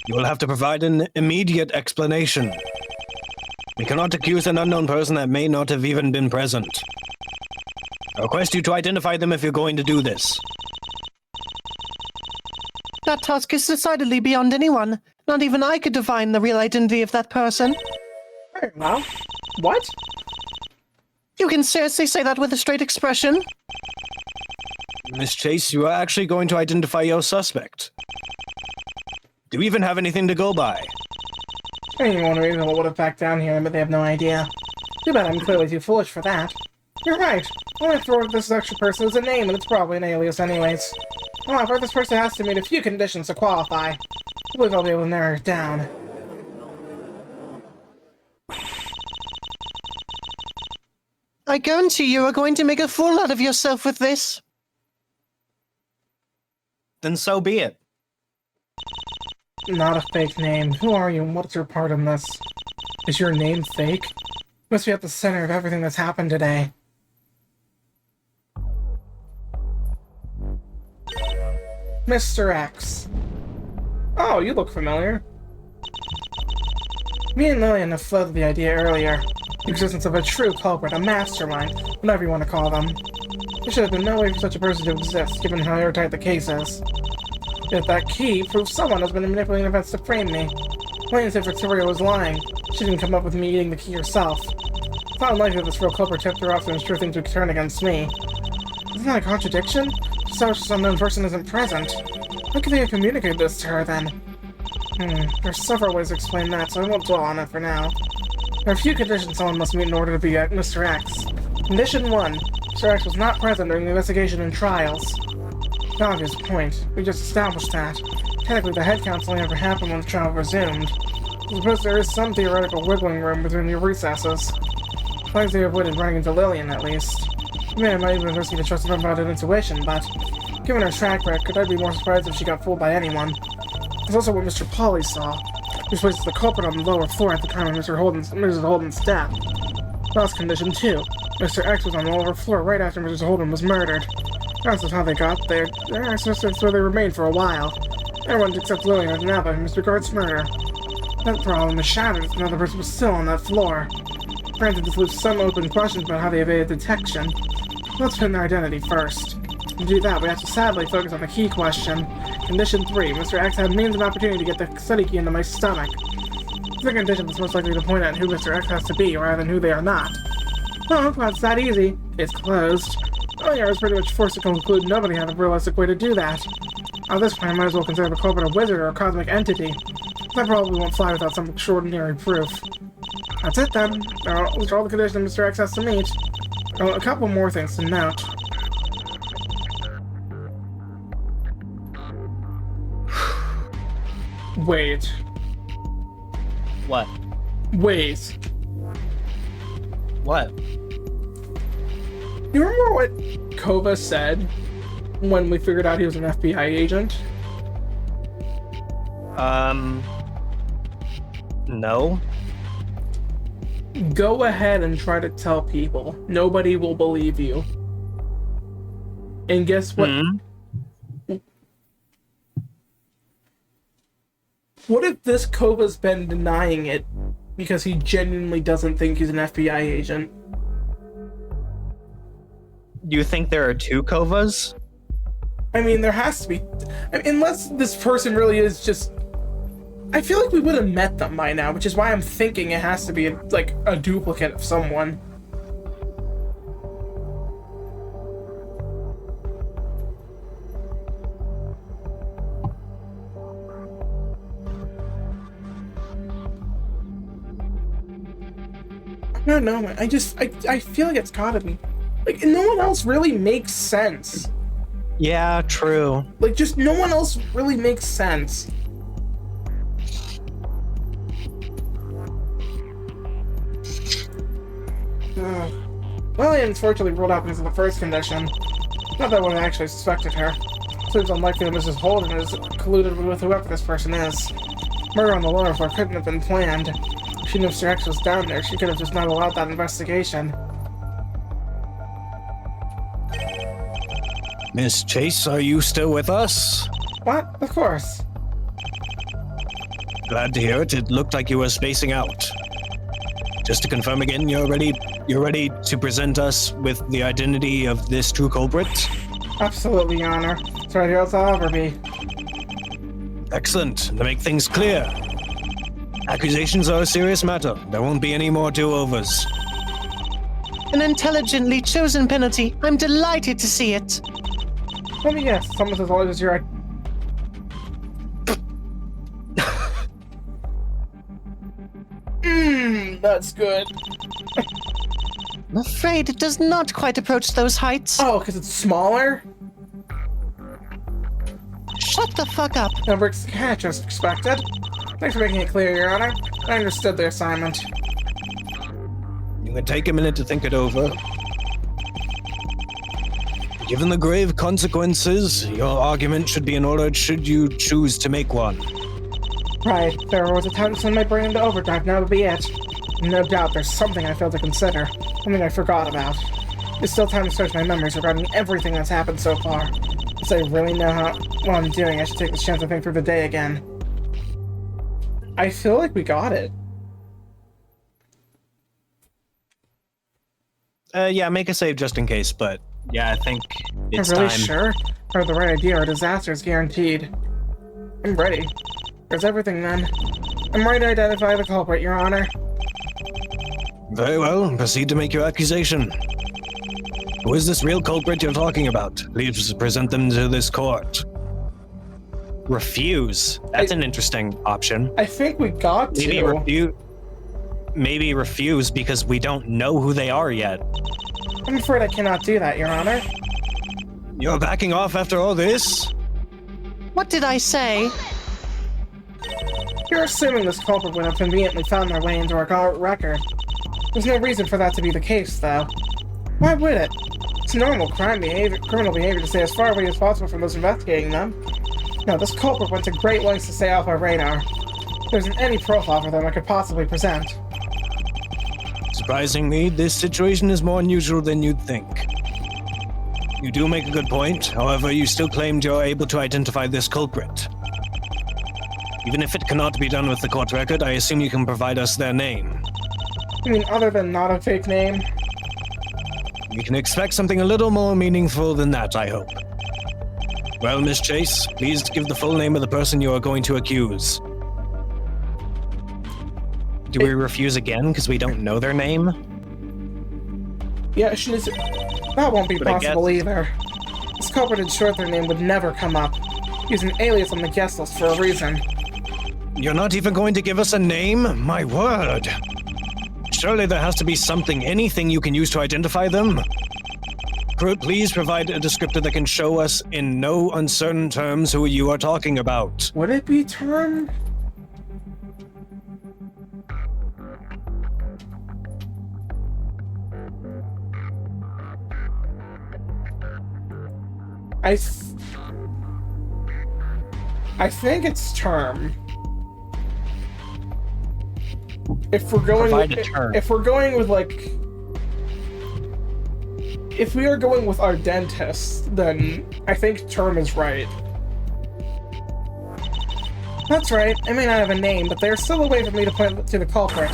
you will have to provide an immediate explanation. We cannot accuse an unknown person that may not have even been present. I request you to identify them if you're going to do this. That task is decidedly beyond anyone. Not even I could divine the real identity of that person. Very well. What? You can seriously say that with a straight expression? Miss Chase, you are actually going to identify your suspect. Do you even have anything to go by? Anyone reasonable would have backed down here, but they have no idea. Too bad I'm clearly too foolish for that. You're right. All I have to work with this extra person is a name, and it's probably an alias anyways. However, this person has to meet a few conditions to qualify. I believe I'll be able to narrow it down. I guarantee you are going to make a fool out of yourself with this. Then so be it. Not a fake name. Who are you and what's your part in this? Is your name fake? You must be at the center of everything that's happened today. Mr. X. Oh, you look familiar. Me and Lillian have floated the idea earlier. The existence of a true culprit, a mastermind, whatever you want to call them. There should have been no way for such a person to exist, given how airtight the case is. Yet that key proves someone has been manipulating events to frame me. Lillian said Victoria was lying. She didn't come up with me eating the key herself. It's not unlikely that this real culprit tipped her off to ensure things would turn against me. Isn't that a contradiction? So this unknown person isn't present. How could they have communicated this to her, then? There's several ways to explain that, so I won't dwell on it for now. There are a few conditions someone must meet in order to be Mr. X. Condition 1. Mr. X was not present during the investigation and trials. The obvious point. We just established that. Technically, the head count only ever happened when the trial resumed. I suppose there is some theoretical wiggling room between your recesses. As long as they avoided running into Lillian, at least. I might even risk to trust them about her intuition, but given her track record, I'd be more surprised if she got fooled by anyone. It's also what Mr. Polly saw. He places the culprit on the lower floor at the time of Mrs. Holden's death. Last condition 2. Mr. X was on the lower floor right after Mrs. Holden was murdered. That's how they got there. That's where they remained for a while. Everyone except Lillian has now been Mr. Gart's murder. That problem is shattered if another person was still on that floor. Granted, this leaves some open questions about how they evaded detection. Let's pin their identity first. To do that, we have to sadly focus on the key question. Condition 3. Mr. X had means and opportunity to get the study key into my stomach. It's a condition that's most likely to point out who Mr. X has to be, rather than who they are not. Well, that's that easy. It's closed. Earlier, I was pretty much forced to conclude nobody had a realistic way to do that. At this point, I might as well consider the culprit a wizard or a cosmic entity. That probably won't fly without some extraordinary proof. That's it then. Those are all the conditions Mr. X has to meet. Oh, a couple more things to note. Wait. What? Wait. What? You remember what Kova said when we figured out he was an FBI agent? No. Go ahead and try to tell people. Nobody will believe you. And guess what? What if this Kova's been denying it because he genuinely doesn't think he's an FBI agent? You think there are two Kovas? I mean, there has to be. I mean, unless this person really is just... I feel like we would have met them by now, which is why I'm thinking it has to be, like, a duplicate of someone. I don't know, man. I feel like it's gotta be. Like, no one else really makes sense. Yeah, true. Like, just no one else really makes sense. Well, I unfortunately ruled out because of the first condition. Not that I would have actually suspected her. Seems unlikely that Mrs. Holden is colluded with whoever this person is. Murder on the lower floor couldn't have been planned. If she knew Mr. X was down there, she could have just not allowed that investigation. Miss Chase, are you still with us? What? Of course. Glad to hear it. It looked like you were spacing out. Just to confirm again, you're ready to present us with the identity of this true culprit? Absolutely, Your Honor. It's right here as I'll ever be. Excellent. To make things clear, accusations are a serious matter. There won't be any more do-overs. An intelligently chosen penalty. I'm delighted to see it. Let me guess. Someone as always as your... That's good. I'm afraid it does not quite approach those heights. Oh, because it's smaller? Shut the fuck up. Numbers just expected. Thanks for making it clear, Your Honor. I understood the assignment. You can take a minute to think it over. Given the grave consequences, your argument should be in order should you choose to make one. Right. There was a time to send my brain into overdrive, now that'll be it. No doubt there's something I failed to consider. Something I forgot about. There's still time to search my memories regarding everything that's happened so far. Since I really know what I'm doing, I should take this chance to think through the day again. I feel like we got it. Yeah, make a save just in case, but yeah, I think it's I'm really time. sure? I have the right idea, or disaster is guaranteed. I'm ready. There's everything then. I'm ready to identify the culprit, Your Honor. Very well, proceed to make your accusation. Who is this real culprit you're talking about? Please present them to this court. Refuse. That's an interesting option. I think we got to. Maybe refuse because we don't know who they are yet. I'm afraid I cannot do that, Your Honor. You're backing off after all this? What did I say? You're assuming this culprit would have conveniently found their way into our court record. There's no reason for that to be the case, though. Why would it? It's normal criminal behavior to stay as far away as possible from those investigating them. No, this culprit went to great lengths to stay off our radar. There isn't any profile for them I could possibly present. Surprisingly, this situation is more unusual than you'd think. You do make a good point, however, you still claimed you're able to identify this culprit. Even if it cannot be done with the court record, I assume you can provide us their name. You mean other than not a fake name? We can expect something a little more meaningful than that, I hope. Well, Miss Chase, please give the full name of the person you are going to accuse. Do we refuse again because we don't know their name? Yeah, that won't be possible either. This culprit ensured their name would never come up. He's an alias on the guest list for a reason. You're not even going to give us a name? My word. Surely there has to be something, anything you can use to identify them? Please provide a descriptor that can show us in no uncertain terms who you are talking about. Would it be termed? I think it's term. If we're going with like, if we are going with our dentist, then I think term is right. That's right. I may not have a name, but there's still a way for me to point to the culprit.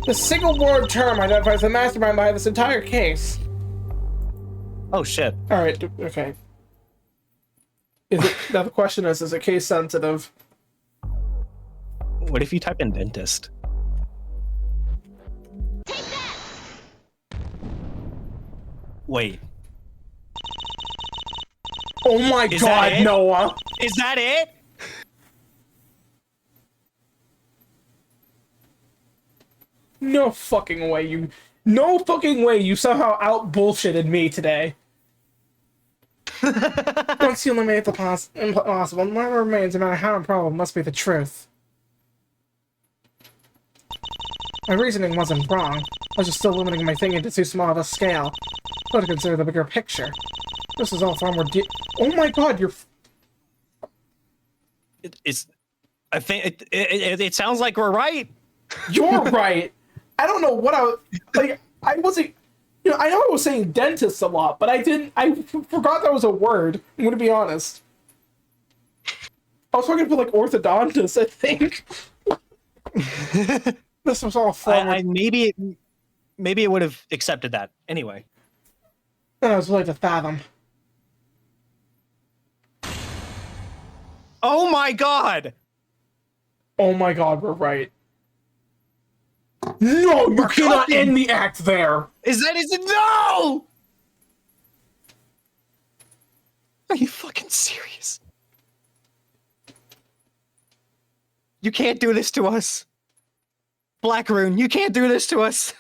The single word term identifies the mastermind behind this entire case. Oh shit. Alright, okay. Now the question is it case sensitive? What if you type in dentist? Wait. Oh my god, Noah! Is that it? No fucking way you somehow out bullshitted me today. Once you eliminate the impossible, what remains, no matter how improbable, must be the truth. My reasoning wasn't wrong. I was just still limiting my thinking to too small of a scale. I had to consider the bigger picture. This is all far more oh my god, you're... I think it sounds like we're right. You're right! I don't know what I wasn't... You know, I know I was saying dentist a lot, but I forgot that was a word. I'm gonna be honest. I was talking about, like, orthodontist, I think. This was all fun. Maybe it would have accepted that. Anyway. I was willing to fathom. Oh my god! Oh my god, we're right. No, you cannot end the act there! Is it? No! Are you fucking serious? You can't do this to us. Black Rune, you can't do this to us.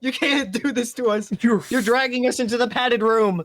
You can't do this to us. You're dragging us into the padded room.